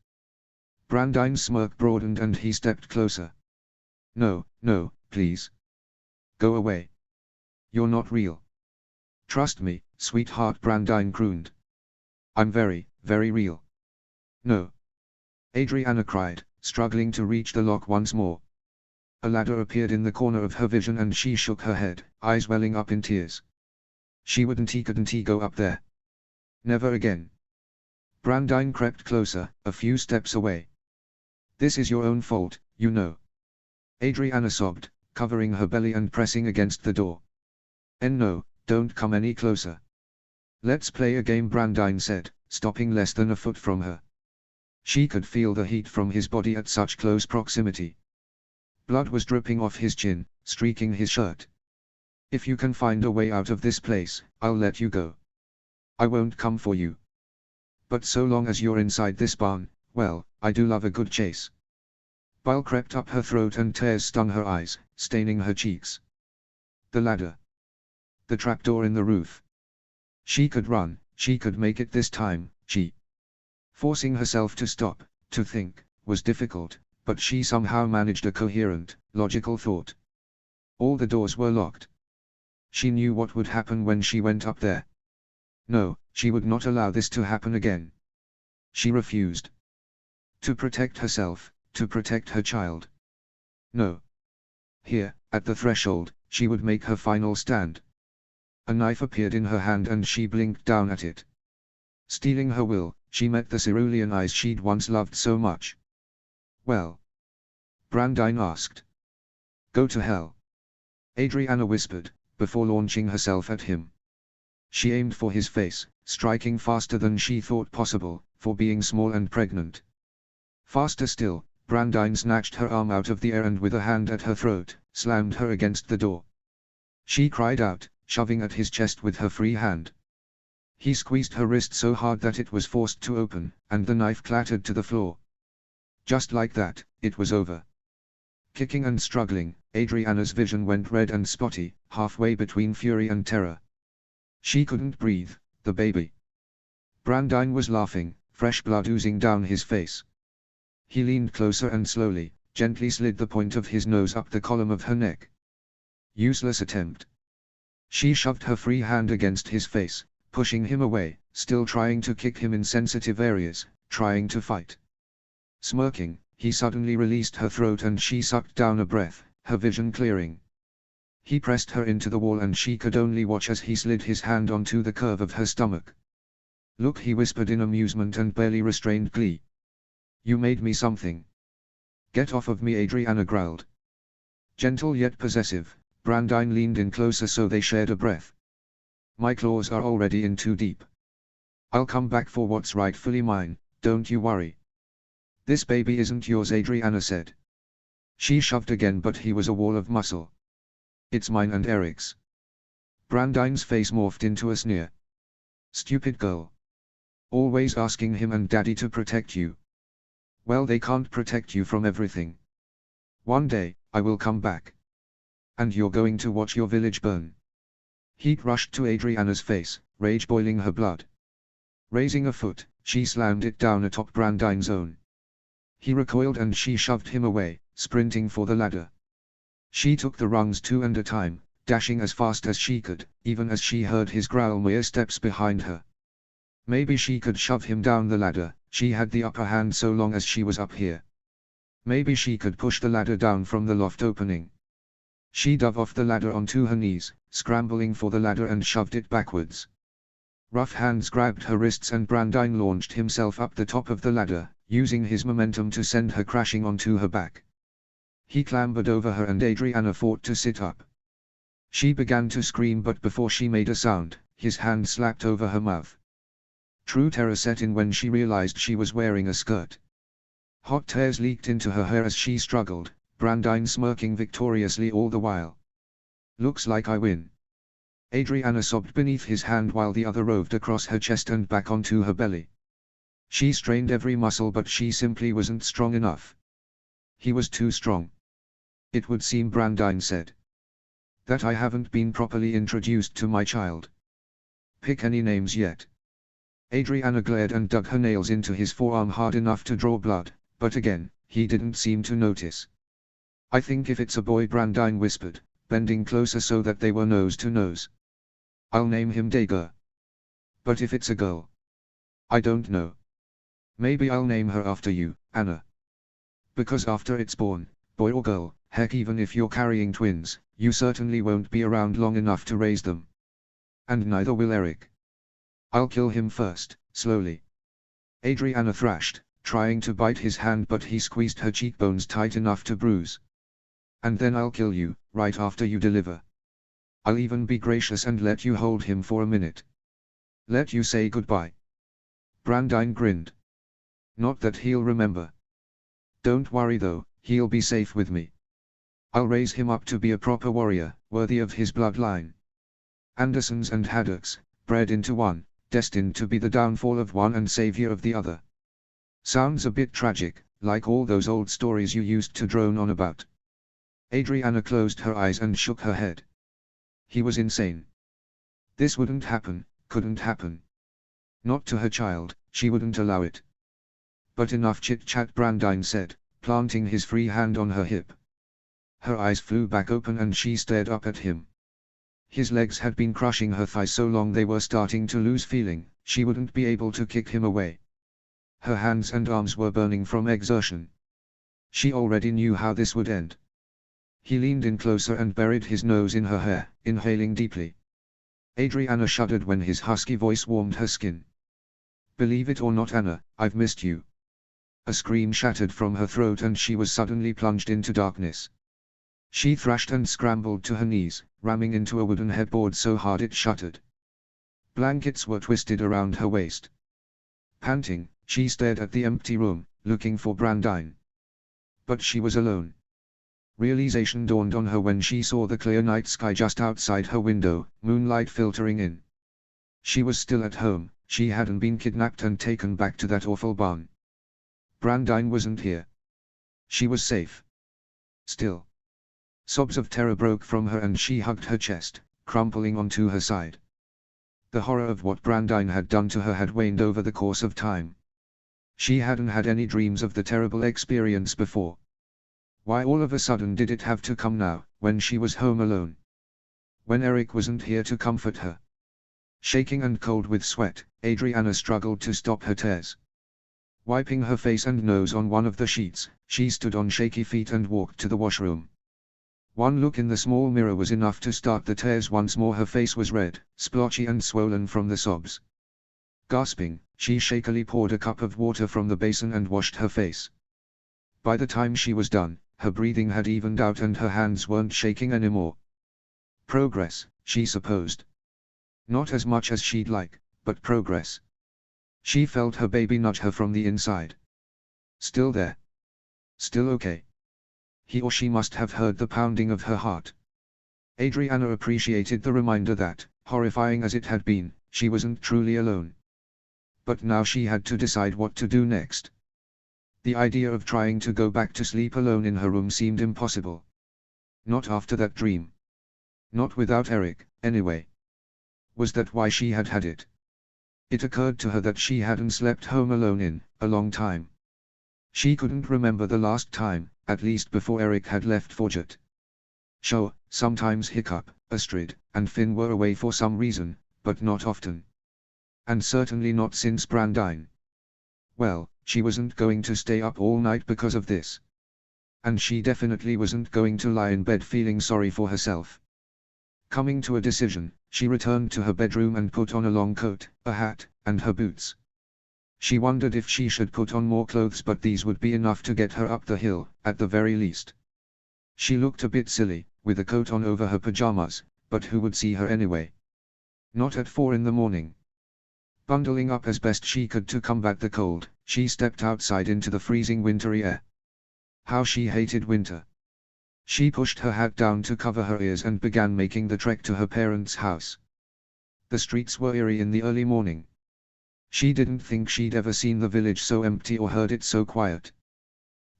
Brandine's smirk broadened and he stepped closer. No, no, please. Go away. You're not real. Trust me, sweetheart, Brandine crooned. I'm very, very real. No. Adriana cried, struggling to reach the lock once more. A ladder appeared in the corner of her vision and she shook her head, eyes welling up in tears. She couldn't go up there. Never again. Brandine crept closer, a few steps away. This is your own fault, you know. Adriana sobbed, covering her belly and pressing against the door. No, don't come any closer. Let's play a game, Brandine said, stopping less than a foot from her. She could feel the heat from his body at such close proximity. Blood was dripping off his chin, streaking his shirt. If you can find a way out of this place, I'll let you go. I won't come for you. But so long as you're inside this barn, well, I do love a good chase. Bile crept up her throat and tears stung her eyes, staining her cheeks. The ladder. The trapdoor in the roof. She could run, she could make it this time, Forcing herself to stop, to think, was difficult, but she somehow managed a coherent, logical thought. All the doors were locked. She knew what would happen when she went up there. No, she would not allow this to happen again. She refused. To protect herself, to protect her child. No. Here, at the threshold, she would make her final stand. A knife appeared in her hand and she blinked down at it. Stealing her will, she met the cerulean eyes she'd once loved so much. Well? Brandine asked. Go to hell. Adriana whispered, before launching herself at him. She aimed for his face, striking faster than she thought possible, for being small and pregnant. Faster still, Brandine snatched her arm out of the air and with a hand at her throat, slammed her against the door. She cried out, shoving at his chest with her free hand. He squeezed her wrist so hard that it was forced to open, and the knife clattered to the floor. Just like that, it was over. Kicking and struggling, Adriana's vision went red and spotty, halfway between fury and terror. She couldn't breathe, the baby. Brandine was laughing, fresh blood oozing down his face. He leaned closer and slowly, gently slid the point of his nose up the column of her neck. Useless attempt. She shoved her free hand against his face, pushing him away, still trying to kick him in sensitive areas, trying to fight. Smirking, he suddenly released her throat and she sucked down a breath, her vision clearing. He pressed her into the wall and she could only watch as he slid his hand onto the curve of her stomach. Look, he whispered in amusement and barely restrained glee. You made me something. Get off of me, Adriana growled. Gentle yet possessive, Brandine leaned in closer so they shared a breath. My claws are already in too deep. I'll come back for what's rightfully mine, don't you worry. This baby isn't yours, Adriana said. She shoved again, but he was a wall of muscle. It's mine and Eric's. Brandine's face morphed into a sneer. Stupid girl. Always asking him and Daddy to protect you. Well, they can't protect you from everything. One day, I will come back. And you're going to watch your village burn. Heat rushed to Adriana's face, rage boiling her blood. Raising a foot, she slammed it down atop Brandine's own. He recoiled and she shoved him away, sprinting for the ladder. She took the rungs two at a time, dashing as fast as she could, even as she heard his growl mere steps behind her. Maybe she could shove him down the ladder, she had the upper hand so long as she was up here. Maybe she could push the ladder down from the loft opening. She dove off the ladder onto her knees, scrambling for the ladder and shoved it backwards. Rough hands grabbed her wrists and Brandine launched himself up the top of the ladder, using his momentum to send her crashing onto her back. He clambered over her and Adriana fought to sit up. She began to scream but before she made a sound, his hand slapped over her mouth. True terror set in when she realized she was wearing a skirt. Hot tears leaked into her hair as she struggled, Brandine smirking victoriously all the while. "Looks like I win." Adriana sobbed beneath his hand while the other roved across her chest and back onto her belly. She strained every muscle but she simply wasn't strong enough. He was too strong. "It would seem," Brandine said, "that I haven't been properly introduced to my child. Pick any names yet?" Adriana glared and dug her nails into his forearm hard enough to draw blood, but again, he didn't seem to notice. "I think if it's a boy," Brandine whispered, bending closer so that they were nose to nose, "I'll name him Dager. But if it's a girl, I don't know. Maybe I'll name her after you, Anna. Because after it's born, boy or girl, heck even if you're carrying twins, you certainly won't be around long enough to raise them. And neither will Eric. I'll kill him first, slowly." Adriana thrashed, trying to bite his hand but he squeezed her cheekbones tight enough to bruise. "And then I'll kill you, right after you deliver. I'll even be gracious and let you hold him for a minute. Let you say goodbye." Brandine grinned. "Not that he'll remember. Don't worry though, he'll be safe with me. I'll raise him up to be a proper warrior, worthy of his bloodline. Andersons and Haddocks, bred into one, destined to be the downfall of one and savior of the other. Sounds a bit tragic, like all those old stories you used to drone on about." Adriana closed her eyes and shook her head. He was insane. This wouldn't happen, couldn't happen. Not to her child, she wouldn't allow it. "But enough chit-chat," Brandine said, planting his free hand on her hip. Her eyes flew back open and she stared up at him. His legs had been crushing her thighs so long they were starting to lose feeling, she wouldn't be able to kick him away. Her hands and arms were burning from exertion. She already knew how this would end. He leaned in closer and buried his nose in her hair, inhaling deeply. Adriana shuddered when his husky voice warmed her skin. "Believe it or not, Anna, I've missed you." A scream shattered from her throat and she was suddenly plunged into darkness. She thrashed and scrambled to her knees, ramming into a wooden headboard so hard it shuddered. Blankets were twisted around her waist. Panting, she stared at the empty room, looking for Brandine. But she was alone. Realization dawned on her when she saw the clear night sky just outside her window, moonlight filtering in. She was still at home, she hadn't been kidnapped and taken back to that awful barn. Brandine wasn't here. She was safe. Still. Sobs of terror broke from her and she hugged her chest, crumpling onto her side. The horror of what Brandine had done to her had waned over the course of time. She hadn't had any dreams of the terrible experience before. Why all of a sudden did it have to come now, when she was home alone? When Eric wasn't here to comfort her? Shaking and cold with sweat, Adriana struggled to stop her tears. Wiping her face and nose on one of the sheets, she stood on shaky feet and walked to the washroom. One look in the small mirror was enough to start the tears once more. Her face was red, splotchy and swollen from the sobs. Gasping, she shakily poured a cup of water from the basin and washed her face. By the time she was done, her breathing had evened out and her hands weren't shaking anymore. Progress, she supposed. Not as much as she'd like, but progress. She felt her baby nudge her from the inside. Still there. Still okay. He or she must have heard the pounding of her heart. Adriana appreciated the reminder that, horrifying as it had been, she wasn't truly alone. But now she had to decide what to do next. The idea of trying to go back to sleep alone in her room seemed impossible. Not after that dream. Not without Eric, anyway. Was that why she had had it? It occurred to her that she hadn't slept home alone in a long time. She couldn't remember the last time, at least before Eric had left for Jet. Sure, sometimes Hiccup, Astrid, and Finn were away for some reason, but not often. And certainly not since Brandine. Well, she wasn't going to stay up all night because of this. And she definitely wasn't going to lie in bed feeling sorry for herself. Coming to a decision, she returned to her bedroom and put on a long coat, a hat, and her boots. She wondered if she should put on more clothes, but these would be enough to get her up the hill, at the very least. She looked a bit silly, with a coat on over her pajamas, but who would see her anyway? Not at 4 in the morning. Bundling up as best she could to combat the cold, she stepped outside into the freezing wintry air. How she hated winter. She pushed her hat down to cover her ears and began making the trek to her parents' house. The streets were eerie in the early morning. She didn't think she'd ever seen the village so empty or heard it so quiet.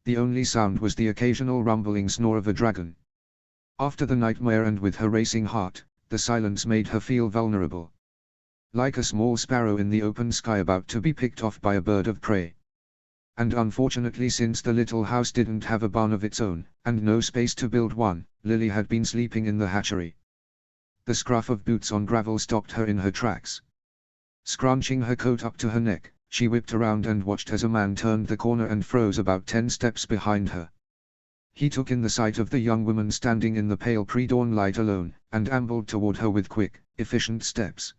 The only sound was the occasional rumbling snore of a dragon. After the nightmare and with her racing heart, the silence made her feel vulnerable. Like a small sparrow in the open sky about to be picked off by a bird of prey. And unfortunately, since the little house didn't have a barn of its own, and no space to build one, Lily had been sleeping in the hatchery. The scruff of boots on gravel stopped her in her tracks. Scrunching her coat up to her neck, she whipped around and watched as a man turned the corner and froze about 10 steps behind her. He took in the sight of the young woman standing in the pale pre-dawn light alone, and ambled toward her with quick, efficient steps.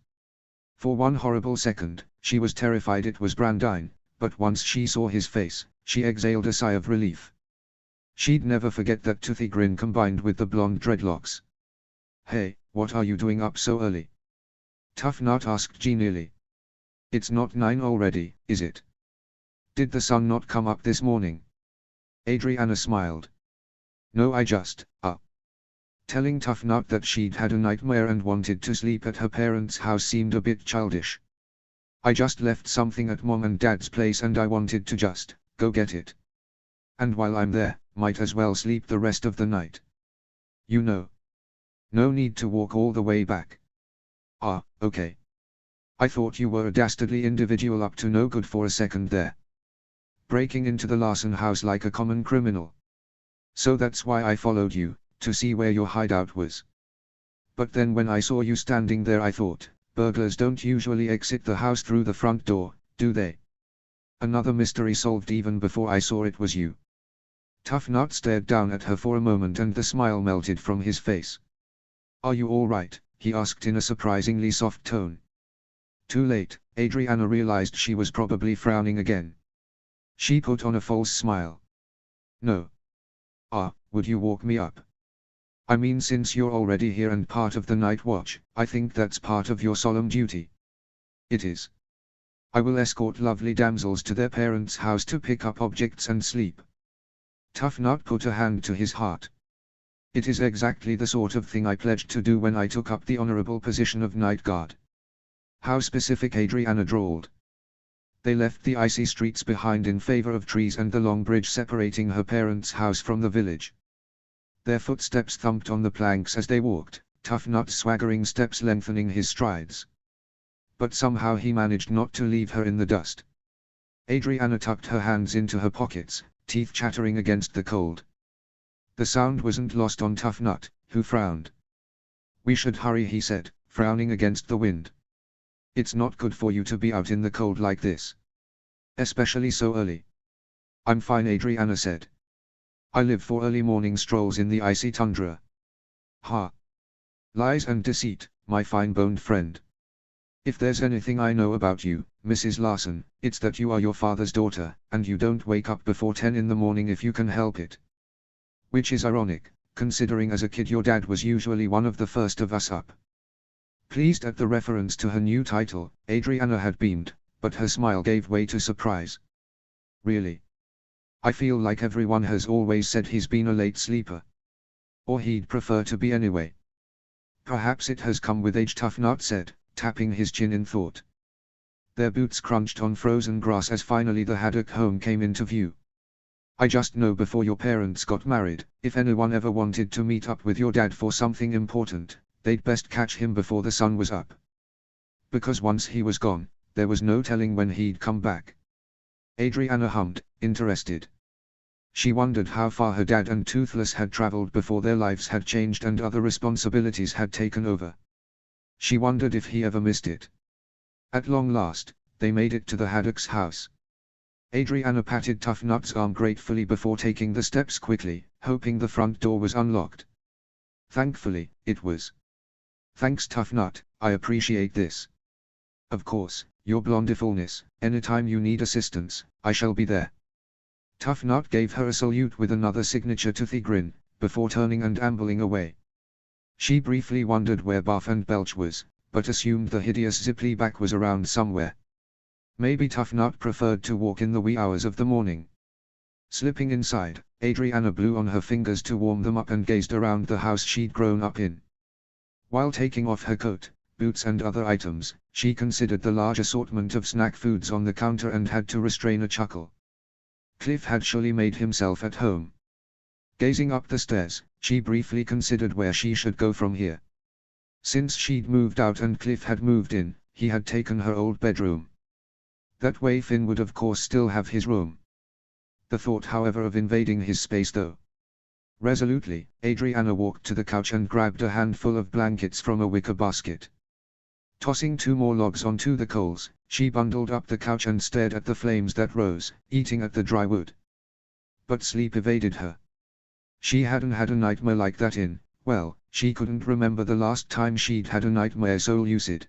For one horrible second, she was terrified it was Brandine, but once she saw his face, she exhaled a sigh of relief. She'd never forget that toothy grin combined with the blonde dreadlocks. "Hey, what are you doing up so early?" Tough Nut asked genially. "It's not 9 already, is it? Did the sun not come up this morning?" Adriana smiled. "No, I just, Telling Tough Nut that she'd had a nightmare and wanted to sleep at her parents' house seemed a bit childish. "I just left something at Mom and Dad's place and I wanted to just go get it. And while I'm there, might as well sleep the rest of the night. You know. No need to walk all the way back." "Ah, okay. I thought you were a dastardly individual up to no good for a second there. Breaking into the Larson house like a common criminal. So that's why I followed you, to see where your hideout was. But then when I saw you standing there I thought, burglars don't usually exit the house through the front door, do they? Another mystery solved even before I saw it was you." Tough Nut stared down at her for a moment and the smile melted from his face. "Are you all right?" he asked in a surprisingly soft tone. Too late, Adriana realized she was probably frowning again. She put on a false smile. "No. Would you walk me up? I mean, since you're already here and part of the night watch, I think that's part of your solemn duty." "It is. I will escort lovely damsels to their parents' house to pick up objects and sleep." Tough Nut put a hand to his heart. "It is exactly the sort of thing I pledged to do when I took up the honorable position of night guard." "How specific," Adriana drawled. They left the icy streets behind in favor of trees and the long bridge separating her parents' house from the village. Their footsteps thumped on the planks as they walked, Tough Nut's swaggering steps lengthening his strides. But somehow he managed not to leave her in the dust. Adriana tucked her hands into her pockets, teeth chattering against the cold. The sound wasn't lost on Tough Nut, who frowned. "We should hurry," he said, frowning against the wind. "It's not good for you to be out in the cold like this. Especially so early." "I'm fine," Adriana said. "I live for early morning strolls in the icy tundra." "Ha! Lies and deceit, my fine-boned friend. If there's anything I know about you, Mrs. Larson, it's that you are your father's daughter, and you don't wake up before 10 in the morning if you can help it. Which is ironic, considering as a kid your dad was usually one of the first of us up." Pleased at the reference to her new title, Adriana had beamed, but her smile gave way to surprise. "Really? I feel like everyone has always said he's been a late sleeper. Or he'd prefer to be anyway." "Perhaps it has come with age," Tough Nut said, tapping his chin in thought. Their boots crunched on frozen grass as finally the Haddock home came into view. "I just know before your parents got married, if anyone ever wanted to meet up with your dad for something important, they'd best catch him before the sun was up. Because once he was gone, there was no telling when he'd come back. Adriana hummed, interested. She wondered how far her dad and Toothless had traveled before their lives had changed and other responsibilities had taken over. She wondered if he ever missed it. At long last, they made it to the Haddock's house. Adriana patted Tough Nut's arm gratefully before taking the steps quickly, hoping the front door was unlocked. Thankfully, it was. Thanks Tough Nut, I appreciate this. Of course, your blondifulness, anytime you need assistance, I shall be there. Tough Nut gave her a salute with another signature toothy grin, before turning and ambling away. She briefly wondered where Barf and Belch was, but assumed the hideous Zippyback was around somewhere. Maybe Tough Nut preferred to walk in the wee hours of the morning. Slipping inside, Adriana blew on her fingers to warm them up and gazed around the house she'd grown up in. While taking off her coat, boots and other items, she considered the large assortment of snack foods on the counter and had to restrain a chuckle. Cliff had surely made himself at home. Gazing up the stairs, she briefly considered where she should go from here. Since she'd moved out and Cliff had moved in, he had taken her old bedroom. That way Finn would of course still have his room. The thought however of invading his space though. Resolutely, Adriana walked to the couch and grabbed a handful of blankets from a wicker basket. Tossing 2 more logs onto the coals, she bundled up the couch and stared at the flames that rose, eating at the dry wood. But sleep evaded her. She hadn't had a nightmare like that in, well, she couldn't remember the last time she'd had a nightmare so lucid.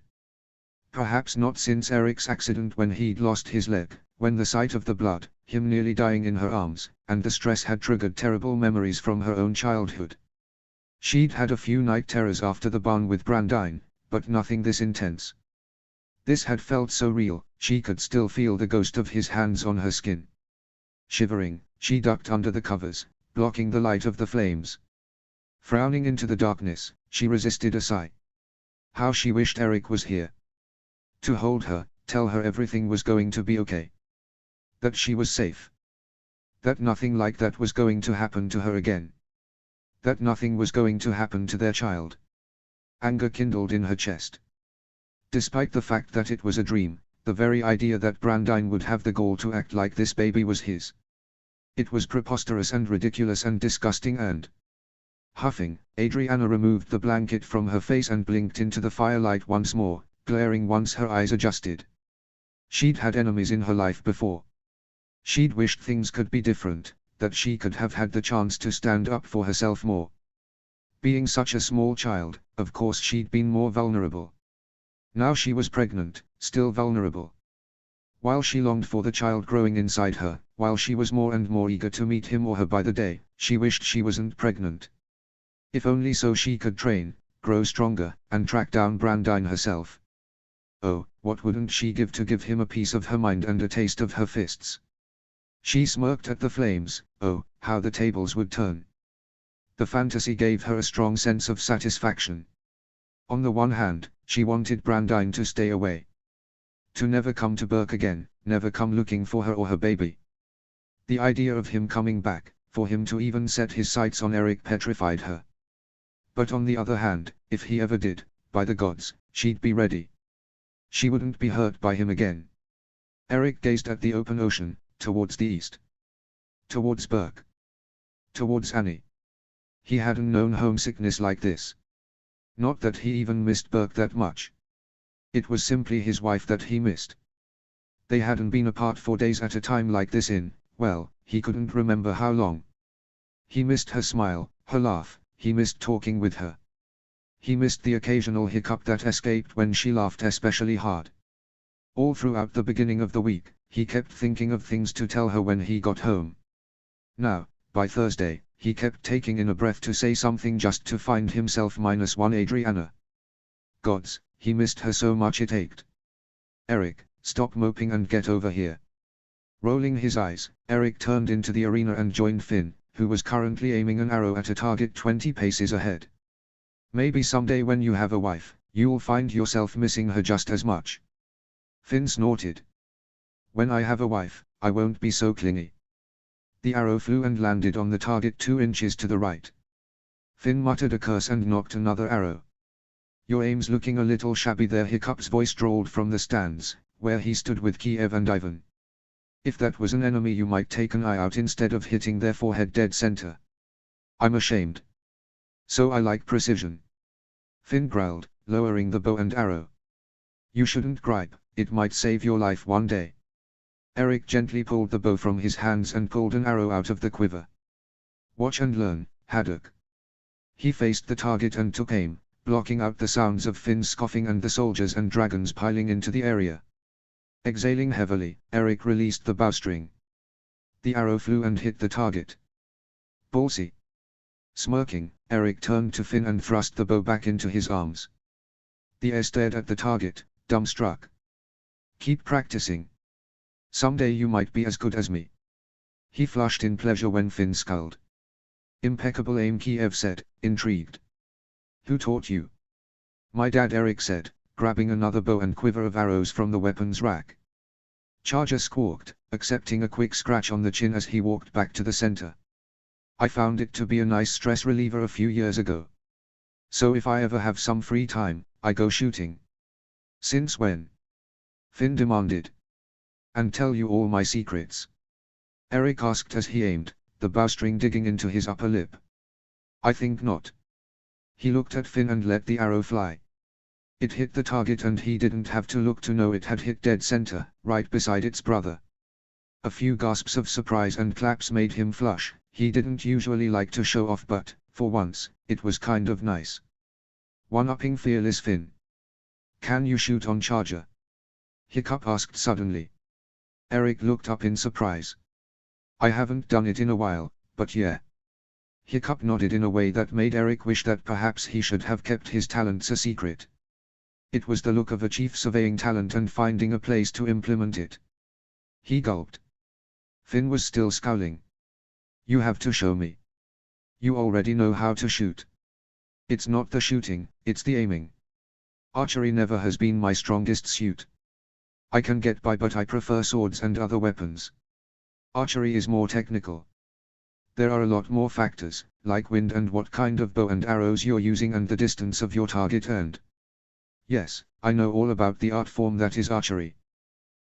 Perhaps not since Eric's accident when he'd lost his leg, when the sight of the blood, him nearly dying in her arms, and the stress had triggered terrible memories from her own childhood. She'd had a few night terrors after the barn with Brandine, but nothing this intense. This had felt so real, she could still feel the ghost of his hands on her skin. Shivering, she ducked under the covers, blocking the light of the flames. Frowning into the darkness, she resisted a sigh. How she wished Eric was here. To hold her, tell her everything was going to be okay. That she was safe. That nothing like that was going to happen to her again. That nothing was going to happen to their child. Anger kindled in her chest. Despite the fact that it was a dream, the very idea that Brandine would have the gall to act like this baby was his. It was preposterous and ridiculous and disgusting and... Huffing, Adriana removed the blanket from her face and blinked into the firelight once more, glaring once her eyes adjusted. She'd had enemies in her life before. She'd wished things could be different, that she could have had the chance to stand up for herself more. Being such a small child, of course she'd been more vulnerable. Now she was pregnant, still vulnerable. While she longed for the child growing inside her, while she was more and more eager to meet him or her by the day, she wished she wasn't pregnant. If only so she could train, grow stronger, and track down Brandine herself. Oh, what wouldn't she give to give him a piece of her mind and a taste of her fists? She smirked at the flames. Oh, how the tables would turn. The fantasy gave her a strong sense of satisfaction. On the one hand, she wanted Brandine to stay away. To never come to Burke again, never come looking for her or her baby. The idea of him coming back, for him to even set his sights on Eric petrified her. But on the other hand, if he ever did, by the gods, she'd be ready. She wouldn't be hurt by him again. Eric gazed at the open ocean, towards the east. Towards Burke. Towards Annie. He hadn't known homesickness like this. Not that he even missed Burke that much. It was simply his wife that he missed. They hadn't been apart for days at a time like this in, well, he couldn't remember how long. He missed her smile, her laugh, he missed talking with her. He missed the occasional hiccup that escaped when she laughed especially hard. All throughout the beginning of the week, he kept thinking of things to tell her when he got home. Now, by Thursday, he kept taking in a breath to say something just to find himself -1 Adriana. Gods, he missed her so much it ached. Eric, stop moping and get over here. Rolling his eyes, Eric turned into the arena and joined Finn, who was currently aiming an arrow at a target 20 paces ahead. Maybe someday when you have a wife, you'll find yourself missing her just as much. Finn snorted. When I have a wife, I won't be so clingy. The arrow flew and landed on the target 2 inches to the right. Finn muttered a curse and knocked another arrow. Your aim's looking a little shabby there, Hiccup's voice drawled from the stands, where he stood with Kiev and Ivan. If that was an enemy you might take an eye out instead of hitting their forehead dead center. I'm ashamed. So I like precision. Finn growled, lowering the bow and arrow. You shouldn't gripe, it might save your life one day. Eric gently pulled the bow from his hands and pulled an arrow out of the quiver. Watch and learn, Haddock. He faced the target and took aim, blocking out the sounds of Finn's scoffing and the soldiers and dragons piling into the area. Exhaling heavily, Eric released the bowstring. The arrow flew and hit the target. Ballsy. Smirking, Eric turned to Finn and thrust the bow back into his arms. The heir stared at the target, dumbstruck. Keep practicing. Someday you might be as good as me. He flushed in pleasure when Finn scowled. Impeccable aim, Kiev said, intrigued. Who taught you? My dad, Eric said, grabbing another bow and quiver of arrows from the weapons rack. Charger squawked, accepting a quick scratch on the chin as he walked back to the center. I found it to be a nice stress reliever a few years ago. So if I ever have some free time, I go shooting. Since when? Finn demanded. And tell you all my secrets. Eric asked as he aimed, the bowstring digging into his upper lip. I think not. He looked at Finn and let the arrow fly. It hit the target and he didn't have to look to know it had hit dead center, right beside its brother. A few gasps of surprise and claps made him flush. He didn't usually like to show off, but, for once, it was kind of nice. One-upping fearless Finn. Can you shoot on Charger? Hiccup asked suddenly. Eric looked up in surprise. I haven't done it in a while, but yeah. Hiccup nodded in a way that made Eric wish that perhaps he should have kept his talents a secret. It was the look of a chief surveying talent and finding a place to implement it. He gulped. Finn was still scowling. You have to show me. You already know how to shoot. It's not the shooting, it's the aiming. Archery never has been my strongest suit. I can get by, but I prefer swords and other weapons. Archery is more technical. There are a lot more factors, like wind and what kind of bow and arrows you're using and the distance of your target and... Yes, I know all about the art form that is archery.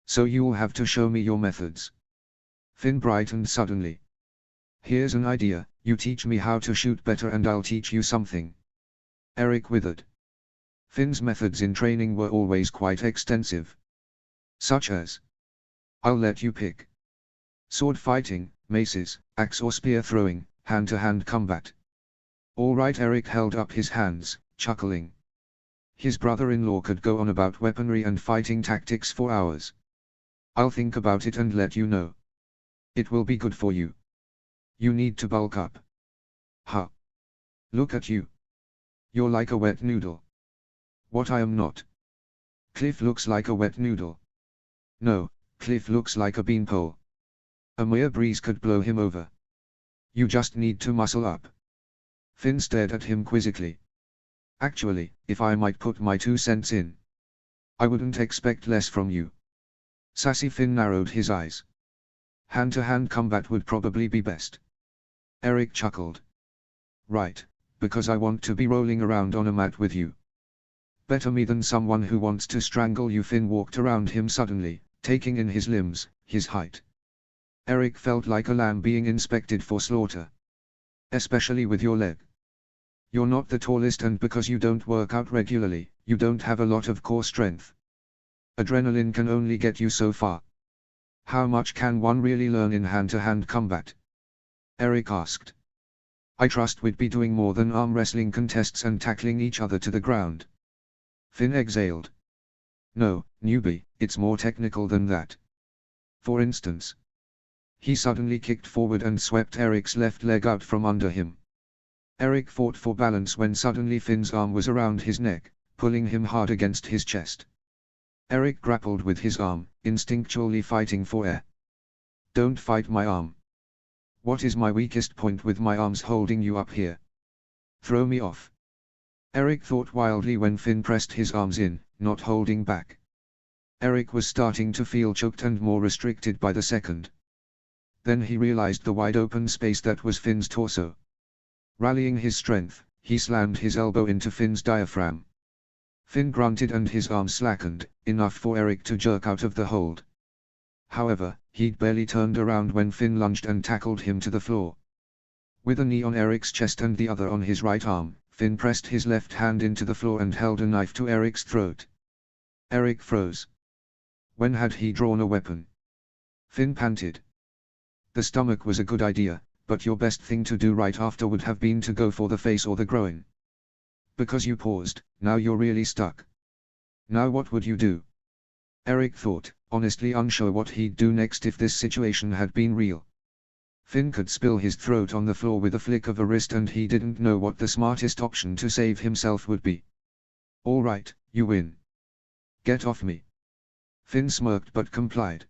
So you'll have to show me your methods. Finn brightened suddenly. Here's an idea, you teach me how to shoot better and I'll teach you something. Eric withered. Finn's methods in training were always quite extensive. Such as? I'll let you pick. Sword fighting, maces, axe or spear throwing, hand-to-hand combat. All right, Eric held up his hands, chuckling. His brother-in-law could go on about weaponry and fighting tactics for hours. I'll think about it and let you know. It will be good for you. You need to bulk up. Huh. Look at you. You're like a wet noodle. What I am not. Cliff looks like a wet noodle. No, Cliff looks like a beanpole. A mere breeze could blow him over. You just need to muscle up. Finn stared at him quizzically. Actually, if I might put my 2 cents in, I wouldn't expect less from you. Sassy Finn narrowed his eyes. Hand-to-hand combat would probably be best. Eric chuckled. Right, because I want to be rolling around on a mat with you. Better me than someone who wants to strangle you. Finn walked around him suddenly, taking in his limbs, his height. Eric felt like a lamb being inspected for slaughter. Especially with your leg. You're not the tallest, and because you don't work out regularly, you don't have a lot of core strength. Adrenaline can only get you so far. How much can one really learn in hand-to-hand combat? Eric asked. I trust we'd be doing more than arm wrestling contests and tackling each other to the ground. Finn exhaled. No, newbie, it's more technical than that. For instance. He suddenly kicked forward and swept Eric's left leg out from under him. Eric fought for balance when suddenly Finn's arm was around his neck, pulling him hard against his chest. Eric grappled with his arm, instinctually fighting for air. Don't fight my arm. What is my weakest point with my arms holding you up here? Throw me off. Eric thought wildly when Finn pressed his arms in, not holding back. Eric was starting to feel choked and more restricted by the second. Then he realized the wide open space that was Finn's torso. Rallying his strength, he slammed his elbow into Finn's diaphragm. Finn grunted and his arm slackened, enough for Eric to jerk out of the hold. However, he'd barely turned around when Finn lunged and tackled him to the floor. With a knee on Eric's chest and the other on his right arm, Finn pressed his left hand into the floor and held a knife to Eric's throat. Eric froze. When had he drawn a weapon? Finn panted. The stomach was a good idea, but your best thing to do right after would have been to go for the face or the groin. Because you paused, now you're really stuck. Now what would you do? Eric thought, honestly unsure what he'd do next if this situation had been real. Finn could spill his throat on the floor with a flick of a wrist and he didn't know what the smartest option to save himself would be. All right, you win. Get off me. Finn smirked but complied.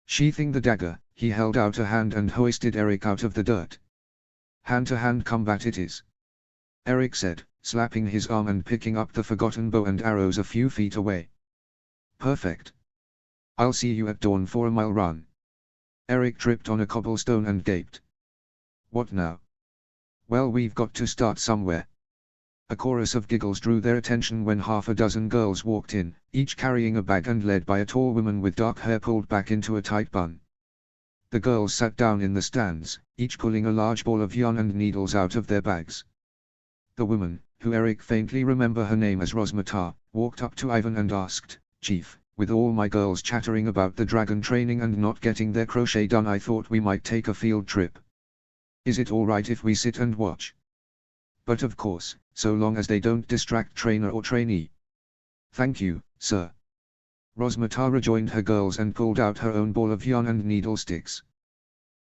Sheathing the dagger, he held out a hand and hoisted Eric out of the dirt. Hand-to-hand combat it is, Eric said, slapping his arm and picking up the forgotten bow and arrows a few feet away. Perfect. I'll see you at dawn for a mile run. Eric tripped on a cobblestone and gaped. What now? Well, we've got to start somewhere. A chorus of giggles drew their attention when half a dozen girls walked in, each carrying a bag and led by a tall woman with dark hair pulled back into a tight bun. The girls sat down in the stands, each pulling a large ball of yarn and needles out of their bags. The woman, who Eric faintly remembered her name as Rosmatar, walked up to Ivan and asked, "Chief, with all my girls chattering about the dragon training and not getting their crochet done, I thought we might take a field trip. Is it all right if we sit and watch? But of course, so long as they don't distract trainer or trainee." "Thank you, sir." Rosmatar rejoined her girls and pulled out her own ball of yarn and needle sticks.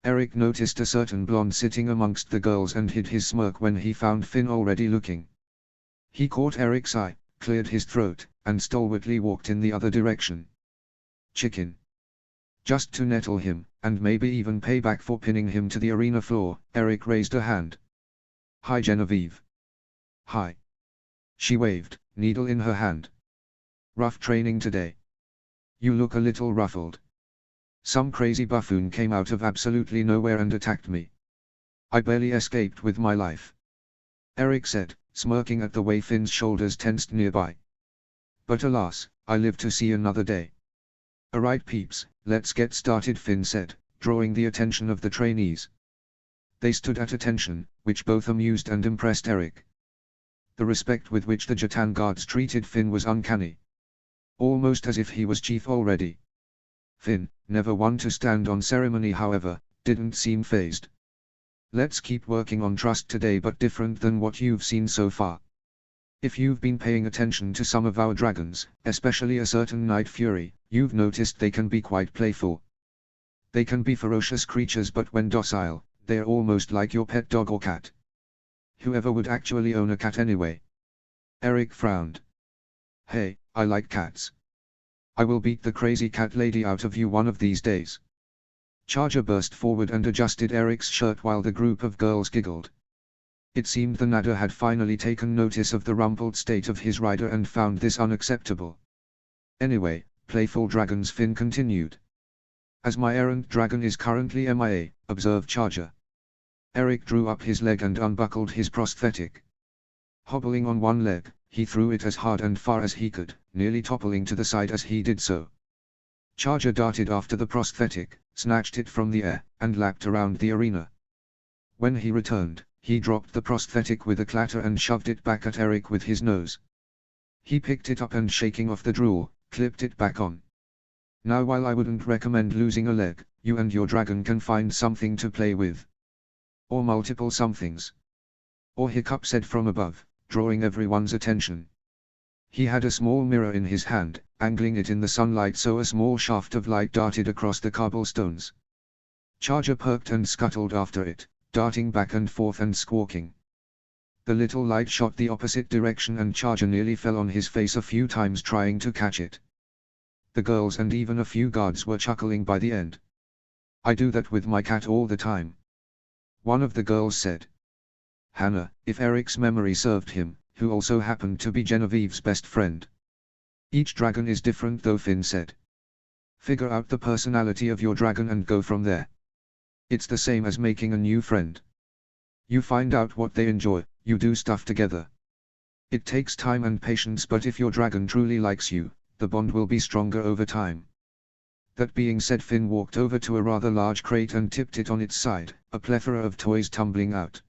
Eric noticed a certain blonde sitting amongst the girls and hid his smirk when he found Finn already looking. He caught Eric's eye, cleared his throat, and stalwartly walked in the other direction. Chicken. Just to nettle him, and maybe even pay back for pinning him to the arena floor, Eric raised a hand. "Hi Genevieve." "Hi." She waved, needle in her hand. "Rough training today. You look a little ruffled." "Some crazy buffoon came out of absolutely nowhere and attacked me. I barely escaped with my life," Eric said, smirking at the way Finn's shoulders tensed nearby. "But alas, I live to see another day." "Alright peeps, let's get started," Finn said, drawing the attention of the trainees. They stood at attention, which both amused and impressed Eric. The respect with which the Jatan guards treated Finn was uncanny. Almost as if he was chief already. Finn, never one to stand on ceremony however, didn't seem fazed. "Let's keep working on trust today, but different than what you've seen so far. If you've been paying attention to some of our dragons, especially a certain Night Fury, you've noticed they can be quite playful. They can be ferocious creatures, but when docile, they're almost like your pet dog or cat. Whoever would actually own a cat anyway?" Eric frowned. "Hey, I like cats. I will beat the crazy cat lady out of you one of these days." Charger burst forward and adjusted Eric's shirt while the group of girls giggled. It seemed the Nada had finally taken notice of the rumpled state of his rider and found this unacceptable. "Anyway, playful dragons," Finn continued. "As my errant dragon is currently MIA, observed Charger." Eric drew up his leg and unbuckled his prosthetic. Hobbling on one leg, he threw it as hard and far as he could, nearly toppling to the side as he did so. Charger darted after the prosthetic, snatched it from the air, and lapped around the arena. When he returned, he dropped the prosthetic with a clatter and shoved it back at Eric with his nose. He picked it up and, shaking off the drool, clipped it back on. "Now while I wouldn't recommend losing a leg, you and your dragon can find something to play with. Or multiple somethings." "Or hiccup," said from above, drawing everyone's attention. He had a small mirror in his hand, angling it in the sunlight so a small shaft of light darted across the cobblestones. Charger perked and scuttled after it, darting back and forth and squawking. The little light shot the opposite direction and Charger nearly fell on his face a few times trying to catch it. The girls and even a few guards were chuckling by the end. "I do that with my cat all the time," one of the girls said. Hannah, if Eric's memory served him, who also happened to be Genevieve's best friend. "Each dragon is different though," Finn said. "Figure out the personality of your dragon and go from there. It's the same as making a new friend. You find out what they enjoy, you do stuff together. It takes time and patience, but if your dragon truly likes you, the bond will be stronger over time. That being said, Finn walked over to a rather large crate and tipped it on its side, a plethora of toys tumbling out.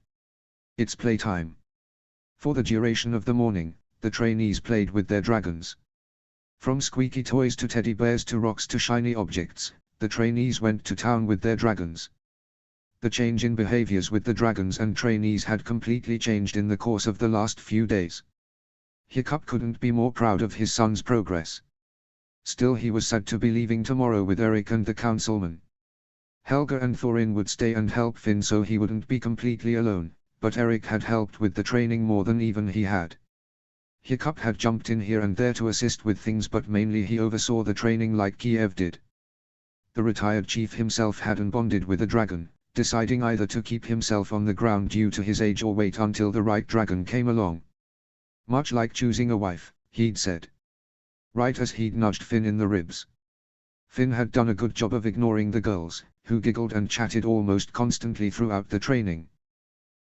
It's playtime. For the duration of the morning, the trainees played with their dragons. From squeaky toys to teddy bears to rocks to shiny objects, the trainees went to town with their dragons. The change in behaviors with the dragons and trainees had completely changed in the course of the last few days. Hiccup couldn't be more proud of his son's progress. Still, he was sad to be leaving tomorrow with Eric and the councilman. Helga and Thorin would stay and help Finn so he wouldn't be completely alone, but Eric had helped with the training more than even he had. Hiccup had jumped in here and there to assist with things, but mainly he oversaw the training like Kiev did. The retired chief himself hadn't bonded with a dragon, deciding either to keep himself on the ground due to his age or wait until the right dragon came along. Much like choosing a wife, he'd said. Right as he'd nudged Finn in the ribs. Finn had done a good job of ignoring the girls, who giggled and chatted almost constantly throughout the training.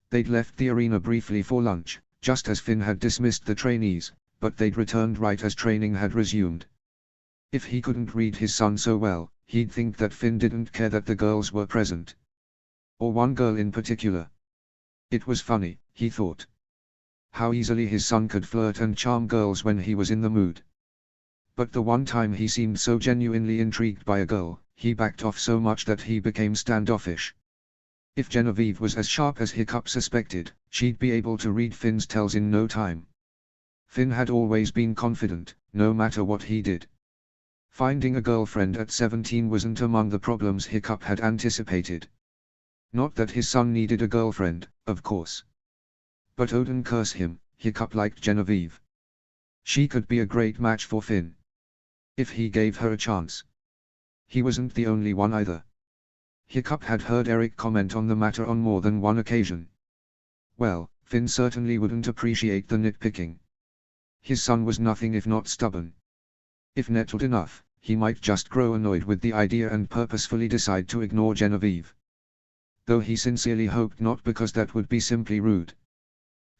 They'd left the arena briefly for lunch, just as Finn had dismissed the trainees, but they'd returned right as training had resumed. If he couldn't read his son so well, he'd think that Finn didn't care that the girls were present. Or one girl in particular. It was funny, he thought. How easily his son could flirt and charm girls when he was in the mood. But the one time he seemed so genuinely intrigued by a girl, he backed off so much that he became standoffish. If Genevieve was as sharp as Hiccup suspected, she'd be able to read Finn's tells in no time. Finn had always been confident, no matter what he did. Finding a girlfriend at 17 wasn't among the problems Hiccup had anticipated. Not that his son needed a girlfriend, of course. But Odin curse him, Hiccup liked Genevieve. She could be a great match for Finn. If he gave her a chance. He wasn't the only one either. Hiccup had heard Eric comment on the matter on more than one occasion. Well, Finn certainly wouldn't appreciate the nitpicking. His son was nothing if not stubborn. If nettled enough, he might just grow annoyed with the idea and purposefully decide to ignore Genevieve. Though he sincerely hoped not, because that would be simply rude.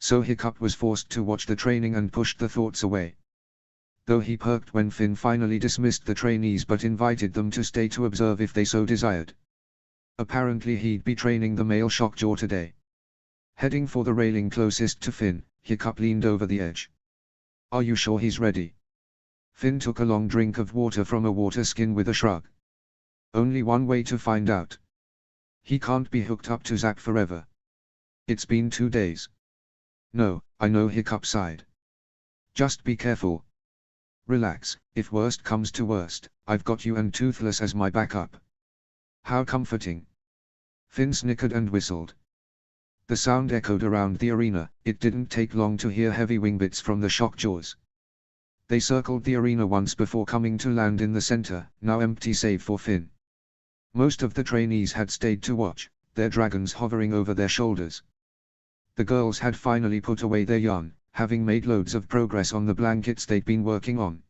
So Hiccup was forced to watch the training and pushed the thoughts away. Though he perked when Finn finally dismissed the trainees but invited them to stay to observe if they so desired. Apparently he'd be training the male shockjaw today. Heading for the railing closest to Finn, Hiccup leaned over the edge. Are you sure he's ready? Finn took a long drink of water from a water skin with a shrug. Only one way to find out. He can't be hooked up to Zap forever. It's been 2 days. No, I know, Hiccup sighed. Just be careful. Relax, if worst comes to worst, I've got you and Toothless as my backup. How comforting. Finn snickered and whistled. The sound echoed around the arena. It didn't take long to hear heavy wingbits from the shockjaws. They circled the arena once before coming to land in the center, now empty save for Finn. Most of the trainees had stayed to watch, their dragons hovering over their shoulders. The girls had finally put away their yarn, having made loads of progress on the blankets they'd been working on.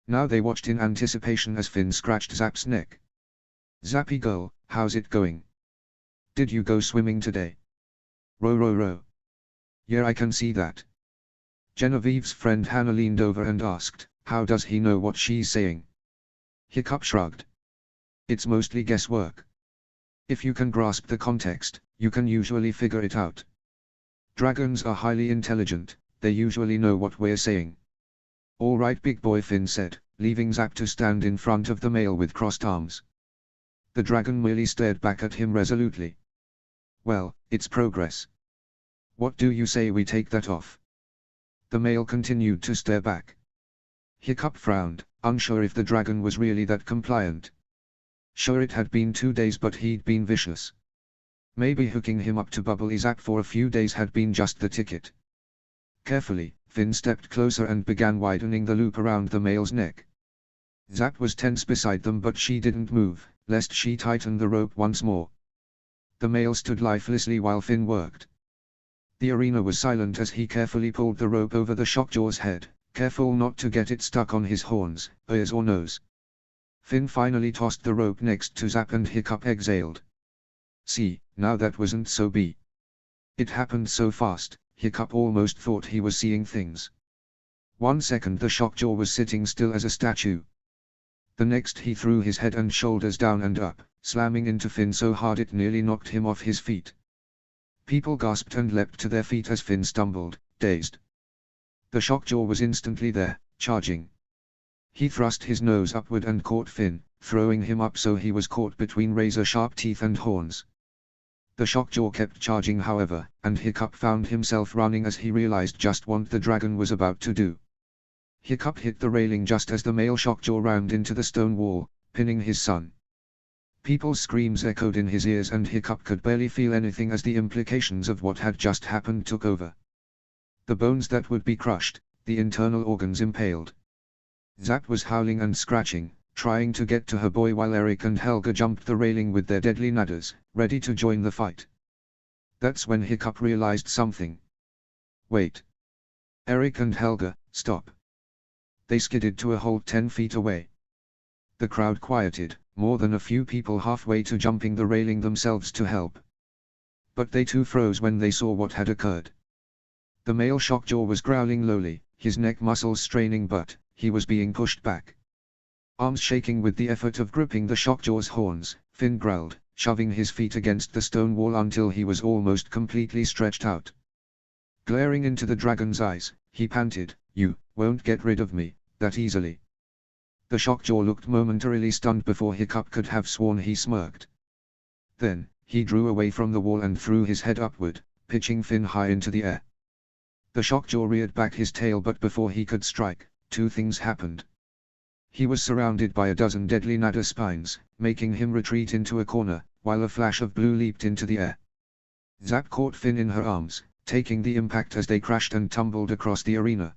Now they watched in anticipation as Finn scratched Zap's neck. Zappy girl, how's it going? Did you go swimming today? Row row row. Yeah, I can see that. Genevieve's friend Hannah leaned over and asked, how does he know what she's saying? Hiccup shrugged. It's mostly guesswork. If you can grasp the context, you can usually figure it out. Dragons are highly intelligent, they usually know what we're saying. All right, big boy, Finn said, leaving Zap to stand in front of the male with crossed arms. The dragon merely stared back at him resolutely. Well, it's progress. What do you say we take that off? The male continued to stare back. Hiccup frowned, unsure if the dragon was really that compliant. Sure, it had been 2 days, but he'd been vicious. Maybe hooking him up to Bubbly Zap for a few days had been just the ticket. Carefully, Finn stepped closer and began widening the loop around the male's neck. Zap was tense beside them, but she didn't move, lest she tighten the rope once more. The male stood lifelessly while Finn worked. The arena was silent as he carefully pulled the rope over the shockjaw's head, careful not to get it stuck on his horns, ears or nose. Finn finally tossed the rope next to Zap and Hiccup exhaled. See, now that wasn't so bad. It happened so fast, Hiccup almost thought he was seeing things. 1 second the Shockjaw was sitting still as a statue. The next he threw his head and shoulders down and up, slamming into Finn so hard it nearly knocked him off his feet. People gasped and leapt to their feet as Finn stumbled, dazed. The Shockjaw was instantly there, charging. He thrust his nose upward and caught Finn, throwing him up so he was caught between razor-sharp teeth and horns. The Shockjaw kept charging however, and Hiccup found himself running as he realized just what the dragon was about to do. Hiccup hit the railing just as the male Shockjaw rammed into the stone wall, pinning his son. People's screams echoed in his ears and Hiccup could barely feel anything as the implications of what had just happened took over. The bones that would be crushed, the internal organs impaled. Zap was howling and scratching, trying to get to her boy while Eric and Helga jumped the railing with their deadly ladders, ready to join the fight. That's when Hiccup realized something. Wait. Eric and Helga, stop. They skidded to a halt 10 feet away. The crowd quieted, more than a few people halfway to jumping the railing themselves to help. But they too froze when they saw what had occurred. The male Shockjaw was growling lowly, his neck muscles straining but he was being pushed back. Arms shaking with the effort of gripping the Shockjaw's horns, Finn growled, shoving his feet against the stone wall until he was almost completely stretched out. Glaring into the dragon's eyes, he panted, "You won't get rid of me that easily." The Shockjaw looked momentarily stunned before Hiccup could have sworn he smirked. Then, he drew away from the wall and threw his head upward, pitching Finn high into the air. The Shockjaw reared back his tail but before he could strike, 2 things happened. He was surrounded by a dozen deadly nadder spines, making him retreat into a corner, while a flash of blue leaped into the air. Zap caught Finn in her arms, taking the impact as they crashed and tumbled across the arena.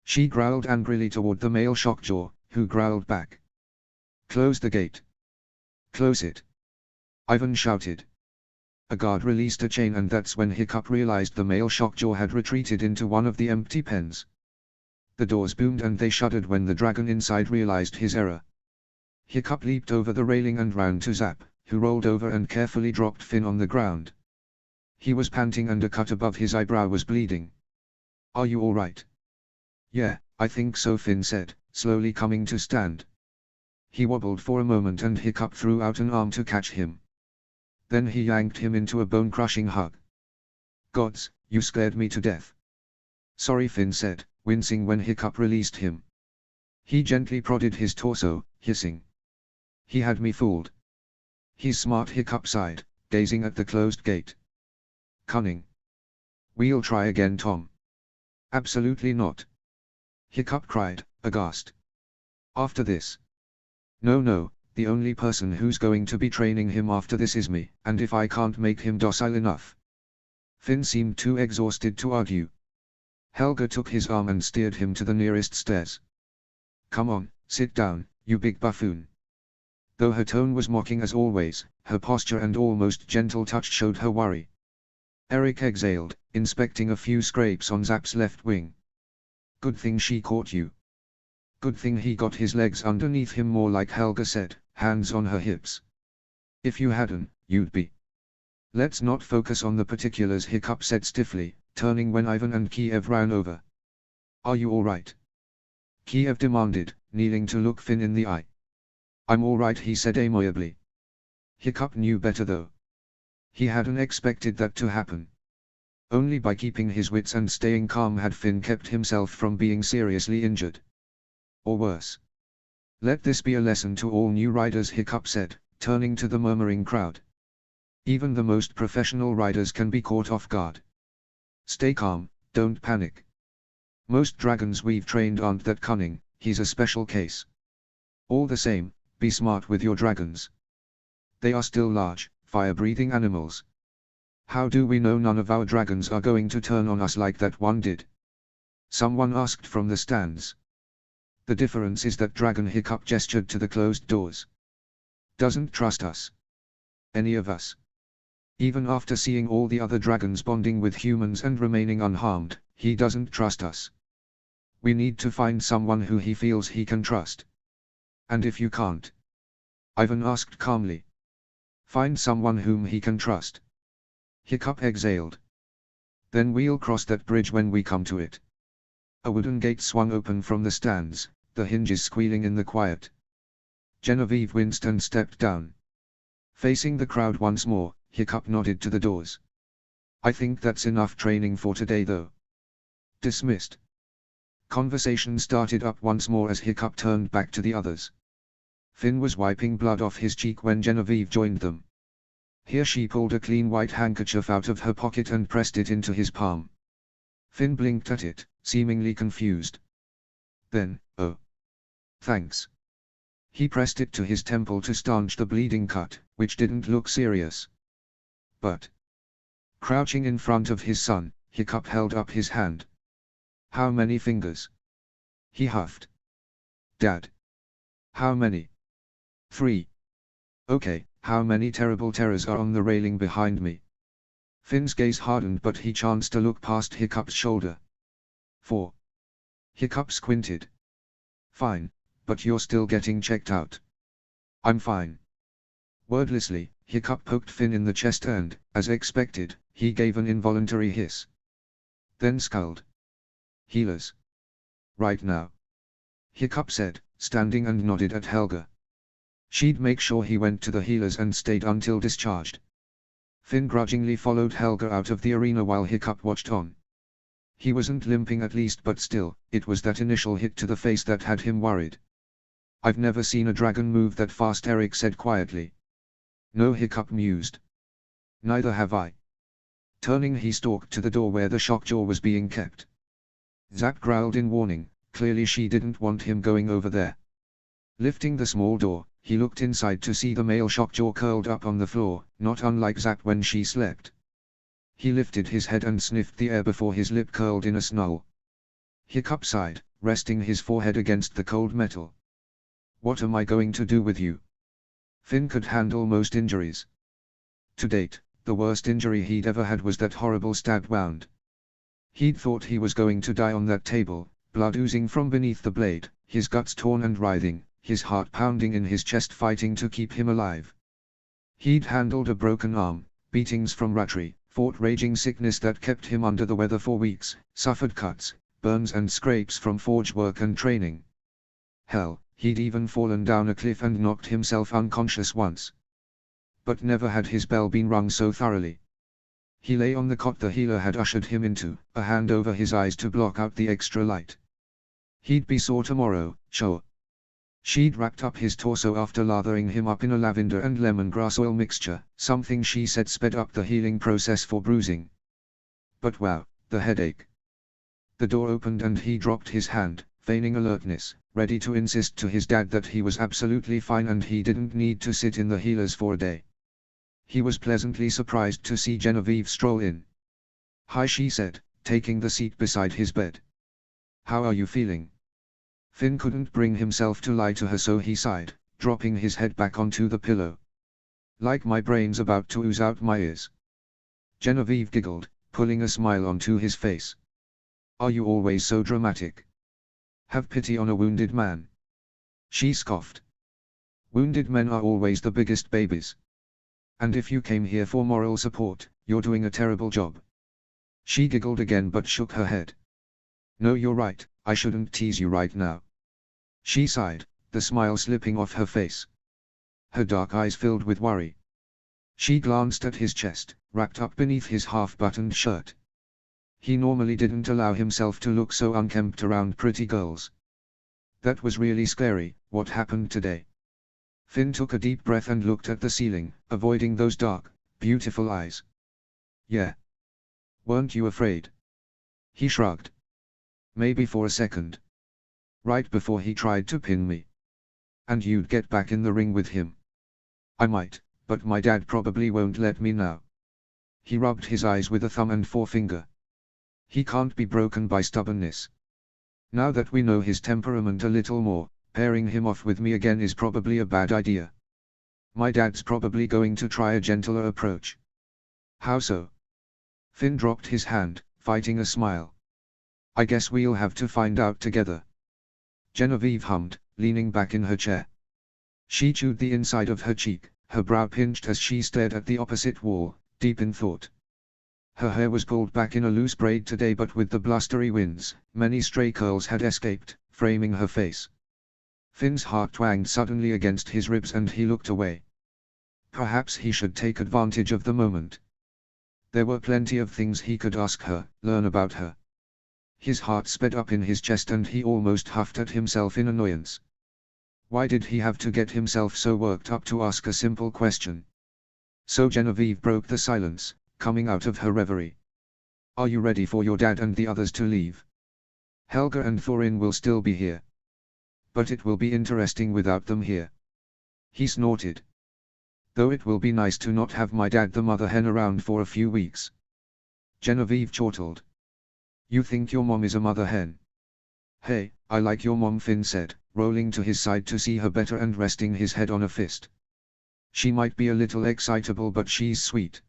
She growled angrily toward the male Shockjaw, who growled back. "Close the gate. Close it." Ivan shouted. A guard released a chain and that's when Hiccup realized the male Shockjaw had retreated into one of the empty pens. The doors boomed and they shuddered when the dragon inside realized his error. Hiccup leaped over the railing and ran to Zap, who rolled over and carefully dropped Finn on the ground. He was panting and a cut above his eyebrow was bleeding. "Are you all right?" "Yeah, I think so," Finn said, slowly coming to stand. He wobbled for a moment and Hiccup threw out an arm to catch him. Then he yanked him into a bone-crushing hug. "Gods, you scared me to death." "Sorry," Finn said, wincing when Hiccup released him. He gently prodded his torso, hissing. "He had me fooled." "He's smart," Hiccup sighed, gazing at the closed gate. "Cunning." "We'll try again, Tom." "Absolutely not," Hiccup cried, aghast. "After this?" No, the only person who's going to be training him after this is me, and if I can't make him docile enough." Finn seemed too exhausted to argue. Helga took his arm and steered him to the nearest stairs. "Come on, sit down, you big buffoon." Though her tone was mocking as always, her posture and almost gentle touch showed her worry. Eric exhaled, inspecting a few scrapes on Zap's left wing. "Good thing she caught you. Good thing he got his legs underneath him," more like Helga said, hands on her hips. "If you hadn't, you'd be." "Let's not focus on the particulars," Hiccup said stiffly, turning when Ivan and Kiev ran over. "Are you all right?" Kiev demanded, kneeling to look Finn in the eye. "I'm all right," he said amiably. Hiccup knew better though. He hadn't expected that to happen. Only by keeping his wits and staying calm had Finn kept himself from being seriously injured. Or worse. "Let this be a lesson to all new riders," Hiccup said, turning to the murmuring crowd. "Even the most professional riders can be caught off guard. Stay calm, don't panic. Most dragons we've trained aren't that cunning, he's a special case. All the same, be smart with your dragons. They are still large, fire-breathing animals. How do we know none of our dragons are going to turn on us like that one did?" someone asked from the stands. "The difference is that dragon," Hiccup gestured to the closed doors, "doesn't trust us. Any of us. Even after seeing all the other dragons bonding with humans and remaining unharmed, he doesn't trust us. We need to find someone who he feels he can trust." "And if you can't?" Ivan asked calmly. "Find someone whom he can trust." Hiccup exhaled. Then we'll cross that bridge when we come to it. A wooden gate swung open from the stands, the hinges squealing in the quiet. Genevieve winced and stepped down. Facing the crowd once more, Hiccup nodded to the doors. I think that's enough training for today though. Dismissed. Conversation started up once more as Hiccup turned back to the others. Finn was wiping blood off his cheek when Genevieve joined them. Here she pulled a clean white handkerchief out of her pocket and pressed it into his palm. Finn blinked at it, seemingly confused. Then, oh. Thanks. He pressed it to his temple to staunch the bleeding cut, which didn't look serious. But, crouching in front of his son, Hiccup held up his hand. How many fingers? He huffed. Dad. How many? 3. Okay, how many terrible terrors are on the railing behind me? Finn's gaze hardened but he chanced to look past Hiccup's shoulder. 4. Hiccup squinted. Fine, but you're still getting checked out. I'm fine. Wordlessly, Hiccup poked Finn in the chest and, as expected, he gave an involuntary hiss. Then scowled. Healers. Right now. Hiccup said, standing and nodded at Helga. She'd make sure he went to the healers and stayed until discharged. Finn grudgingly followed Helga out of the arena while Hiccup watched on. He wasn't limping at least, but still, it was that initial hit to the face that had him worried. I've never seen a dragon move that fast, Eric said quietly. No, Hiccup mused. Neither have I. Turning, he stalked to the door where the shockjaw was being kept. Zap growled in warning, clearly she didn't want him going over there. Lifting the small door, he looked inside to see the male shockjaw curled up on the floor, not unlike Zap when she slept. He lifted his head and sniffed the air before his lip curled in a snarl. Hiccup sighed, resting his forehead against the cold metal. What am I going to do with you? Finn could handle most injuries. To date, the worst injury he'd ever had was that horrible stab wound. He'd thought he was going to die on that table, blood oozing from beneath the blade, his guts torn and writhing, his heart pounding in his chest fighting to keep him alive. He'd handled a broken arm, beatings from Ratri, fought raging sickness that kept him under the weather for weeks, suffered cuts, burns and scrapes from forge work and training. Hell, he'd even fallen down a cliff and knocked himself unconscious once. But never had his bell been rung so thoroughly. He lay on the cot the healer had ushered him into, a hand over his eyes to block out the extra light. He'd be sore tomorrow, sure. She'd wrapped up his torso after lathering him up in a lavender and lemongrass oil mixture, something she said sped up the healing process for bruising. But wow, the headache. The door opened and he dropped his hand, feigning alertness, ready to insist to his dad that he was absolutely fine and he didn't need to sit in the healers for a day. He was pleasantly surprised to see Genevieve stroll in. Hi, she said, taking the seat beside his bed. How are you feeling? Finn couldn't bring himself to lie to her, so he sighed, dropping his head back onto the pillow. Like my brain's about to ooze out my ears. Genevieve giggled, pulling a smile onto his face. Are you always so dramatic? Have pity on a wounded man. She scoffed. Wounded men are always the biggest babies. And if you came here for moral support, you're doing a terrible job. She giggled again but shook her head. No, you're right, I shouldn't tease you right now. She sighed, the smile slipping off her face. Her dark eyes filled with worry. She glanced at his chest, wrapped up beneath his half-buttoned shirt. He normally didn't allow himself to look so unkempt around pretty girls. That was really scary. What happened today? Finn took a deep breath and looked at the ceiling, avoiding those dark, beautiful eyes. Yeah. Weren't you afraid? He shrugged. Maybe for a second. Right before he tried to pin me. And you'd get back in the ring with him. I might, but my dad probably won't let me now. He rubbed his eyes with a thumb and forefinger. He can't be broken by stubbornness. Now that we know his temperament a little more, pairing him off with me again is probably a bad idea. My dad's probably going to try a gentler approach. How so? Finn dropped his hand, fighting a smile. I guess we'll have to find out together. Genevieve hummed, leaning back in her chair. She chewed the inside of her cheek, her brow pinched as she stared at the opposite wall, deep in thought. Her hair was pulled back in a loose braid today, but with the blustery winds, many stray curls had escaped, framing her face. Finn's heart twanged suddenly against his ribs and he looked away. Perhaps he should take advantage of the moment. There were plenty of things he could ask her, learn about her. His heart sped up in his chest and he almost huffed at himself in annoyance. Why did he have to get himself so worked up to ask a simple question? So Genevieve broke the silence, coming out of her reverie. Are you ready for your dad and the others to leave? Helga and Thorin will still be here. But it will be interesting without them here. He snorted. Though it will be nice to not have my dad the mother hen around for a few weeks. Genevieve chortled. You think your mom is a mother hen? Hey, I like your mom, Finn said, rolling to his side to see her better and resting his head on a fist. She might be a little excitable but she's sweet.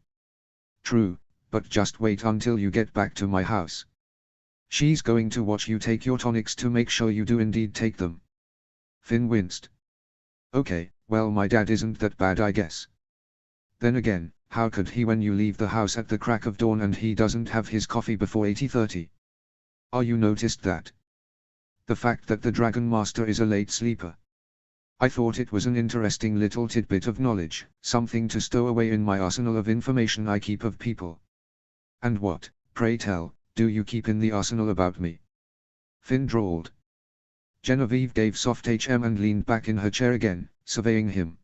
True, but just wait until you get back to my house. She's going to watch you take your tonics to make sure you do indeed take them. Finn winced. Okay, well my dad isn't that bad I guess. Then again, how could he when you leave the house at the crack of dawn and he doesn't have his coffee before 8:30? You noticed that? The fact that the Dragon Master is a late sleeper. I thought it was an interesting little tidbit of knowledge, something to stow away in my arsenal of information I keep of people. And what, pray tell, do you keep in the arsenal about me? Finn drawled. Genevieve gave soft HM and leaned back in her chair again, surveying him.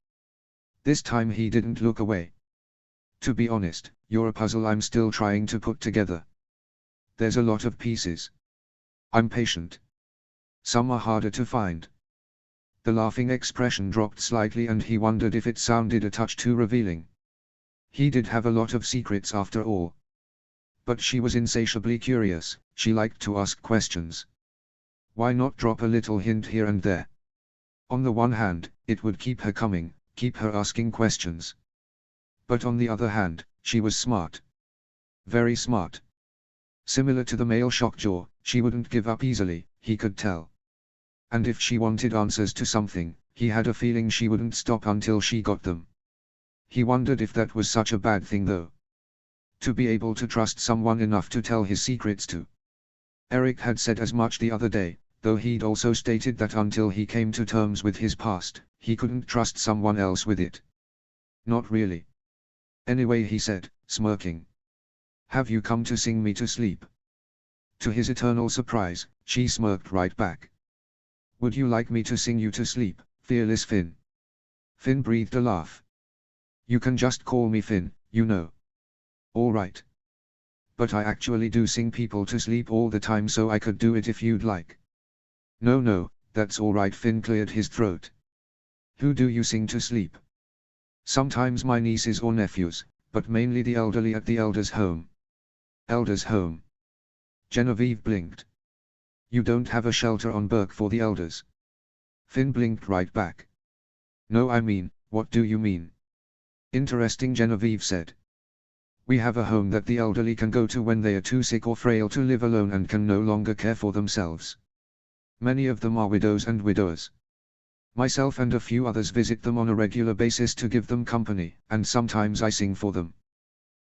This time he didn't look away. To be honest, you're a puzzle I'm still trying to put together. There's a lot of pieces. I'm patient. Some are harder to find. The laughing expression dropped slightly and he wondered if it sounded a touch too revealing. He did have a lot of secrets after all. But she was insatiably curious, she liked to ask questions. Why not drop a little hint here and there? On the one hand, it would keep her coming, keep her asking questions. But on the other hand, she was smart. Very smart. Similar to the male shockjaw, she wouldn't give up easily, he could tell. And if she wanted answers to something, he had a feeling she wouldn't stop until she got them. He wondered if that was such a bad thing though. To be able to trust someone enough to tell his secrets to. Eric had said as much the other day, though he'd also stated that until he came to terms with his past, he couldn't trust someone else with it. Not really. Anyway, he said, smirking. Have you come to sing me to sleep? To his eternal surprise, she smirked right back. Would you like me to sing you to sleep, fearless Finn? Finn breathed a laugh. You can just call me Finn, you know. All right. But I actually do sing people to sleep all the time, so I could do it if you'd like. No, that's all right. Finn cleared his throat. Who do you sing to sleep? Sometimes my nieces or nephews, but mainly the elderly at the elders' home. Elders' home. Genevieve blinked. You don't have a shelter on Burke for the elders? Finn blinked right back. No, I mean, what do you mean? Interesting, Genevieve said. We have a home that the elderly can go to when they are too sick or frail to live alone and can no longer care for themselves. Many of them are widows and widowers. Myself and a few others visit them on a regular basis to give them company, and sometimes I sing for them.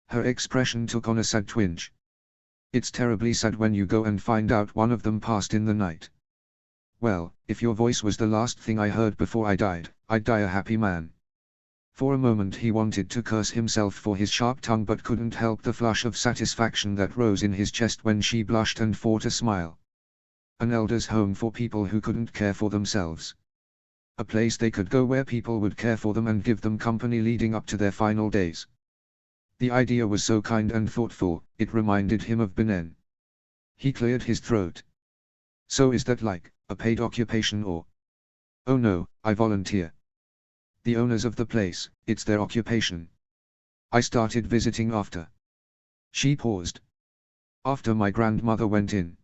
Her expression took on a sad twinge. It's terribly sad when you go and find out one of them passed in the night. Well, if your voice was the last thing I heard before I died, I'd die a happy man. For a moment he wanted to curse himself for his sharp tongue but couldn't help the flush of satisfaction that rose in his chest when she blushed and fought a smile. An elder's home for people who couldn't care for themselves. A place they could go where people would care for them and give them company leading up to their final days. The idea was so kind and thoughtful, it reminded him of Benin. He cleared his throat. So is that like a paid occupation or? Oh no, I volunteer. The owners of the place, it's their occupation. I started visiting after. She paused. After my grandmother went in.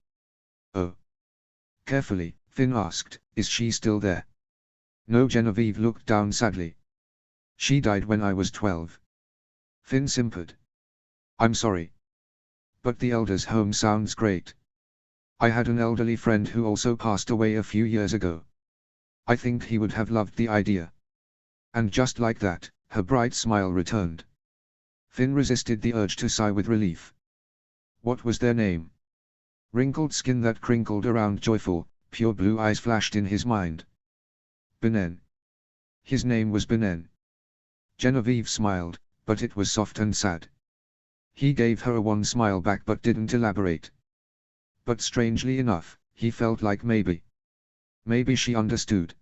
Oh. Carefully, Finn asked, is she still there? No, Genevieve looked down sadly. She died when I was 12. Finn simpered. I'm sorry. But the elders' home sounds great. I had an elderly friend who also passed away a few years ago. I think he would have loved the idea. And just like that, her bright smile returned. Finn resisted the urge to sigh with relief. What was their name? Wrinkled skin that crinkled around, joyful, pure blue eyes flashed in his mind. Benin. His name was Benin. Genevieve smiled, but it was soft and sad. He gave her a wan smile back but didn't elaborate. But strangely enough, he felt like maybe she understood.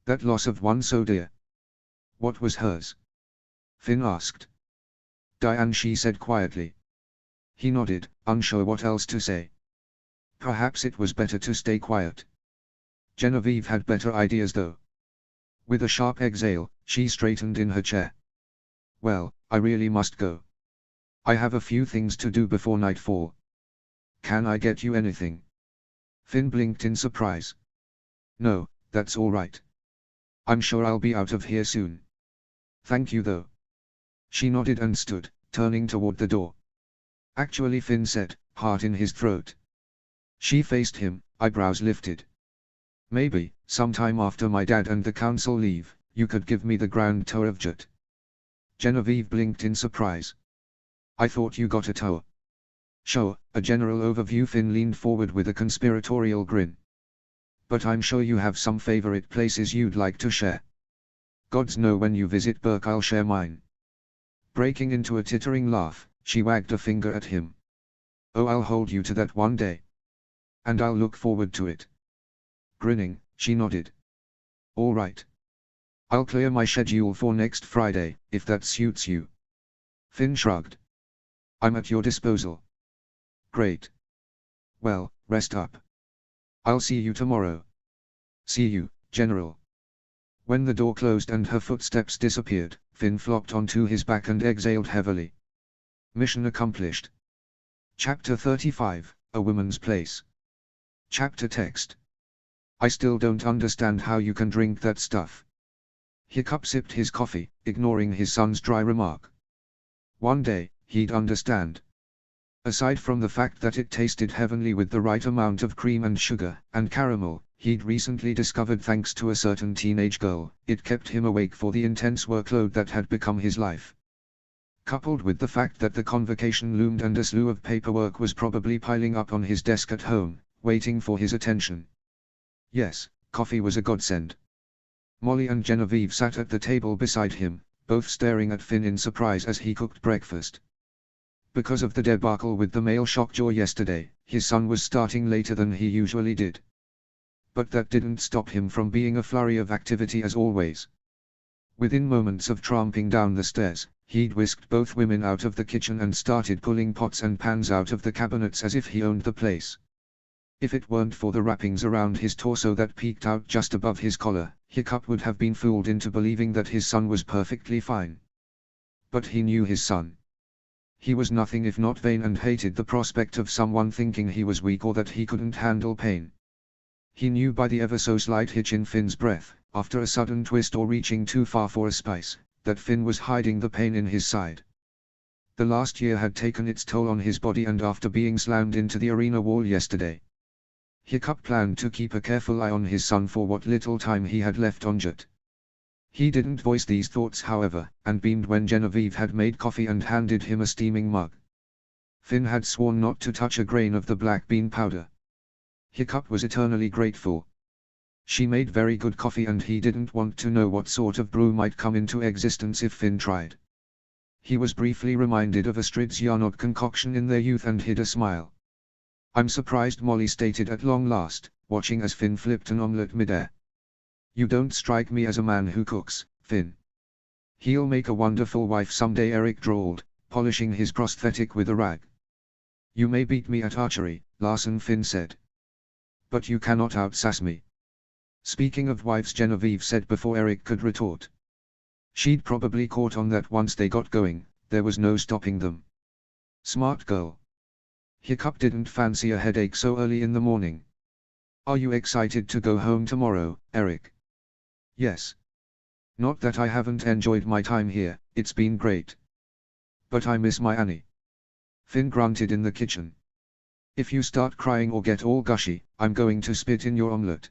That loss of one so dear. What was hers? Finn asked. Diane, she said quietly. He nodded, unsure what else to say. Perhaps it was better to stay quiet. Genevieve had better ideas though. With a sharp exhale, she straightened in her chair. Well, I really must go. I have a few things to do before nightfall. Can I get you anything? Finn blinked in surprise. No, that's all right. I'm sure I'll be out of here soon. Thank you though. She nodded and stood, turning toward the door. Actually, Finn said, heart in his throat. She faced him, eyebrows lifted. Maybe, sometime after my dad and the council leave, you could give me the grand tour of Jut. Genevieve blinked in surprise. I thought you got a tour. Sure, a general overview. Finn leaned forward with a conspiratorial grin. But I'm sure you have some favorite places you'd like to share. Gods know when you visit Burke I'll share mine. Breaking into a tittering laugh, she wagged a finger at him. Oh, I'll hold you to that one day. And I'll look forward to it. Grinning, she nodded. All right. I'll clear my schedule for next Friday, if that suits you. Finn shrugged. I'm at your disposal. Great. Well, rest up. I'll see you tomorrow. See you, General. When the door closed and her footsteps disappeared, Finn flopped onto his back and exhaled heavily. Mission accomplished. Chapter 35, A Woman's Place. Chapter text. I still don't understand how you can drink that stuff. Hiccup sipped his coffee, ignoring his son's dry remark. One day, he'd understand. Aside from the fact that it tasted heavenly with the right amount of cream and sugar, and caramel, he'd recently discovered thanks to a certain teenage girl, it kept him awake for the intense workload that had become his life. Coupled with the fact that the convocation loomed and a slew of paperwork was probably piling up on his desk at home, waiting for his attention. Yes, coffee was a godsend. Molly and Genevieve sat at the table beside him, both staring at Finn in surprise as he cooked breakfast. Because of the debacle with the male shock jaw yesterday, his son was starting later than he usually did. But that didn't stop him from being a flurry of activity as always. Within moments of tramping down the stairs, he'd whisked both women out of the kitchen and started pulling pots and pans out of the cabinets as if he owned the place. If it weren't for the wrappings around his torso that peeked out just above his collar, Hiccup would have been fooled into believing that his son was perfectly fine. But he knew his son. He was nothing if not vain and hated the prospect of someone thinking he was weak or that he couldn't handle pain. He knew by the ever so slight hitch in Finn's breath, after a sudden twist or reaching too far for a spice, that Finn was hiding the pain in his side. The last year had taken its toll on his body, and after being slammed into the arena wall yesterday, Hiccup planned to keep a careful eye on his son for what little time he had left on Jut. He didn't voice these thoughts however, and beamed when Genevieve had made coffee and handed him a steaming mug. Finn had sworn not to touch a grain of the black bean powder. Hiccup was eternally grateful. She made very good coffee and he didn't want to know what sort of brew might come into existence if Finn tried. He was briefly reminded of Astrid's Yarnog concoction in their youth and hid a smile. I'm surprised, Molly stated at long last, watching as Finn flipped an omelette midair. You don't strike me as a man who cooks, Finn. He'll make a wonderful wife someday, Eric drawled, polishing his prosthetic with a rag. You may beat me at archery, Larson, Finn said. But you cannot outsass me. Speaking of wives, Genevieve said before Eric could retort. She'd probably caught on that once they got going, there was no stopping them. Smart girl. Hiccup didn't fancy a headache so early in the morning. Are you excited to go home tomorrow, Eric? Yes. Not that I haven't enjoyed my time here, it's been great. But I miss my Annie. Finn grunted in the kitchen. If you start crying or get all gushy, I'm going to spit in your omelette.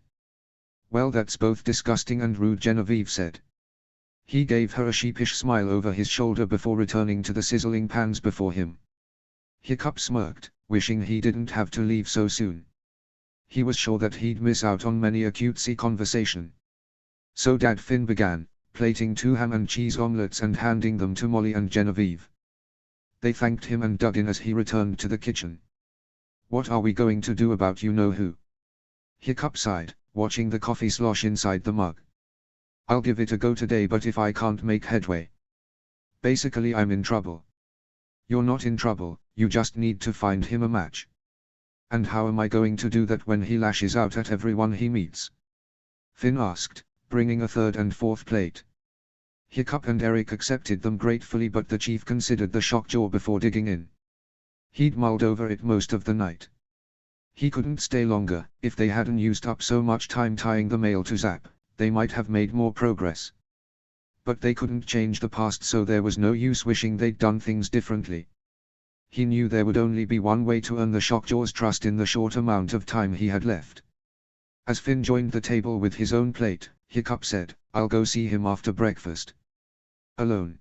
Well, that's both disgusting and rude, Genevieve said. He gave her a sheepish smile over his shoulder before returning to the sizzling pans before him. Hiccup smirked, wishing he didn't have to leave so soon. He was sure that he'd miss out on many a cutesy conversation. So Dad Finn began, plating 2 ham and cheese omelets and handing them to Molly and Genevieve. They thanked him and dug in as he returned to the kitchen. "What are we going to do about you-know-who?" Hiccup sighed, watching the coffee slosh inside the mug. "I'll give it a go today, but if I can't make headway, basically I'm in trouble." "You're not in trouble, you just need to find him a match." "And how am I going to do that when he lashes out at everyone he meets?" Finn asked, bringing a third and fourth plate. Hiccup and Eric accepted them gratefully, but the chief considered the shock jaw before digging in. He'd mulled over it most of the night. He couldn't stay longer. If they hadn't used up so much time tying the mail to Zap, they might have made more progress. But they couldn't change the past, so there was no use wishing they'd done things differently. He knew there would only be one way to earn the Shockjaw's trust in the short amount of time he had left. As Finn joined the table with his own plate, Hiccup said, "I'll go see him after breakfast." Alone.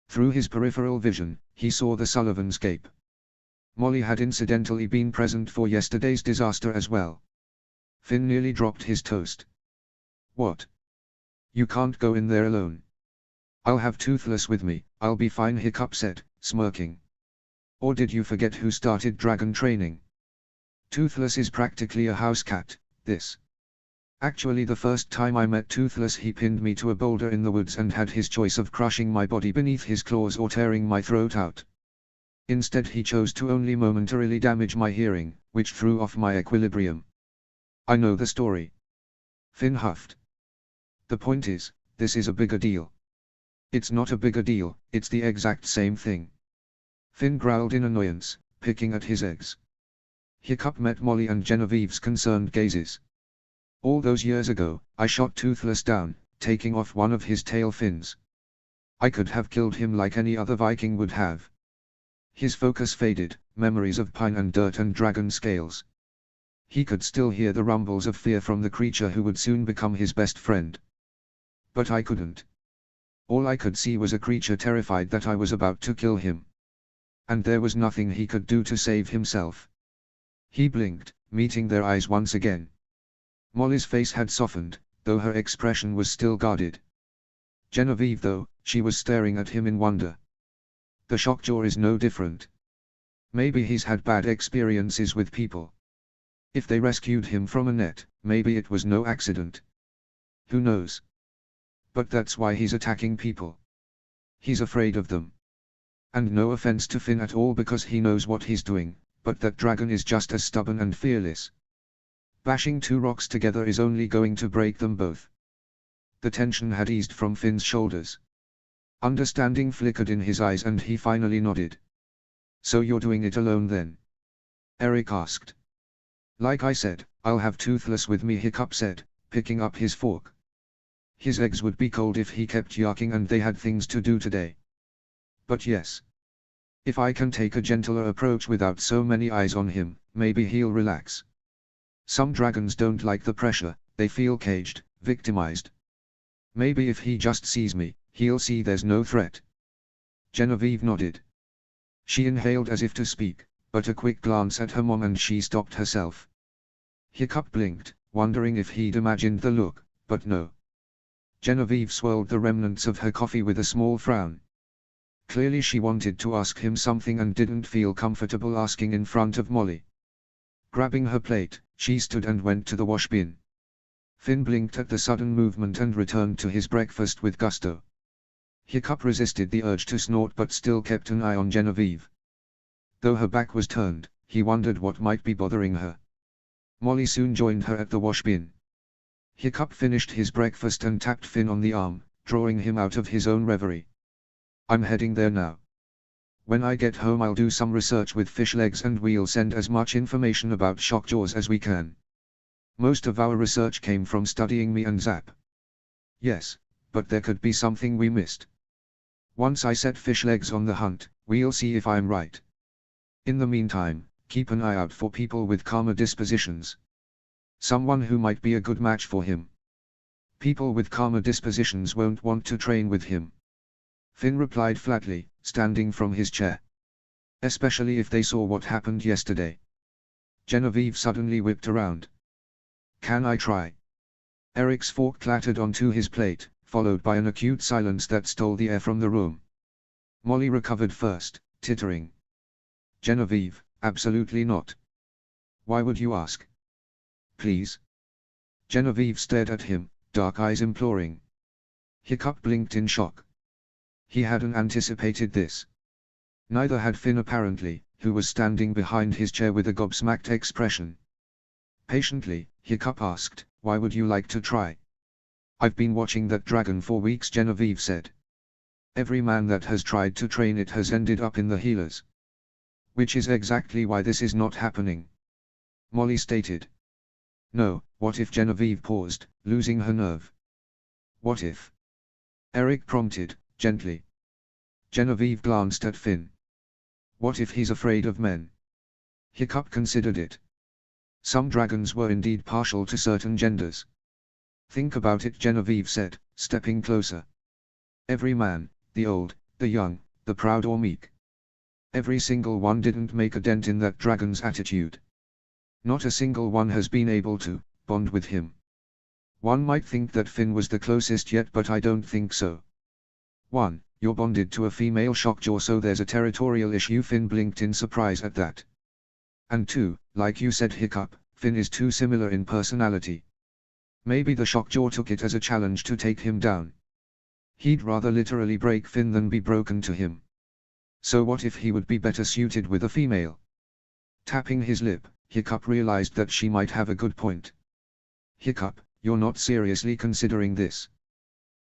Through his peripheral vision, he saw the Sullivans gape. Molly had incidentally been present for yesterday's disaster as well. Finn nearly dropped his toast. "What? You can't go in there alone." "I'll have Toothless with me, I'll be fine," Hiccup said, smirking. "Or did you forget who started dragon training? Toothless is practically a house cat, this. Actually, the first time I met Toothless, he pinned me to a boulder in the woods and had his choice of crushing my body beneath his claws or tearing my throat out. Instead, he chose to only momentarily damage my hearing, which threw off my equilibrium." "I know the story." Finn huffed. "The point is, this is a bigger deal." "It's not a bigger deal, it's the exact same thing." Finn growled in annoyance, picking at his eggs. Hiccup met Molly and Genevieve's concerned gazes. "All those years ago, I shot Toothless down, taking off one of his tail fins. I could have killed him like any other Viking would have." His focus faded, memories of pine and dirt and dragon scales. He could still hear the rumbles of fear from the creature who would soon become his best friend. "But I couldn't. All I could see was a creature terrified that I was about to kill him. And there was nothing he could do to save himself." He blinked, meeting their eyes once again. Molly's face had softened, though her expression was still guarded. Genevieve, though, she was staring at him in wonder. "The Shockjaw is no different. Maybe he's had bad experiences with people. If they rescued him from a net, maybe it was no accident. Who knows? But that's why he's attacking people. He's afraid of them. And no offense to Finn at all, because he knows what he's doing, but that dragon is just as stubborn and fearless. Bashing 2 rocks together is only going to break them both." The tension had eased from Finn's shoulders. Understanding flickered in his eyes and he finally nodded. "So you're doing it alone then?" Eric asked. "Like I said, I'll have Toothless with me," Hiccup said, picking up his fork. His eggs would be cold if he kept yarking, and they had things to do today. "But yes. If I can take a gentler approach without so many eyes on him, maybe he'll relax. Some dragons don't like the pressure, they feel caged, victimized. Maybe if he just sees me, he'll see there's no threat." Genevieve nodded. She inhaled as if to speak, but a quick glance at her mom and she stopped herself. Hiccup blinked, wondering if he'd imagined the look, but no. Genevieve swirled the remnants of her coffee with a small frown. Clearly she wanted to ask him something and didn't feel comfortable asking in front of Molly. Grabbing her plate, she stood and went to the wash bin. Finn blinked at the sudden movement and returned to his breakfast with gusto. Hiccup resisted the urge to snort but still kept an eye on Genevieve. Though her back was turned, he wondered what might be bothering her. Molly soon joined her at the wash bin. Hiccup finished his breakfast and tapped Finn on the arm, drawing him out of his own reverie. "I'm heading there now. When I get home I'll do some research with fish legs and we'll send as much information about Shockjaws as we can. Most of our research came from studying me and Zap." "Yes, but there could be something we missed. Once I set fish legs on the hunt, we'll see if I'm right. In the meantime, keep an eye out for people with calmer dispositions. Someone who might be a good match for him. People with calmer dispositions won't want to train with him." Finn replied flatly, standing from his chair. Especially if they saw what happened yesterday. Genevieve suddenly whipped around. Can I try? Eric's fork clattered onto his plate, followed by an acute silence that stole the air from the room. Molly recovered first, tittering. Genevieve, absolutely not. Why would you ask? Please. Genevieve stared at him, dark eyes imploring. Hiccup blinked in shock. He hadn't anticipated this. Neither had Finn apparently, who was standing behind his chair with a gobsmacked expression. Patiently, Hiccup asked, why would you like to try? I've been watching that dragon for weeks, Genevieve said. Every man that has tried to train it has ended up in the healers. Which is exactly why this is not happening. Molly stated. No, what if? Genevieve paused, losing her nerve. What if? Eric prompted, gently. Genevieve glanced at Finn. What if he's afraid of men? Hiccup considered it. Some dragons were indeed partial to certain genders. Think about it, Genevieve said, stepping closer. Every man, the old, the young, the proud or meek. Every single one didn't make a dent in that dragon's attitude. Not a single one has been able to bond with him. One might think that Finn was the closest yet, but I don't think so. 1. You're bonded to a female shockjaw, so there's a territorial issue. Finn blinked in surprise at that. And 2, like you said, Hiccup, Finn is too similar in personality. Maybe the shockjaw took it as a challenge to take him down. He'd rather literally break Finn than be broken to him. So what if he would be better suited with a female? Tapping his lip, Hiccup realized that she might have a good point. Hiccup, you're not seriously considering this?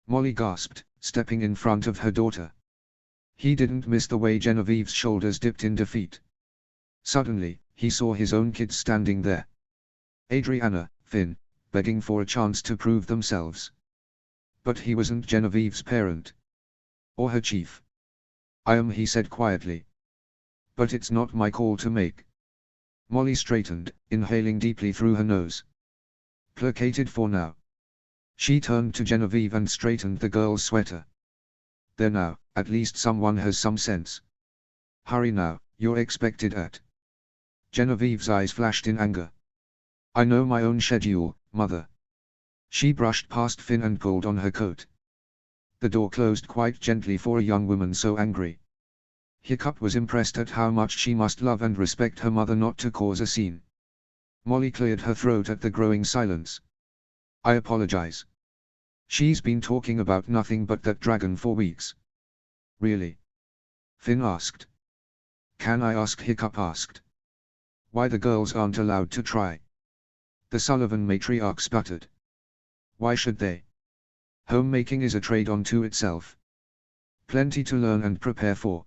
Molly gasped, stepping in front of her daughter. He didn't miss the way Genevieve's shoulders dipped in defeat. Suddenly, he saw his own kids standing there. Adriana, Finn, begging for a chance to prove themselves. But he wasn't Genevieve's parent. Or her chief. I am, he said quietly. But it's not my call to make. Molly straightened, inhaling deeply through her nose. Placated for now. She turned to Genevieve and straightened the girl's sweater. There now, at least someone has some sense. Hurry now, you're expected at. Genevieve's eyes flashed in anger. I know my own schedule, mother. She brushed past Finn and pulled on her coat. The door closed quite gently for a young woman so angry. Hiccup was impressed at how much she must love and respect her mother not to cause a scene. Molly cleared her throat at the growing silence. I apologize. She's been talking about nothing but that dragon for weeks. Really? Finn asked. Can I ask? Hiccup asked. Why the girls aren't allowed to try? The Sullivan matriarch sputtered. Why should they? Homemaking is a trade unto itself. Plenty to learn and prepare for.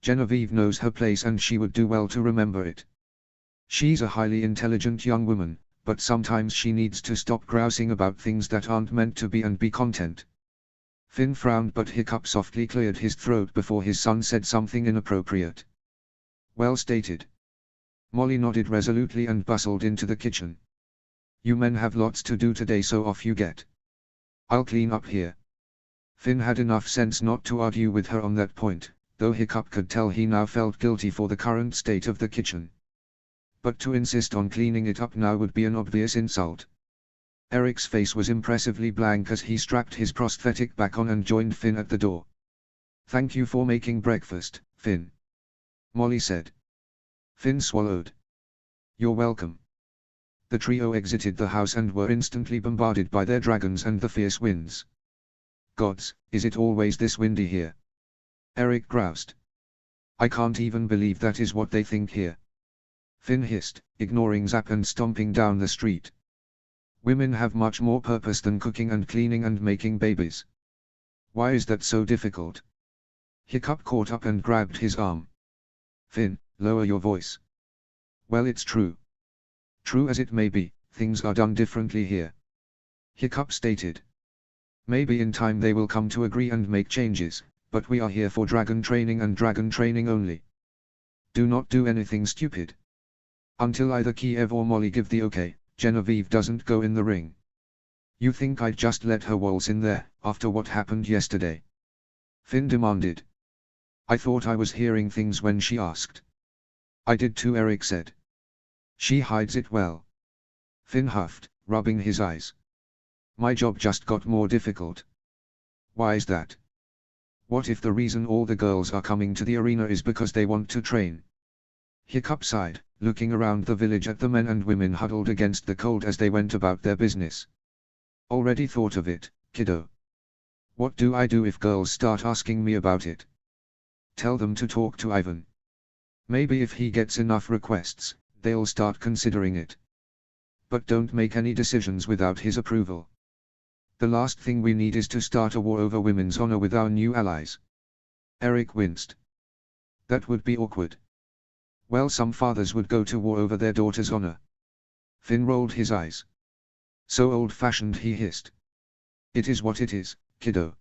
Genevieve knows her place and she would do well to remember it. She's a highly intelligent young woman, but sometimes she needs to stop grousing about things that aren't meant to be and be content. Finn frowned, but Hiccup softly cleared his throat before his son said something inappropriate. Well stated. Molly nodded resolutely and bustled into the kitchen. You men have lots to do today, so off you get. I'll clean up here. Finn had enough sense not to argue with her on that point, though Hiccup could tell he now felt guilty for the current state of the kitchen. But to insist on cleaning it up now would be an obvious insult. Eric's face was impressively blank as he strapped his prosthetic back on and joined Finn at the door. Thank you for making breakfast, Finn. Molly said. Finn swallowed. You're welcome. The trio exited the house and were instantly bombarded by their dragons and the fierce winds. Gods, is it always this windy here? Eric groused. I can't even believe that is what they think here. Finn hissed, ignoring Zap and stomping down the street. Women have much more purpose than cooking and cleaning and making babies. Why is that so difficult? Hiccup caught up and grabbed his arm. Finn, lower your voice. Well, it's true. True as it may be, things are done differently here. Hiccup stated. Maybe in time they will come to agree and make changes, but we are here for dragon training and dragon training only. Do not do anything stupid. Until either Kiev or Molly give the okay, Genevieve doesn't go in the ring. You think I'd just let her waltz in there, after what happened yesterday? Finn demanded. I thought I was hearing things when she asked. I did too, Eric said. She hides it well. Finn huffed, rubbing his eyes. My job just got more difficult. Why is that? What if the reason all the girls are coming to the arena is because they want to train? Hiccup sighed, looking around the village at the men and women huddled against the cold as they went about their business. Already thought of it, kiddo. What do I do if girls start asking me about it? Tell them to talk to Ivan. Maybe if he gets enough requests, they'll start considering it. But don't make any decisions without his approval. The last thing we need is to start a war over women's honor with our new allies. Eric winced. That would be awkward. Well, some fathers would go to war over their daughter's honor. Finn rolled his eyes. So old-fashioned, he hissed. It is what it is, kiddo.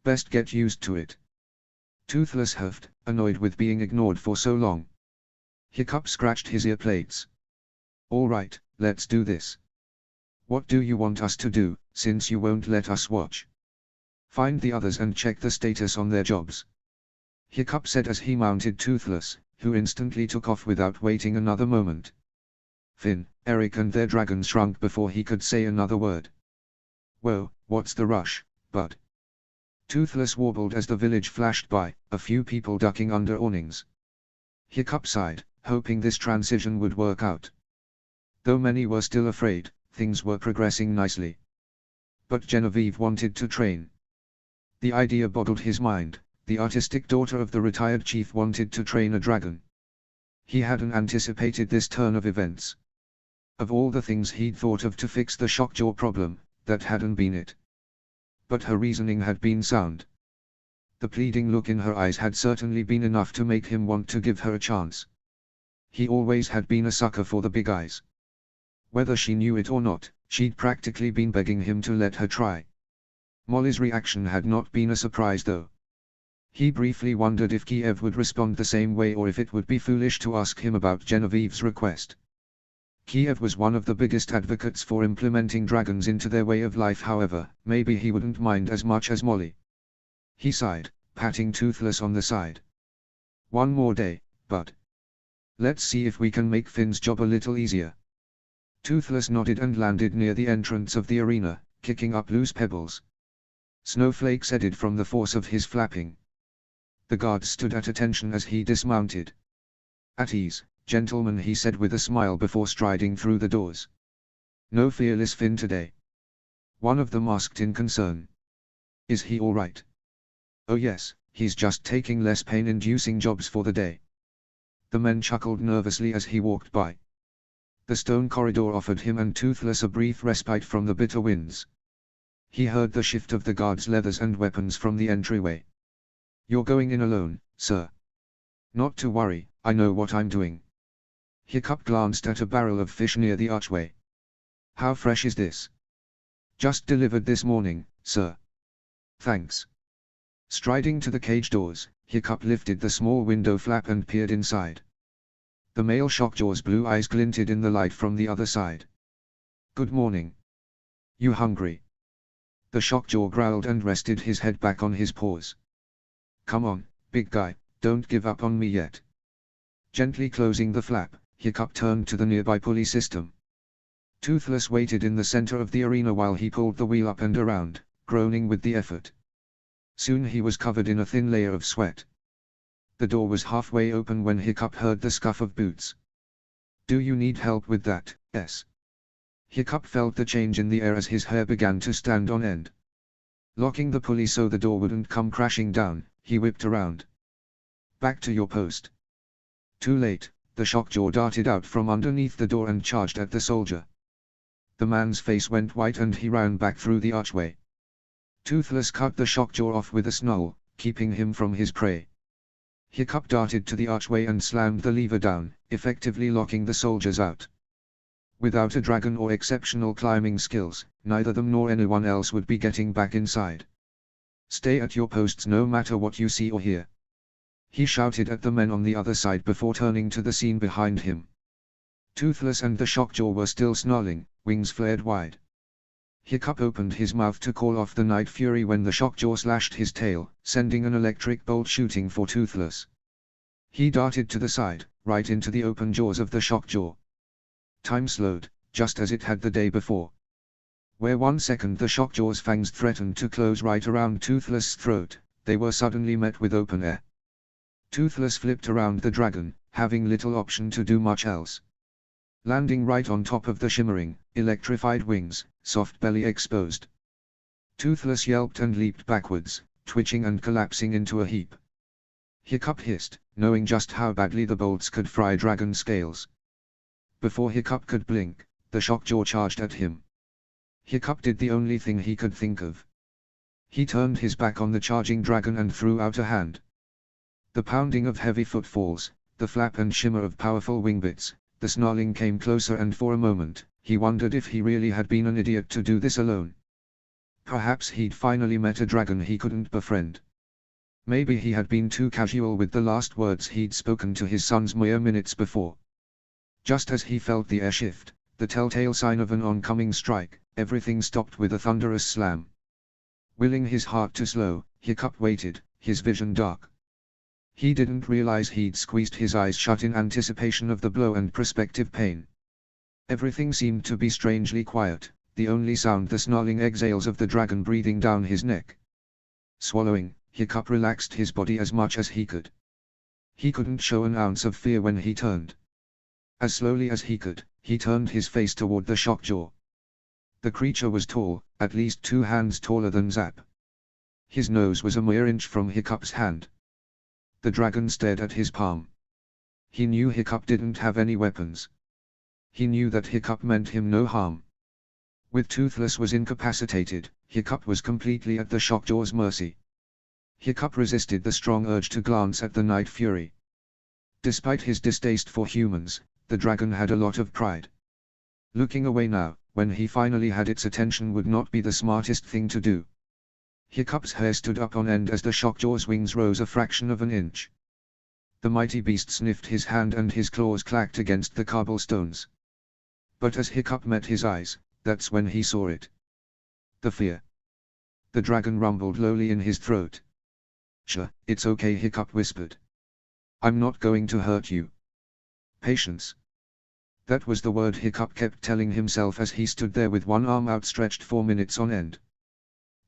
Best get used to it. Toothless huffed, annoyed with being ignored for so long. Hiccup scratched his ear plates. All right, let's do this. What do you want us to do, since you won't let us watch? Find the others and check the status on their jobs. Hiccup said as he mounted Toothless, who instantly took off without waiting another moment. Finn, Eric and their dragons shrunk before he could say another word. Whoa, what's the rush, bud? Toothless warbled as the village flashed by, a few people ducking under awnings. Hiccup sighed, hoping this transition would work out. Though many were still afraid, things were progressing nicely. But Genevieve wanted to train. The idea boggled his mind. The artistic daughter of the retired chief wanted to train a dragon. He hadn't anticipated this turn of events. Of all the things he'd thought of to fix the shockjaw problem, that hadn't been it. But her reasoning had been sound. The pleading look in her eyes had certainly been enough to make him want to give her a chance. He always had been a sucker for the big eyes. Whether she knew it or not, she'd practically been begging him to let her try. Molly's reaction had not been a surprise though. He briefly wondered if Kiev would respond the same way or if it would be foolish to ask him about Genevieve's request. Kiev was one of the biggest advocates for implementing dragons into their way of life, however, maybe he wouldn't mind as much as Molly. He sighed, patting Toothless on the side. One more day, bud. Let's see if we can make Finn's job a little easier. Toothless nodded and landed near the entrance of the arena, kicking up loose pebbles. Snowflakes eddied from the force of his flapping. The guards stood at attention as he dismounted. At ease, gentlemen, he said with a smile before striding through the doors. No fearless Finn today. One of them asked in concern. Is he all right? Oh yes, he's just taking less pain-inducing jobs for the day. The men chuckled nervously as he walked by. The stone corridor offered him and Toothless a brief respite from the bitter winds. He heard the shift of the guards' leathers and weapons from the entryway. You're going in alone, sir. Not to worry, I know what I'm doing. Hiccup glanced at a barrel of fish near the archway. How fresh is this? Just delivered this morning, sir. Thanks. Striding to the cage doors, Hiccup lifted the small window flap and peered inside. The male shockjaw's blue eyes glinted in the light from the other side. Good morning. You hungry? The shockjaw growled and rested his head back on his paws. Come on, big guy, don't give up on me yet. Gently closing the flap, Hiccup turned to the nearby pulley system. Toothless waited in the center of the arena while he pulled the wheel up and around, groaning with the effort. Soon he was covered in a thin layer of sweat. The door was halfway open when Hiccup heard the scuff of boots. Do you need help with that, S? Hiccup felt the change in the air as his hair began to stand on end. Locking the pulley so the door wouldn't come crashing down, he whipped around. Back to your post. Too late, the shockjaw darted out from underneath the door and charged at the soldier. The man's face went white and he ran back through the archway. Toothless cut the shockjaw off with a snarl, keeping him from his prey. Hiccup darted to the archway and slammed the lever down, effectively locking the soldiers out. Without a dragon or exceptional climbing skills, neither them nor anyone else would be getting back inside. Stay at your posts no matter what you see or hear. He shouted at the men on the other side before turning to the scene behind him. Toothless and the shockjaw were still snarling, wings flared wide. Hiccup opened his mouth to call off the Night Fury when the Shockjaw slashed his tail, sending an electric bolt shooting for Toothless. He darted to the side, right into the open jaws of the Shockjaw. Time slowed, just as it had the day before. Where 1 second the Shockjaw's fangs threatened to close right around Toothless' throat, they were suddenly met with open air. Toothless flipped around the dragon, having little option to do much else. Landing right on top of the shimmering, electrified wings, soft belly exposed. Toothless yelped and leaped backwards, twitching and collapsing into a heap. Hiccup hissed, knowing just how badly the bolts could fry dragon scales. Before Hiccup could blink, the Shockjaw charged at him. Hiccup did the only thing he could think of. He turned his back on the charging dragon and threw out a hand. The pounding of heavy footfalls, the flap and shimmer of powerful wingbits, the snarling came closer, and for a moment, he wondered if he really had been an idiot to do this alone. Perhaps he'd finally met a dragon he couldn't befriend. Maybe he had been too casual with the last words he'd spoken to his sons mere minutes before. Just as he felt the air shift, the telltale sign of an oncoming strike, everything stopped with a thunderous slam. Willing his heart to slow, Hiccup waited, his vision dark. He didn't realize he'd squeezed his eyes shut in anticipation of the blow and prospective pain. Everything seemed to be strangely quiet, the only sound the snarling exhales of the dragon breathing down his neck. Swallowing, Hiccup relaxed his body as much as he could. He couldn't show an ounce of fear when he turned. As slowly as he could, he turned his face toward the Shockjaw. The creature was tall, at least 2 hands taller than Zap. His nose was a mere inch from Hiccup's hand. The dragon stared at his palm. He knew Hiccup didn't have any weapons. He knew that Hiccup meant him no harm. With Toothless was incapacitated, Hiccup was completely at the Shockjaw's mercy. Hiccup resisted the strong urge to glance at the Night Fury. Despite his distaste for humans, the dragon had a lot of pride. Looking away now, when he finally had its attention, would not be the smartest thing to do. Hiccup's hair stood up on end as the Shockjaw's wings rose a fraction of an inch. The mighty beast sniffed his hand and his claws clacked against the cobblestones. But as Hiccup met his eyes, that's when he saw it. The fear. The dragon rumbled lowly in his throat. "Sure, it's okay," Hiccup whispered. "I'm not going to hurt you." Patience. That was the word Hiccup kept telling himself as he stood there with one arm outstretched for minutes on end.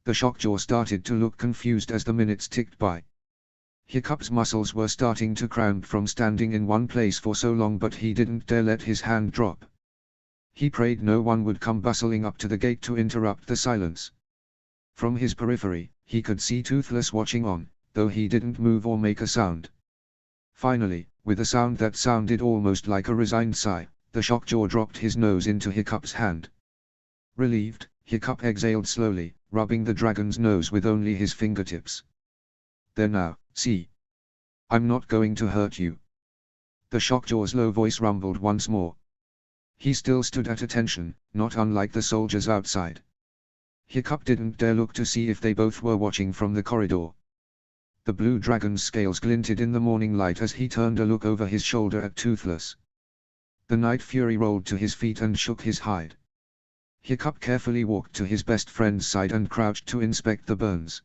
The Shockjaw started to look confused as the minutes ticked by. Hiccup's muscles were starting to cramp from standing in one place for so long, but he didn't dare let his hand drop. He prayed no one would come bustling up to the gate to interrupt the silence. From his periphery, he could see Toothless watching on, though he didn't move or make a sound. Finally, with a sound that sounded almost like a resigned sigh, the Shockjaw dropped his nose into Hiccup's hand. Relieved, Hiccup exhaled slowly, rubbing the dragon's nose with only his fingertips. "There now, see? I'm not going to hurt you." The Shockjaw's low voice rumbled once more. He still stood at attention, not unlike the soldiers outside. Hiccup didn't dare look to see if they both were watching from the corridor. The blue dragon's scales glinted in the morning light as he turned a look over his shoulder at Toothless. The Night Fury rolled to his feet and shook his hide. Hiccup carefully walked to his best friend's side and crouched to inspect the burns.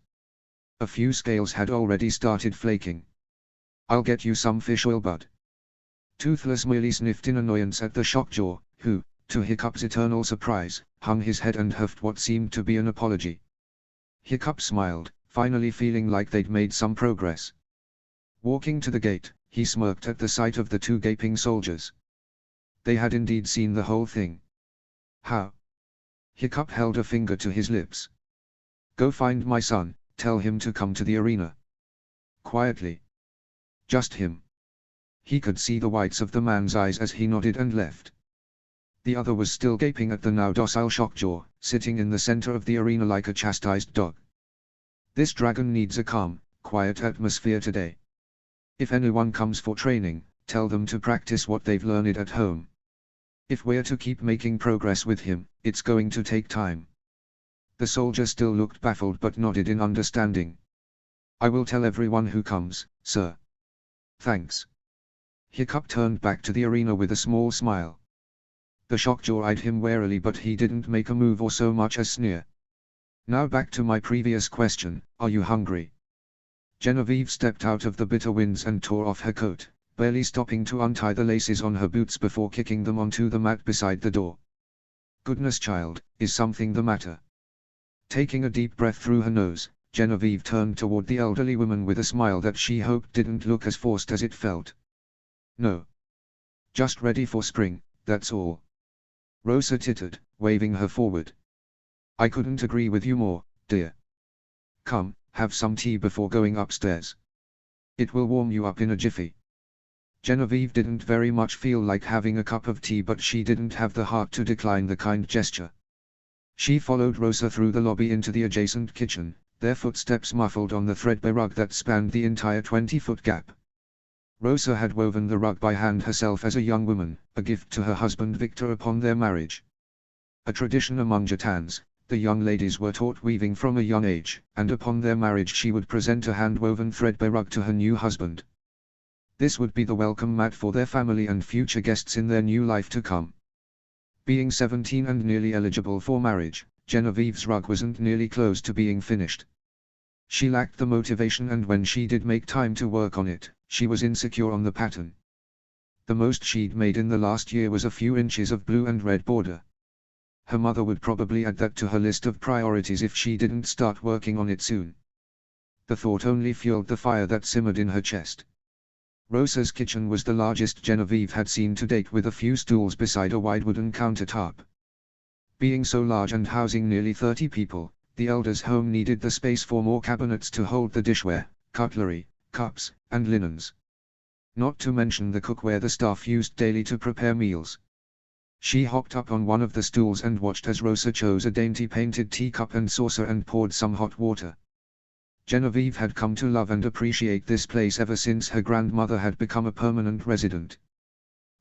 A few scales had already started flaking. "I'll get you some fish oil, bud." Toothless merely sniffed in annoyance at the Shockjaw, who, to Hiccup's eternal surprise, hung his head and huffed what seemed to be an apology. Hiccup smiled, finally feeling like they'd made some progress. Walking to the gate, he smirked at the sight of the 2 gaping soldiers. They had indeed seen the whole thing. "How?" Hiccup held a finger to his lips. "Go find my son, tell him to come to the arena." Quietly. Just him. He could see the whites of the man's eyes as he nodded and left. The other was still gaping at the now docile Shockjaw, sitting in the center of the arena like a chastised dog. This dragon needs a calm, quiet atmosphere today. If anyone comes for training, tell them to practice what they've learned at home. If we're to keep making progress with him, it's going to take time. The soldier still looked baffled but nodded in understanding. "I will tell everyone who comes, sir." "Thanks." Hiccup turned back to the arena with a small smile. The shockjaw eyed him warily, but he didn't make a move or so much as sneer. Now back to my previous question, are you hungry? Genevieve stepped out of the bitter winds and tore off her coat, barely stopping to untie the laces on her boots before kicking them onto the mat beside the door. Goodness, child, is something the matter? Taking a deep breath through her nose, Genevieve turned toward the elderly woman with a smile that she hoped didn't look as forced as it felt. No. Just ready for spring, that's all. Rosa tittered, waving her forward. I couldn't agree with you more, dear. Come, have some tea before going upstairs. It will warm you up in a jiffy. Genevieve didn't very much feel like having a cup of tea, but she didn't have the heart to decline the kind gesture. She followed Rosa through the lobby into the adjacent kitchen, their footsteps muffled on the threadbare rug that spanned the entire 20-foot gap. Rosa had woven the rug by hand herself as a young woman, a gift to her husband Victor upon their marriage. A tradition among Gitans, the young ladies were taught weaving from a young age, and upon their marriage she would present a hand-woven threadbare rug to her new husband. This would be the welcome mat for their family and future guests in their new life to come. Being 17 and nearly eligible for marriage, Genevieve's rug wasn't nearly close to being finished. She lacked the motivation, and when she did make time to work on it, she was insecure on the pattern. The most she'd made in the last year was a few inches of blue and red border. Her mother would probably add that to her list of priorities if she didn't start working on it soon. The thought only fueled the fire that simmered in her chest. Rosa's kitchen was the largest Genevieve had seen to date, with a few stools beside a wide wooden countertop. Being so large and housing nearly 30 people, the elders' home needed the space for more cabinets to hold the dishware, cutlery, cups, and linens. Not to mention the cookware the staff used daily to prepare meals. She hopped up on one of the stools and watched as Rosa chose a dainty painted teacup and saucer and poured some hot water. Genevieve had come to love and appreciate this place ever since her grandmother had become a permanent resident.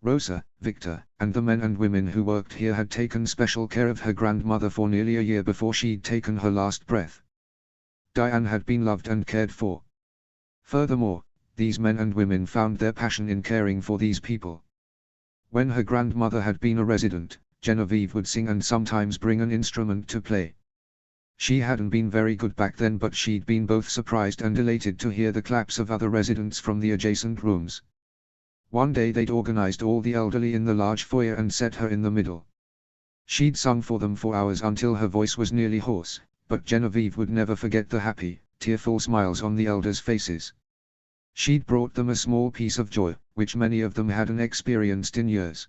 Rosa, Victor, and the men and women who worked here had taken special care of her grandmother for nearly a year before she'd taken her last breath. Diane had been loved and cared for. Furthermore, these men and women found their passion in caring for these people. When her grandmother had been a resident, Genevieve would sing and sometimes bring an instrument to play. She hadn't been very good back then, but she'd been both surprised and elated to hear the claps of other residents from the adjacent rooms. One day they'd organized all the elderly in the large foyer and set her in the middle. She'd sung for them for hours until her voice was nearly hoarse, but Genevieve would never forget the happy, tearful smiles on the elders' faces. She'd brought them a small piece of joy, which many of them hadn't experienced in years.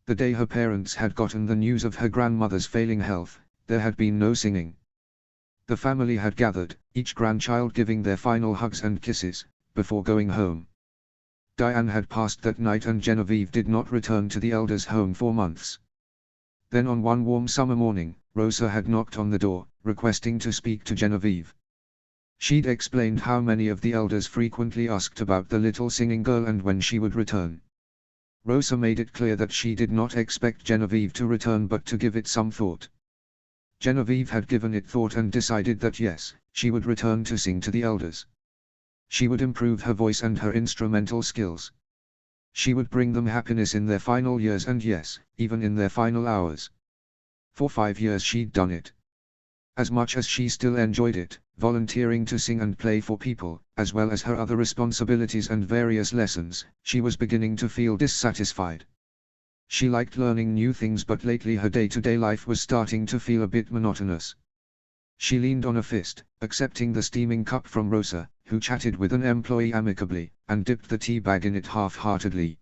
The day her parents had gotten the news of her grandmother's failing health, there had been no singing. The family had gathered, each grandchild giving their final hugs and kisses, before going home. Diane had passed that night and Genevieve did not return to the elders' home for months. Then on one warm summer morning, Rosa had knocked on the door, requesting to speak to Genevieve. She'd explained how many of the elders frequently asked about the little singing girl and when she would return. Rosa made it clear that she did not expect Genevieve to return, but to give it some thought. Genevieve had given it thought and decided that yes, she would return to sing to the elders. She would improve her voice and her instrumental skills. She would bring them happiness in their final years, and yes, even in their final hours. For 5 years she'd done it. As much as she still enjoyed it, volunteering to sing and play for people, as well as her other responsibilities and various lessons, she was beginning to feel dissatisfied. She liked learning new things, but lately her day-to-day life was starting to feel a bit monotonous. She leaned on a fist, accepting the steaming cup from Rosa, who chatted with an employee amicably, and dipped the tea bag in it half-heartedly.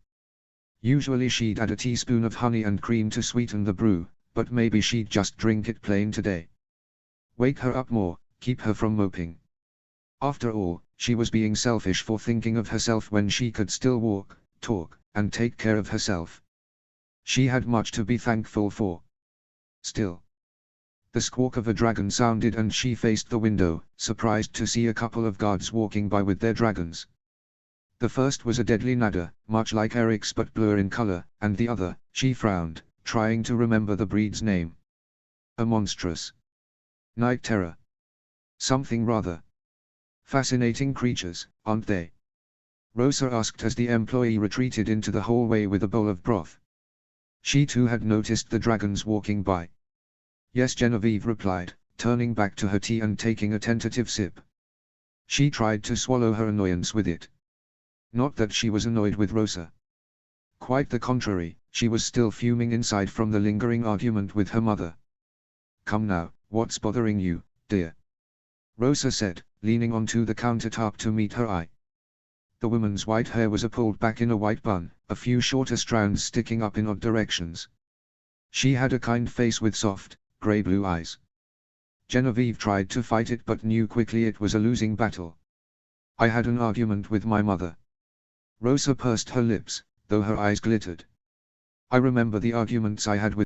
Usually she'd add a teaspoon of honey and cream to sweeten the brew, but maybe she'd just drink it plain today. Wake her up more, keep her from moping. After all, she was being selfish for thinking of herself when she could still walk, talk, and take care of herself. She had much to be thankful for. Still. The squawk of a dragon sounded and she faced the window, surprised to see a couple of guards walking by with their dragons. The first was a deadly nadder, much like Eric's but bluer in color, and the other, she frowned, trying to remember the breed's name. A monstrous night terror. Something rather fascinating creatures, aren't they? Rosa asked as the employee retreated into the hallway with a bowl of broth. She too had noticed the dragons walking by. Yes, Genevieve replied, turning back to her tea and taking a tentative sip. She tried to swallow her annoyance with it. Not that she was annoyed with Rosa. Quite the contrary, she was still fuming inside from the lingering argument with her mother. Come now, what's bothering you, dear? Rosa said, leaning onto the countertop to meet her eye. The woman's white hair was pulled back in a white bun, a few shorter strands sticking up in odd directions. She had a kind face with soft, grey-blue eyes. Genevieve tried to fight it but knew quickly it was a losing battle. I had an argument with my mother. Rosa pursed her lips, though her eyes glittered. I remember the arguments I had with